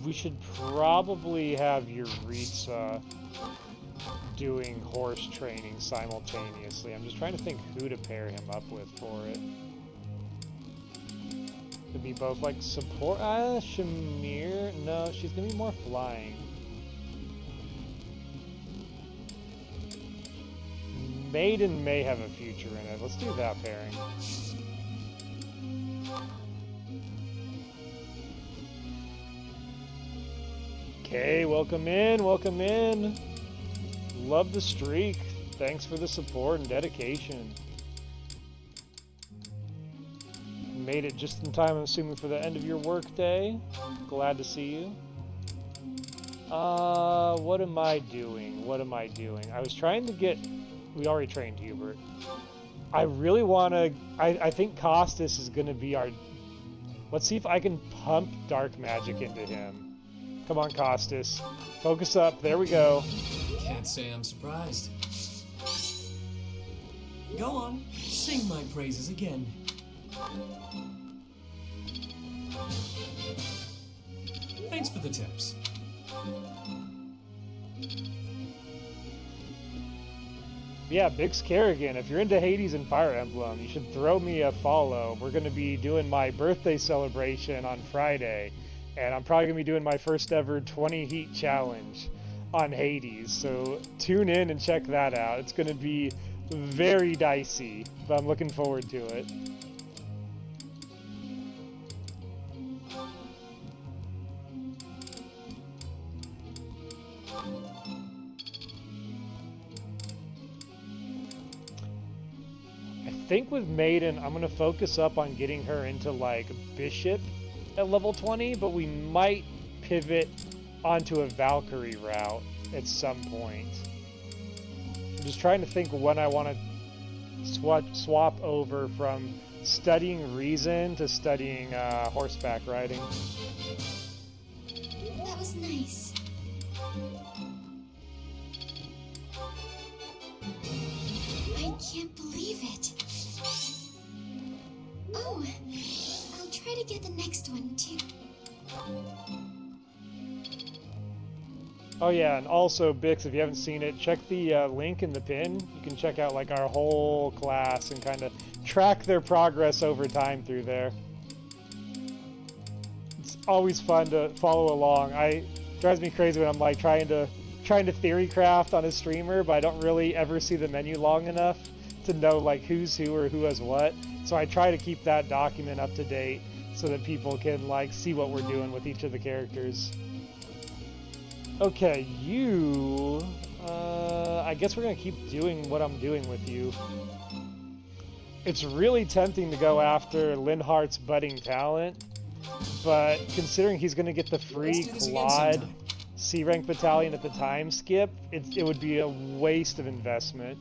We should probably have Yuritsa doing horse training simultaneously. I'm just trying to think who to pair him up with for it. To be both like support. Shamir? No, she's gonna be more flying. Maiden may have a future in it. Let's do that pairing. Okay, welcome in, welcome in. Love the streak. Thanks for the support and dedication. Made it just in time, I'm assuming, for the end of your work day. Glad to see you. What am I doing? What am I doing? I was trying to get... We already trained Hubert. I really want to... I think Costas is going to be our... Let's see if I can pump dark magic into him. Come on, Costas. Focus up. There we go. Can't say I'm surprised. Go on. Sing my praises again. Thanks for the tips. Yeah, Bix Kerrigan, if you're into Hades and Fire Emblem, you should throw me a follow. We're going to be doing my birthday celebration on Friday. And I'm probably going to be doing my first ever 20 heat challenge on Hades. So tune in and check that out. It's going to be very dicey, but I'm looking forward to it. I think with Maiden, I'm going to focus up on getting her into like Bishop at level 20, but we might pivot onto a Valkyrie route at some point. I'm just trying to think when I want to swap over from studying reason to studying horseback riding. That was nice. I can't believe it. me get the next one, too. Oh yeah, and also, Bix, if you haven't seen it, check the link in the pin. You can check out like our whole class and kind of track their progress over time through there. It's always fun to follow along. It drives me crazy when I'm like trying to theory craft on a streamer, but I don't really ever see the menu long enough to know like who's who or who has what. So I try to keep that document up to date so that people can like see what we're doing with each of the characters. Okay, you... I guess we're gonna keep doing what I'm doing with you. It's really tempting to go after Linhardt's budding talent, but considering he's gonna get the free Claude C-rank battalion at the time skip, it would be a waste of investment.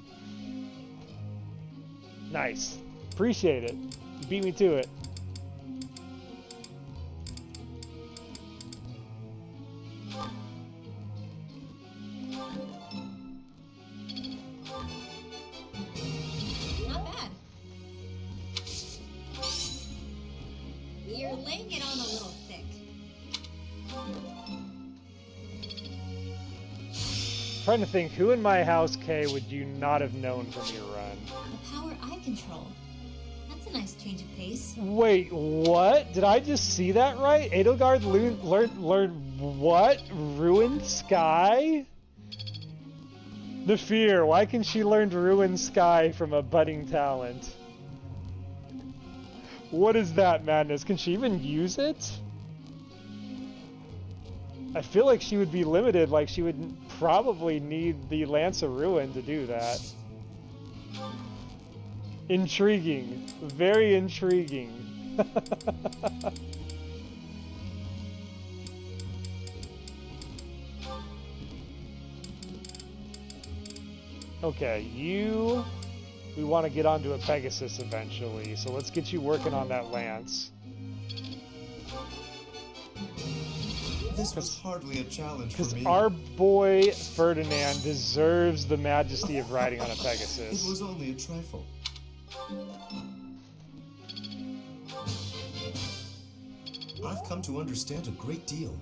Nice. Appreciate it. You beat me to it. Not bad. You're laying it on a little thick. Trying to think, who in my house, Kay, would you not have known from your run? The power I control. That's a nice change of pace. Wait, what? Did I just see that right? Edelgard learned what? Ruined Sky? The fear. Why can she learn Ruined Sky from a budding talent? What is that madness? Can she even use it? I feel like she would be limited, like she would probably need the Lance of Ruin to do that. Intriguing. Very intriguing. Okay, we want to get onto a Pegasus eventually, so let's get you working on that Lance. This was hardly a challenge for me. Because our boy Ferdinand deserves the majesty of riding on a Pegasus. It was only a trifle. I've come to understand a great deal.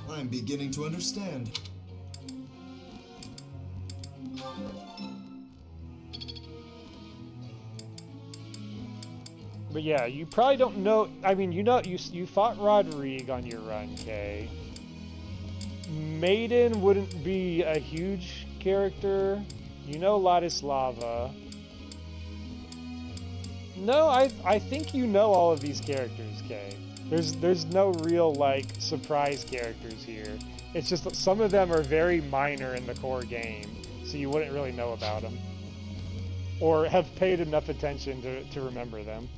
I'm beginning to understand. But yeah, you probably don't know. I mean, you know, you fought Rodrigue on your run, Kay. Maiden wouldn't be a huge character. You know Ladislava. No, I think you know all of these characters, Kay. There's no real like surprise characters here. It's just that some of them are very minor in the core game, so you wouldn't really know about them, or have paid enough attention to remember them.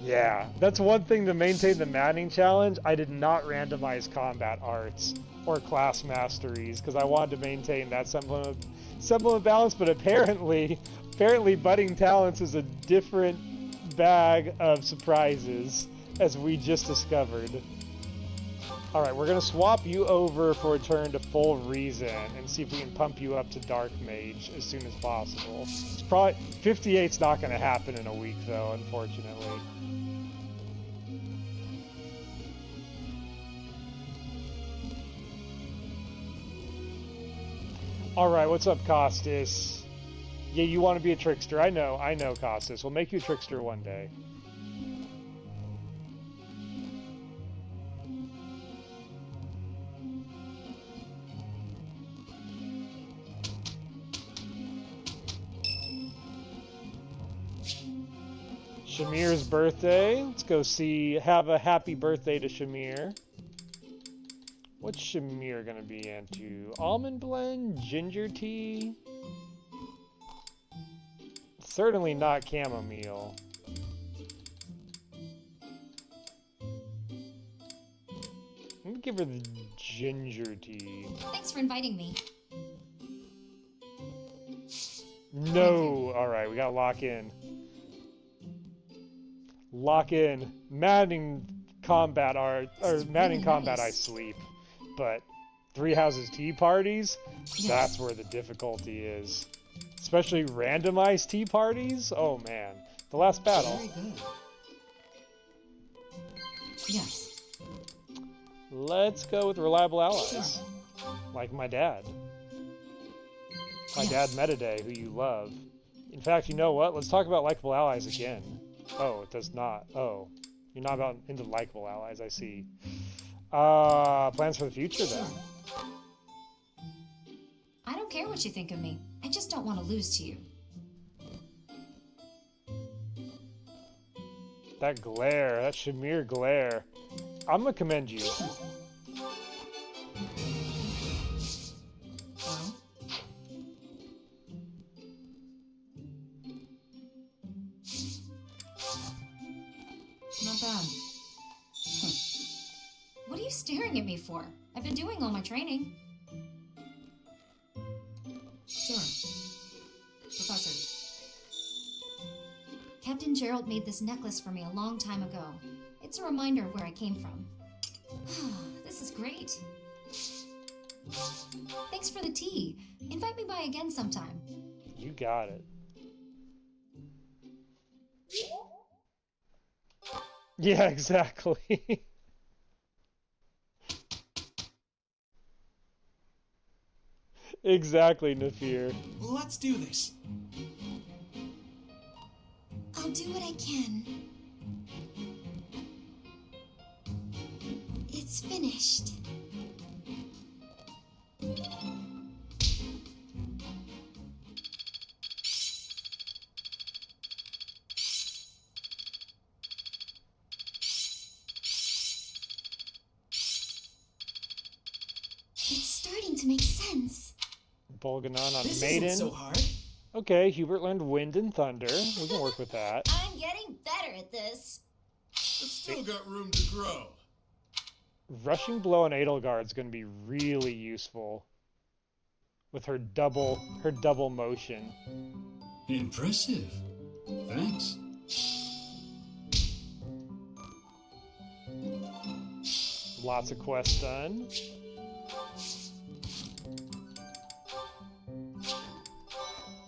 Yeah, that's one thing to maintain the Manning challenge. I did not randomize combat arts or class masteries because I wanted to maintain that semblance of balance, but apparently budding talents is a different bag of surprises, as we just discovered. Alright, we're gonna swap you over for a turn to full reason and see if we can pump you up to Dark Mage as soon as possible. It's probably 58's not gonna happen in a week though, unfortunately. Alright, what's up, Costas? Yeah, you want to be a trickster. I know, Costas. We'll make you a trickster one day. Shamir's birthday. Let's go have a happy birthday to Shamir. What's Shamir gonna be into? Almond blend? Ginger tea? Certainly not chamomile. Let me give her the ginger tea. Thanks for inviting me. No! Alright, we gotta lock in. Lock in. Manning combat art, or Manning combat I sleep. but 3 houses tea parties, Yes. that's where the difficulty is. Especially randomized tea parties? Oh man. The last battle. Very good. Yes. Let's go with reliable allies. Like my dad. My dad Metodey, who you love. In fact, you know what? Let's talk about likable allies again. Oh, it does not. Oh. You're not about into likable allies, I see. Plans for the future then. I don't care what you think of me. I just don't want to lose to you. That glare, that Shamir glare. I'm gonna commend you. Well, not bad. What are you staring at me for? I've been doing all my training. Sure. Professor. Captain Gerald made this necklace for me a long time ago. It's a reminder of where I came from. This is great. Thanks for the tea. Invite me by again sometime. You got it. Yeah, exactly. Exactly, Nafir. Let's do this. I'll do what I can. It's finished. It's starting to make sense. Bolganon on This Maiden. isn't so hard. Okay, Hubert learned Wind and Thunder. We can work with that. I'm getting better at this. It's still got room to grow. Rushing Blow on Edelgard's going to be really useful with her double motion. Impressive. Thanks. Lots of quests done.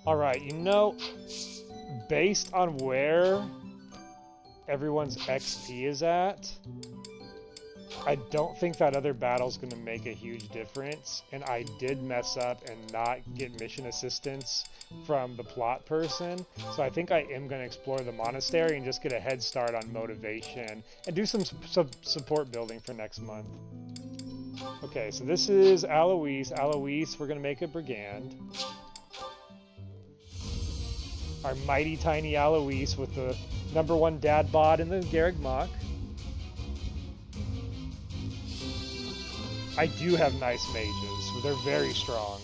Alright, you know, based on where everyone's XP is at, I don't think that other battle's going to make a huge difference, and I did mess up and not get mission assistance from the plot person, so I think I am going to explore the monastery and just get a head start on motivation, and do some support building for next month. Okay, so this is Alois. Alois, we're going to make a brigand. Our mighty tiny Alois with the #1 dad bod in the Garreg Mach. I do have nice mages. They're very strong.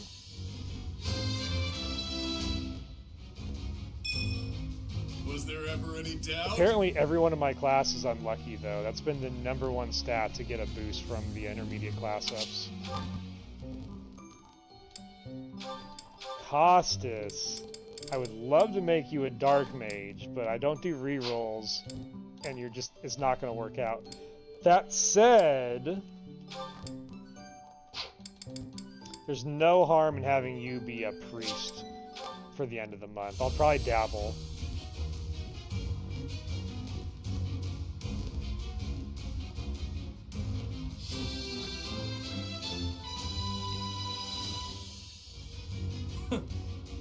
Was there ever any doubt? Apparently every one of my class is unlucky though. That's been the #1 stat to get a boost from the intermediate class ups. Costas. I would love to make you a dark mage, but I don't do rerolls, and it's not going to work out. That said, there's no harm in having you be a priest for the end of the month. I'll probably dabble.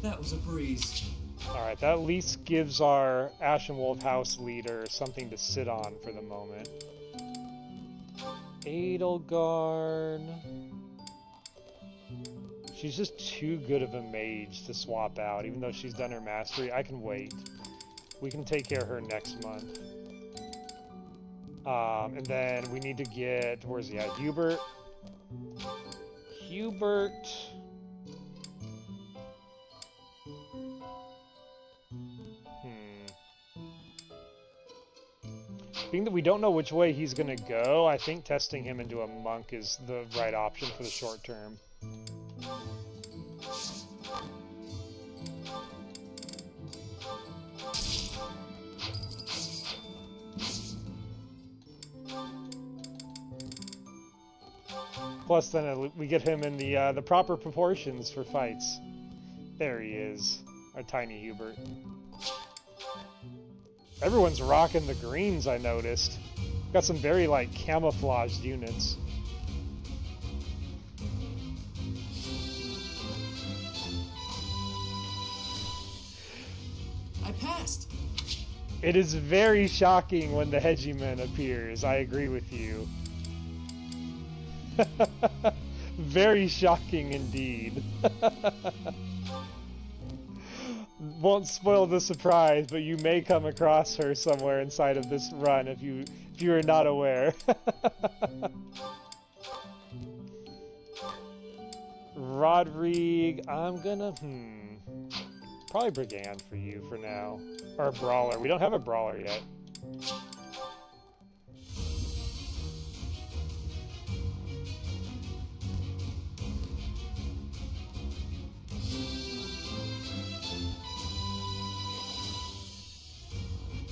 That was a breeze. Alright, that at least gives our Ashenwolf house leader something to sit on for the moment. Edelgard. She's just too good of a mage to swap out, even though she's done her mastery. I can wait. We can take care of her next month. And then we need to get... Where's he at? Hubert. Hubert... Being that we don't know which way he's going to go, I think testing him into a monk is the right option for the short term. Plus, then we get him in the proper proportions for fights. There he is, our tiny Hubert. Everyone's rocking the greens, I noticed. Got some very, like, camouflaged units. I passed. It is very shocking when the Hegiman appears. I agree with you. Very shocking indeed. Won't spoil the surprise, but you may come across her somewhere inside of this run if you are not aware. Rodrigue, I'm gonna probably Brigand for you for now. Or a Brawler. We don't have a Brawler yet.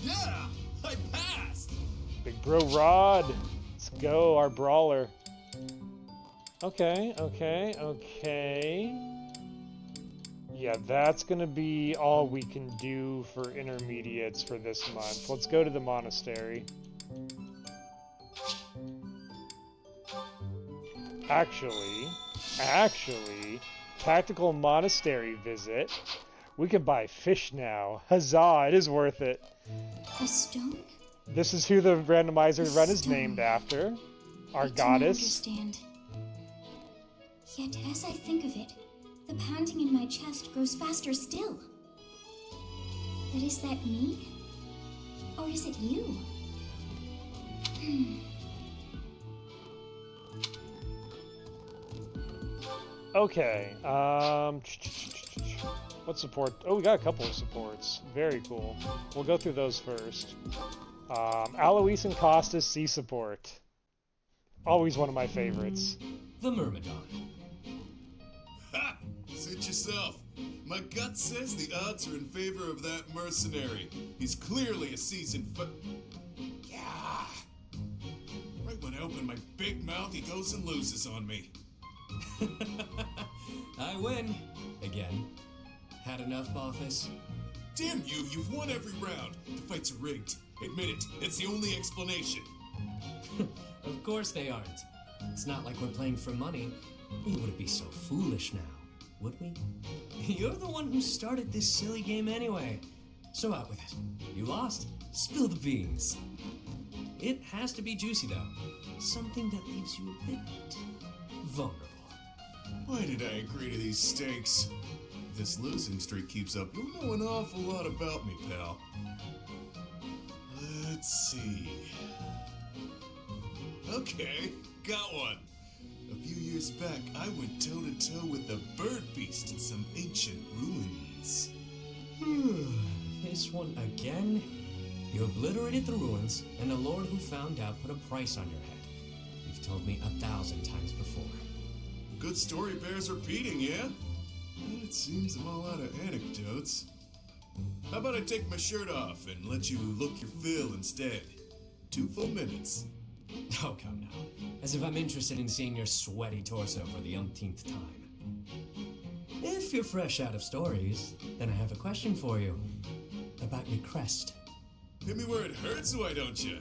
Yeah! I passed! Big Bro Rod! Let's go, our Brawler. Okay. Yeah, that's gonna be all we can do for intermediates for this month. Let's go to the monastery. Actually, tactical monastery visit. We can buy fish now. Huzzah, it is worth it. A stone? This is who the randomizer run is named after. Our goddess. I do not understand. Yet, as I think of it, the pounding in my chest grows faster still. But is that me? Or is it you? Okay, what support? Oh, we got a couple of supports. Very cool. We'll go through those first. Alois and Costas, C support. Always one of my favorites. The Myrmidon. Ha! Suit yourself. My gut says the odds are in favor of that mercenary. He's clearly a seasoned Yeah! Right when I open my big mouth, he goes and loses on me. I win. Again. Had enough, Bothus? Damn you, you've won every round. The fights are rigged. Admit it, it's the only explanation. Of course they aren't. It's not like we're playing for money. We wouldn't be so foolish now, would we? You're the one who started this silly game anyway. So out with it. You lost. Spill the beans. It has to be juicy, though. Something that leaves you a bit vulnerable. Why did I agree to these stakes? If this losing streak keeps up, you'll know an awful lot about me, pal. Let's see. Okay, got one. A few years back, I went toe-to-toe with the bird beast in some ancient ruins. This one again? You obliterated the ruins, and the Lord who found out put a price on your head. You've told me 1,000 times before. Good story bears repeating, yeah? Well, it seems I'm all out of anecdotes. How about I take my shirt off and let you look your fill instead? 2 full minutes. Oh, come now. As if I'm interested in seeing your sweaty torso for the umpteenth time. If you're fresh out of stories, then I have a question for you. About your crest. Hit me where it hurts, why don't you?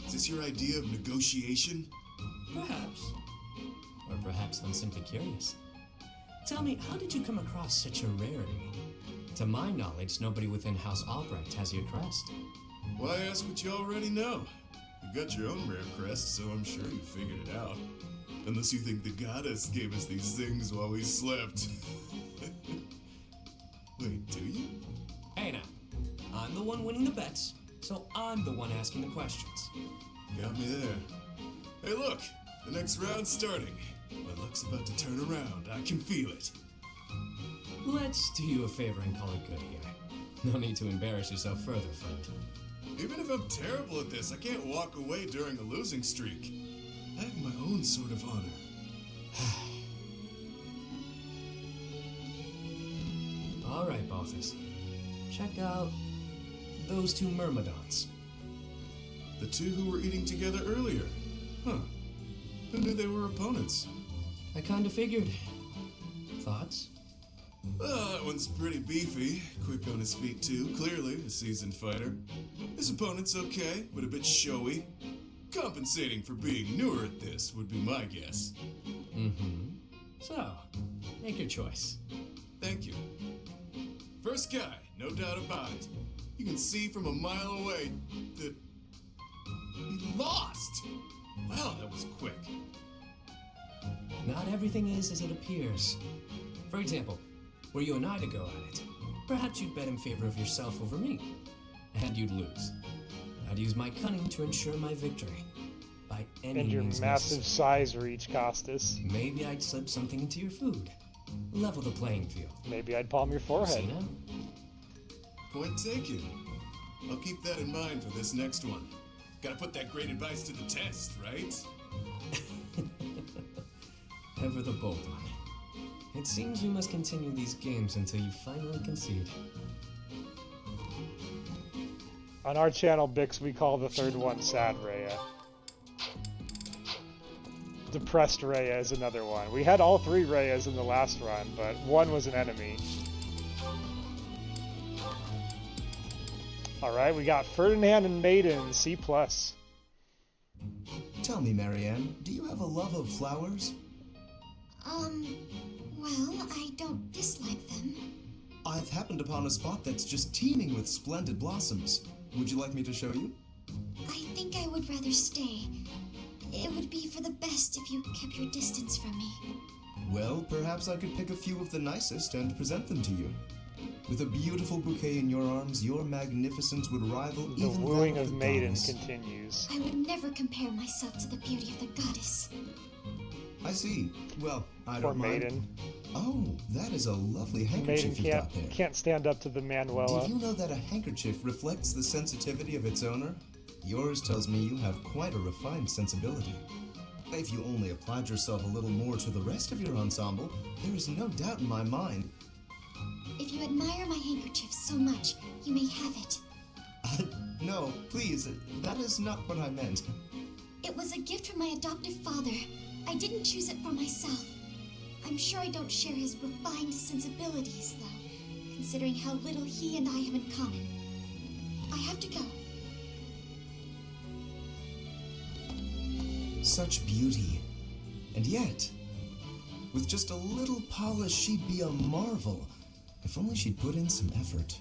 Is this your idea of negotiation? Perhaps. Or perhaps I'm simply curious. Tell me, how did you come across such a rarity? To my knowledge, nobody within House Albrecht has your crest. Why ask what you already know? You got your own rare crest, so I'm sure you figured it out. Unless you think the goddess gave us these things while we slept. Wait, do you? Hey now, I'm the one winning the bets, so I'm the one asking the questions. Got me there. Hey look, the next round's starting. My luck's about to turn around, I can feel it. Let's do you a favor and call it good here. No need to embarrass yourself further, friend. Even if I'm terrible at this, I can't walk away during a losing streak. I have my own sort of honor. Alright, Bothus. Check out those 2 Myrmidons. The 2 who were eating together earlier. Huh. Who knew they were opponents? I kinda figured. Thoughts? That one's pretty beefy. Quick on his feet, too. Clearly a seasoned fighter. His opponent's okay, but a bit showy. Compensating for being newer at this would be my guess. Mm-hmm. So, make your choice. Thank you. First guy, no doubt about it. You can see from a mile away that he lost. Wow, that was quick. Not everything is as it appears. For example, were you and I to go at it, perhaps you'd bet in favor of yourself over me, and you'd lose. I'd use my cunning to ensure my victory. By any And your means massive necessary. size reach, Costas. Maybe I'd slip something into your food. Level the playing field. Maybe I'd palm your forehead. See now? Point taken. I'll keep that in mind for this next one. Gotta put that great advice to the test, right? Ever the bold one. It seems we must continue these games until you finally concede. On our channel, Bix, we call the third one Sad Rhea. Depressed Rhea is another one. We had all three Rheas in the last run, but one was an enemy. Alright, we got Ferdinand and Maiden, C+. Tell me, Marianne, do you have a love of flowers? Well, I don't dislike them. I've happened upon a spot that's just teeming with splendid blossoms. Would you like me to show you? I think I would rather stay. It would be for the best if you kept your distance from me. Well, perhaps I could pick a few of the nicest and present them to you. With a beautiful bouquet in your arms, your magnificence would rival The even wooing that of the Maiden goddess. continues. I would never compare myself to the beauty of the goddess. I see. Well, I Poor don't mind. Maiden. Oh, that is a lovely Maiden handkerchief you've got there. can't stand up to the Manuela. Did you know that a handkerchief reflects the sensitivity of its owner? Yours tells me you have quite a refined sensibility. If you only applied yourself a little more to the rest of your ensemble, there is no doubt in my mind. If you admire my handkerchief so much, you may have it. No, please, that is not what I meant. It was a gift from my adoptive father. I didn't choose it for myself. I'm sure I don't share his refined sensibilities, though, considering how little he and I have in common. I have to go. Such beauty. And yet, with just a little polish, she'd be a marvel. If only she'd put in some effort.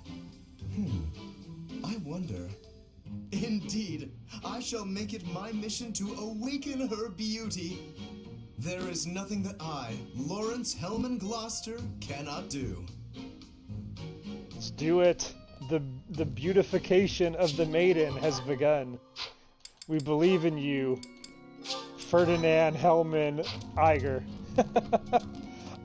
I wonder. Indeed, I shall make it my mission to awaken her beauty. There is nothing that I, Lawrence Hellman Gloucester, cannot do. Let's do it. The beautification of the Maiden has begun. We believe in you, Ferdinand Hellman Iger.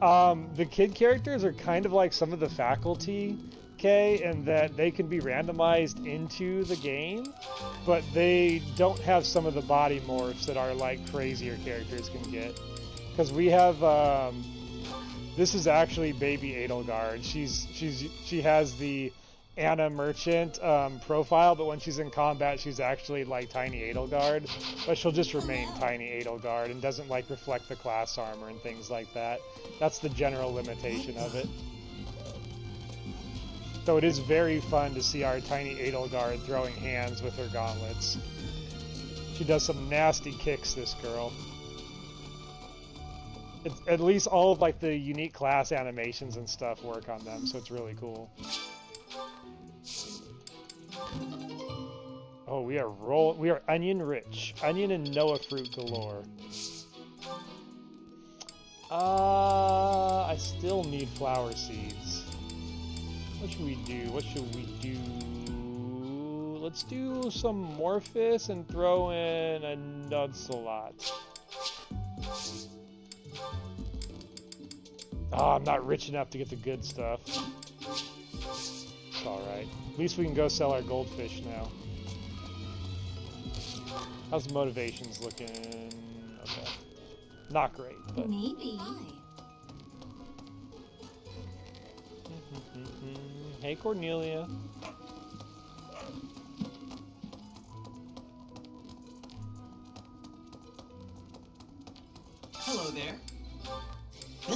The kid characters are kind of like some of the faculty, okay, in that they can be randomized into the game, but they don't have some of the body morphs that our like crazier characters can get. Because we have, this is actually baby Edelgard. She has the Anna Merchant profile, but when she's in combat, she's actually like tiny Edelgard. But she'll just remain tiny Edelgard and doesn't like reflect the class armor and things like that. That's the general limitation of it. So it is very fun to see our tiny Edelgard throwing hands with her gauntlets. She does some nasty kicks, this girl. It's, at least all of like the unique class animations and stuff work on them, so it's really cool. Oh, we are onion rich. Onion and Noah fruit galore. I still need flower seeds. What should we do? What should we do? Let's do some Morphus and throw in a Nuzlocke. Oh, I'm not rich enough to get the good stuff. It's alright. At least we can go sell our goldfish now. How's the motivations looking? Okay. Not great, but... Maybe. Hey, Cornelia. Hello there.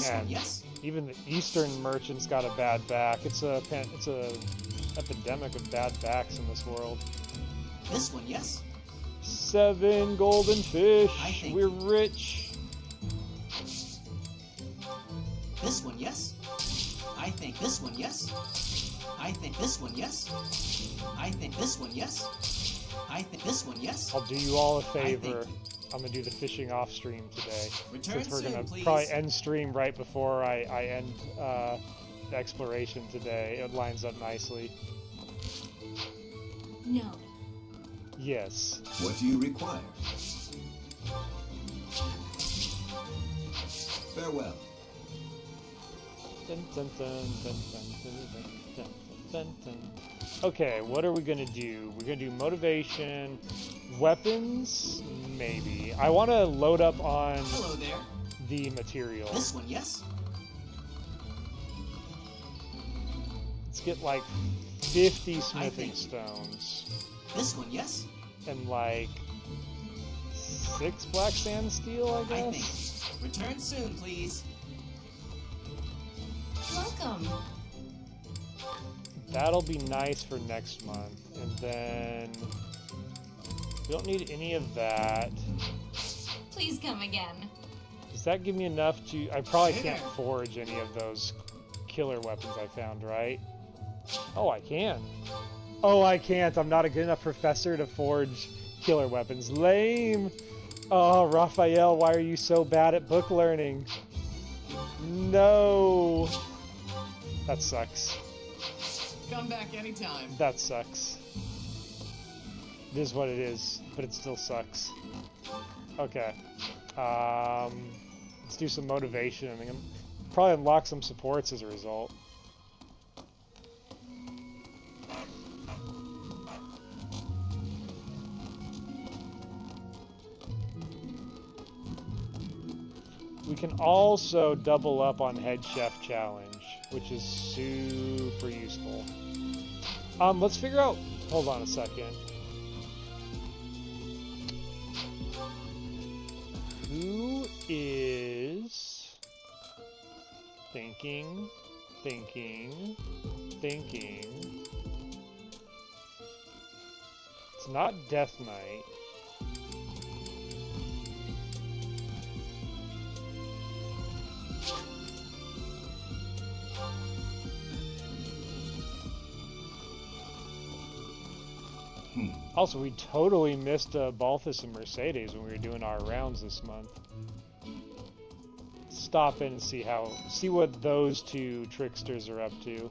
This one, yes. Even the Eastern merchants got a bad back. It's a epidemic of bad backs in this world. This one, yes. 7 golden fish. We're rich. This one, yes. I think this one, yes. I think this one, yes. I think this one, yes. I think this one, yes. I'll do you all a favor. I'm gonna do the fishing off stream today. Return since we're soon, gonna please. probably end stream right before I end the exploration today. It lines up nicely. No. Yes. What do you require? Farewell. Dun, dun, dun, dun, dun, dun, dun, dun, dun. Okay, what are we gonna do? We're gonna do motivation, weapons, maybe. I want to load up on Hello there. the material. This one, yes. Let's get like 50 smithing stones. This one, yes. And like 6 black sand steel, I guess. Return soon, please. Welcome. That'll be nice for next month. And then we don't need any of that. Please come again. Does that give me enough to... I probably can't forge any of those killer weapons I found, right? Oh, I can. Oh, I can't. I'm not a good enough professor to forge killer weapons. Lame! Oh, Raphael, why are you so bad at book learning? No! That sucks. Come back anytime. That sucks. It is what it is, but it still sucks. Okay. Let's do some motivation. I mean, probably unlock some supports as a result. We can also double up on Head Chef Challenge, which is super useful. Let's figure out... Hold on a second. Who is... Thinking... It's not Death Knight. Also, we totally missed Balthus and Mercedes when we were doing our rounds this month. Stop in and see what those two tricksters are up to.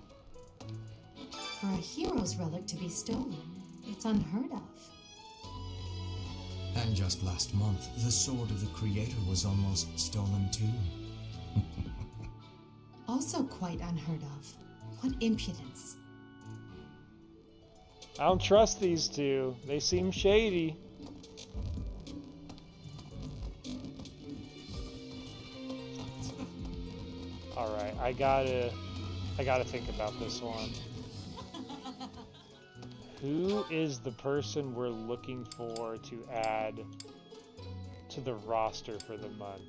For a hero's relic to be stolen, it's unheard of. And just last month, the sword of the Creator was almost stolen too. Also quite unheard of. What impudence. I don't trust these two. They seem shady. Alright, I gotta think about this one. Who is the person we're looking for to add to the roster for the month?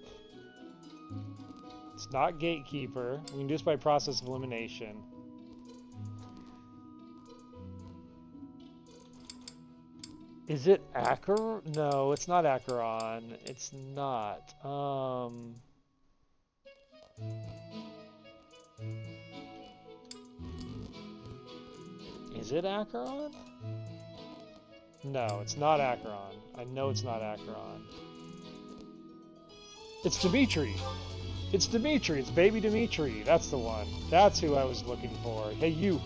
It's not Gatekeeper. We can do this by process of elimination. Is it Acheron? No, it's not Acheron. It's not. Is it Acheron? No, it's not Acheron. I know it's not Acheron. It's Dimitri. It's Dimitri. It's baby Dimitri. That's the one. That's who I was looking for. Hey, you.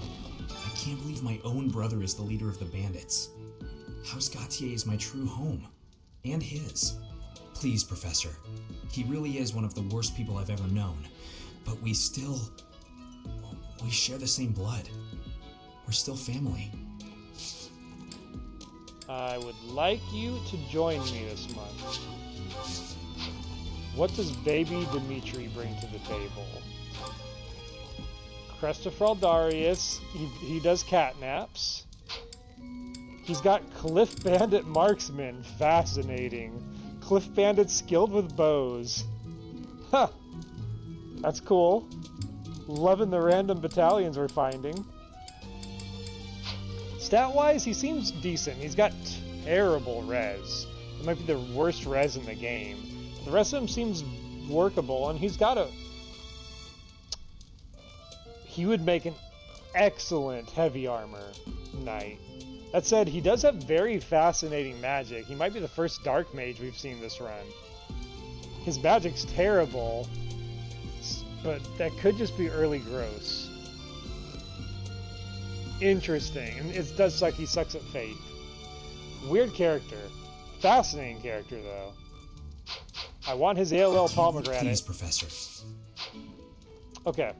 I can't believe my own brother is the leader of the bandits. House Gautier is my true home. And his. Please, Professor. He really is one of the worst people I've ever known. But we share the same blood. We're still family. I would like you to join me this month. What does baby Dimitri bring to the table? Crestafraldarius, he does catnaps. He's got Cliff Bandit Marksman, fascinating. Cliff Bandit skilled with bows. Huh. That's cool. Loving the random battalions we're finding. Stat-wise, he seems decent. He's got terrible res. It might be the worst res in the game. The rest of him seems workable, and he's got a... He would make an excellent heavy armor knight. That said, he does have very fascinating magic. He might be the first dark mage we've seen this run. His magic's terrible, but that could just be early gross. Interesting. And it does suck. He sucks at faith. Weird character. Fascinating character, though. I want his ALL pomegranate. Please, Professor. Okay.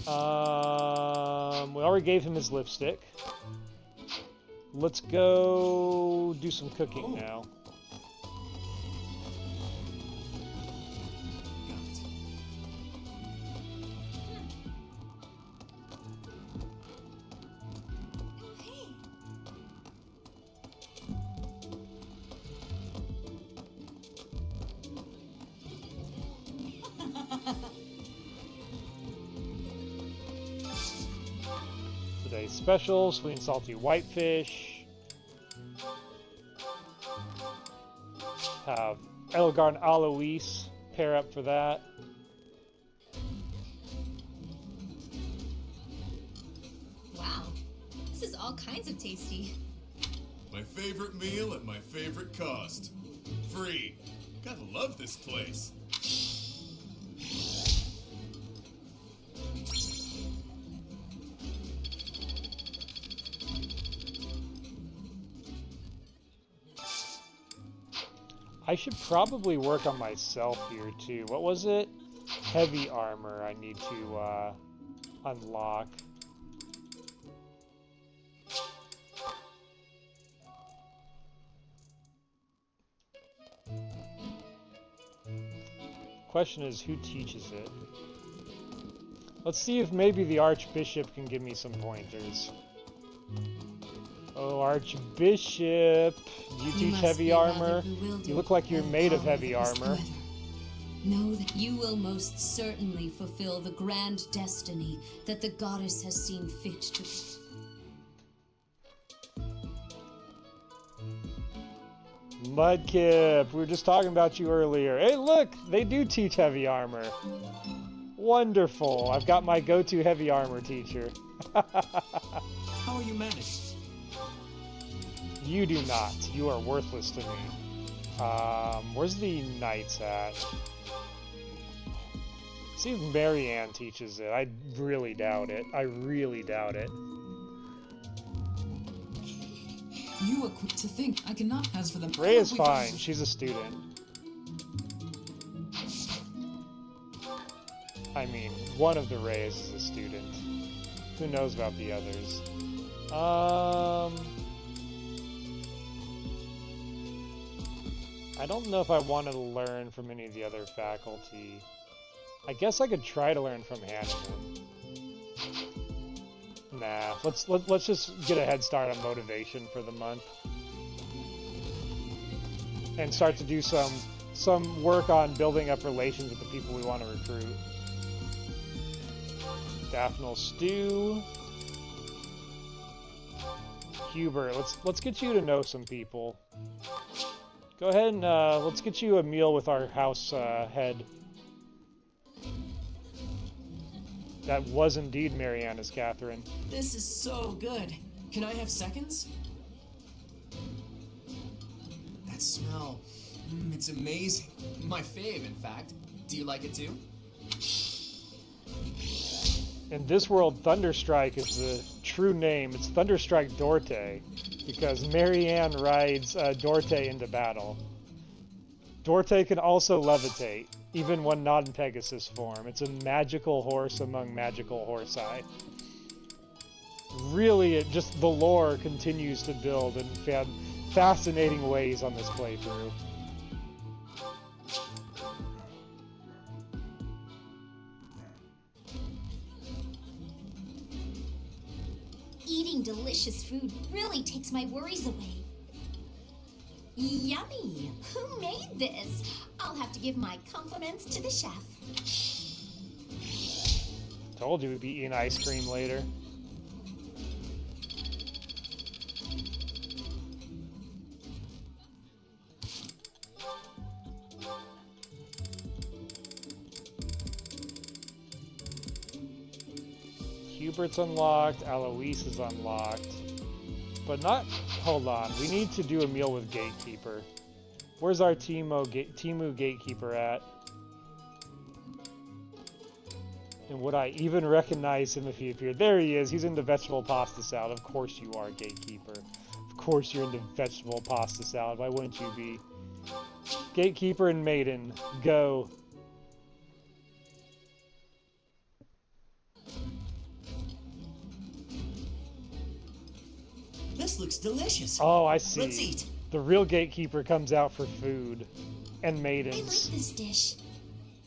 We already gave him his lipstick. Let's go do some cooking now. Today's special, sweet and salty whitefish. Have Elgar and Alois pair up for that. Wow, this is all kinds of tasty. My favorite meal at my favorite cost. Free. Gotta love this place. I should probably work on myself here too. What was it? Heavy armor I need to unlock. Question is, who teaches it? Let's see if maybe the Archbishop can give me some pointers. Oh, Archbishop, you teach heavy armor? You look like you're made of heavy armor. Know that you will most certainly fulfill the grand destiny that the goddess has seen fit to. Mudkip, we were just talking about you earlier. Hey, look, they do teach heavy armor. Wonderful. I've got my go-to heavy armor teacher. How are you managed? You do not. You are worthless to me. Where's the knights at? See if Marianne teaches it. I really doubt it. I really doubt it. You are quick to think. I cannot. As for them, Ray is fine. She's a student. I mean, one of the Rays is a student. Who knows about the others? I don't know if I want to learn from any of the other faculty. I guess I could try to learn from Hanneman. Nah, let's just get a head start on motivation for the month. And start to do some work on building up relations with the people we want to recruit. Daphnal Stew. Hubert, let's get you to know some people. Go ahead and let's get you a meal with our house head. That was indeed Mariana's Catherine. This is so good. Can I have seconds? That smell. It's amazing. My fave, in fact. Do you like it too? In this world, Thunderstrike is the true name. It's Thunderstrike Dorte, because Marianne rides Dorte into battle. Dorte can also levitate, even when not in Pegasus form. It's a magical horse among magical horsi. Really, just the lore continues to build in fascinating ways on this playthrough. Eating delicious food really takes my worries away. Yummy! Who made this? I'll have to give my compliments to the chef. Told you we'd be eating ice cream later. Hubert's unlocked, Alois is unlocked. But not... Hold on, we need to do a meal with Gatekeeper. Where's our Timu Gatekeeper at? And would I even recognize him if he appeared? There he is, he's in the vegetable pasta salad. Of course you are, Gatekeeper. Of course you're in the vegetable pasta salad, why wouldn't you be? Gatekeeper and Maiden, go. This looks delicious. Oh, I see. Let's eat. The real Gatekeeper comes out for food. And Maidens. I like this dish.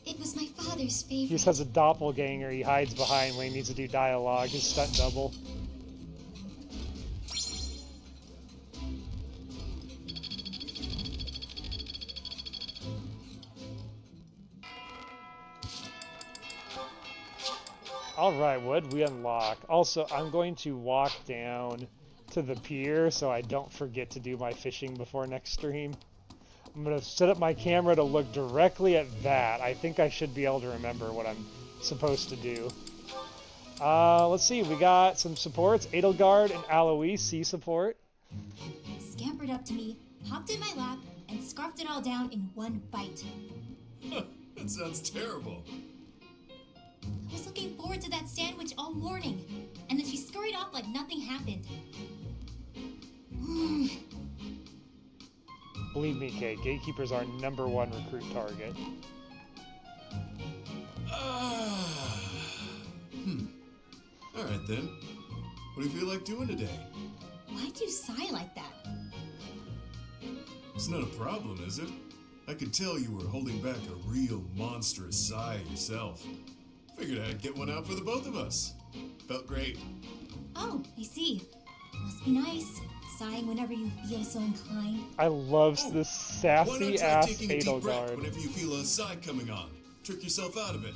It was my father's favorite. He just has a doppelganger he hides behind when he needs to do dialogue, his stunt double. Alright, what did we unlock? Also, I'm going to walk down to the pier so I don't forget to do my fishing before next stream. I'm going to set up my camera to look directly at that. I think I should be able to remember what I'm supposed to do. Let's see, we got some supports. Edelgard and Alois, C support. Scampered up to me, hopped in my lap, and scarfed it all down in one bite. That sounds terrible. I was looking forward to that sandwich all morning, and then she scurried off like nothing happened. Believe me, Kate, Gatekeeper's our #1 recruit target. Alright then. What do you feel like doing today? Why'd you sigh like that? It's not a problem, is it? I could tell you were holding back a real monstrous sigh yourself. Figured I'd get one out for the both of us. Felt great. Oh, I see. Must be nice. Sighing whenever you feel so inclined. I love this sassy Why not try ass taking a deep breath Edelgard. whenever you feel a sigh coming on? Trick yourself out of it.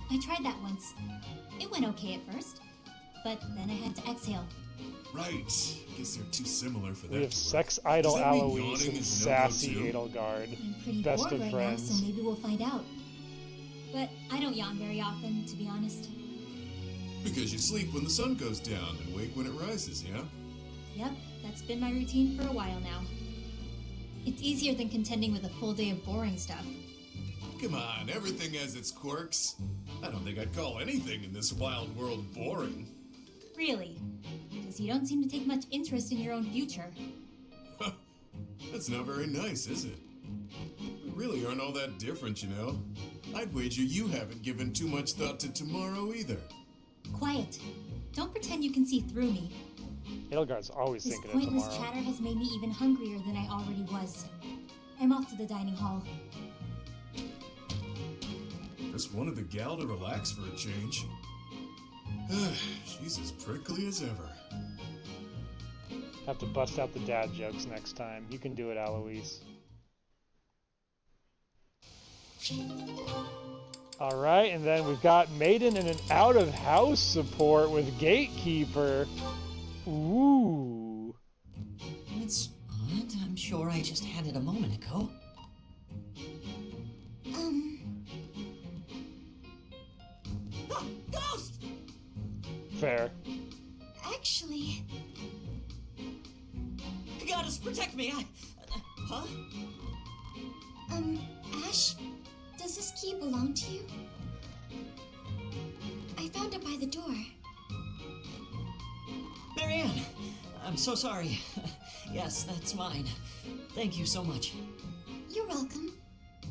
I tried that once. It went okay at first, but then I had to exhale. Right. Guess they're too similar for that. We have to sex work. idol Does that mean Alois yawning and is a no-go sassy too? Edelgard. I'm pretty Best bored of right friends. now, so maybe we'll find out. But I don't yawn very often, to be honest. Because you sleep when the sun goes down and wake when it rises, yeah? Yep, that's been my routine for a while now. It's easier than contending with a full day of boring stuff. Come on, everything has its quirks. I don't think I'd call anything in this wild world boring. Really? Because you don't seem to take much interest in your own future. That's not very nice, is it? We really aren't all that different, you know? I'd wager you haven't given too much thought to tomorrow either. Quiet. Don't pretend you can see through me. Edelgard's always This thinking of pointless tomorrow. chatter has made me even hungrier than I already was. I'm off to the dining hall. Just wanted the gal to relax for a change. She's as prickly as ever. Have to bust out the dad jokes next time. You can do it, Alois. Alright, and then we've got Maiden and an out-of-house support with Gatekeeper. Ooh. It's odd. I'm sure I just had it a moment ago. Ah, ghost! Fair. Actually, Goddess, protect me! Huh? Ashe, does this key belong to you? I found it by the door. Marianne! I'm so sorry. Yes, that's mine. Thank you so much. You're welcome.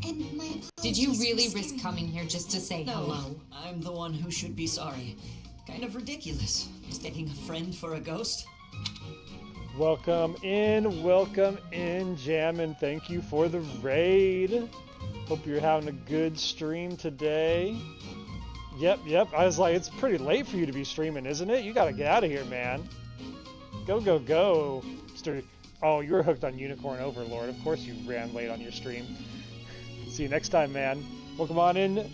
And my apologies. Did you for really scaring risk coming here just to say No, hello? I'm the one who should be sorry. Kind of ridiculous. Mistaking a friend for a ghost. Welcome in, Jam, and thank you for the raid. Hope you're having a good stream today. Yep, I was like, it's pretty late for you to be streaming, isn't it? You gotta get out of here, man. Go, Mr. Oh, you were hooked on Unicorn Overlord. Of course you ran late on your stream. See you next time, man. Welcome on in,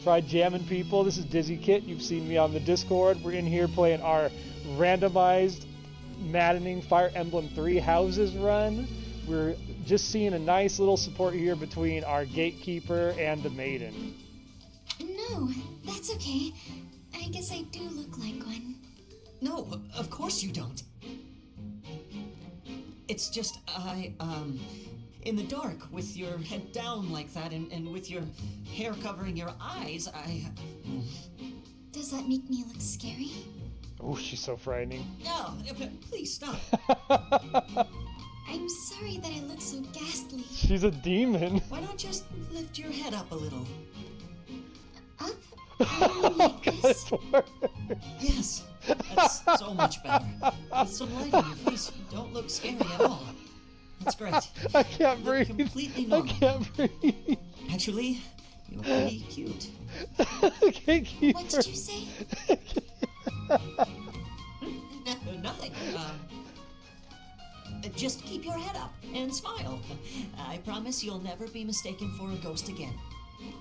Try jamming, people. This is Dizzy Kit. You've seen me on the Discord. We're in here playing our randomized maddening Fire Emblem 3 houses run. We're just seeing a nice little support here between our gatekeeper and the Maiden. No, that's okay. I guess I do look like one. No, of course you don't. It's just, in the dark, with your head down like that, and with your hair covering your eyes, Does that make me look scary? Oh, she's so frightening. No, please stop. I'm sorry that I look so ghastly. She's a demon. Why not just lift your head up a little? Up? Oh, God, Yes, that's so much better. With some light in your face, you don't look scary at all. That's great. I can't breathe. Completely normal. I can't breathe. Actually, you're pretty cute. Gatekeeper. What did you say? Nothing. Just keep your head up and smile. I promise you'll never be mistaken for a ghost again.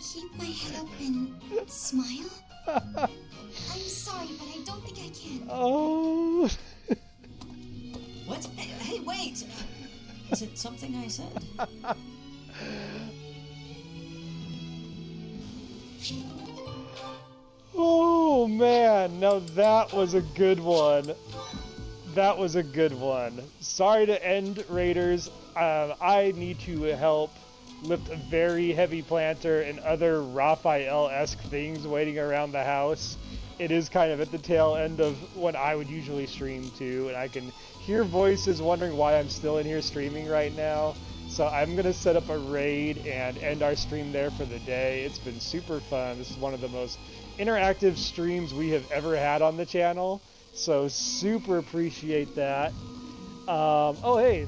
Keep my head up and smile? I'm sorry, but I don't think I can. Oh. What? Hey, wait! Is it something I said? Oh, man. Now that was a good one. That was a good one. Sorry to end, Raiders. I need to help lift a very heavy planter and other Raphael-esque things waiting around the house. It is kind of at the tail end of when I would usually stream too, and I can hear voices wondering why I'm still in here streaming right now. So I'm going to set up a raid and end our stream there for the day. It's been super fun. This is one of the most interactive streams we have ever had on the channel. So super appreciate that. Oh, hey,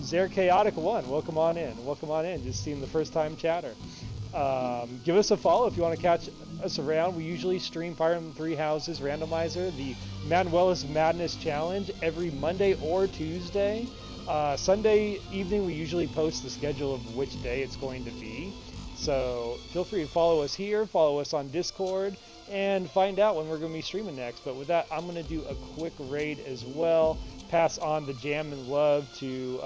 Zer Chaotic 1, welcome on in. Welcome on in. Just seeing the first time chatter. Give us a follow if you want to catch us around. We usually stream Fire Emblem 3 Houses Randomizer, the Manuela's Madness Challenge, every Monday or Tuesday. Sunday evening, we usually post the schedule of which day it's going to be. So feel free to follow us here, follow us on Discord, and find out when we're going to be streaming next. But with that, I'm going to do a quick raid as well. Pass on the jam and love to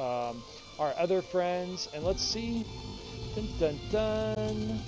our other friends. And let's see. Dun, dun, dun.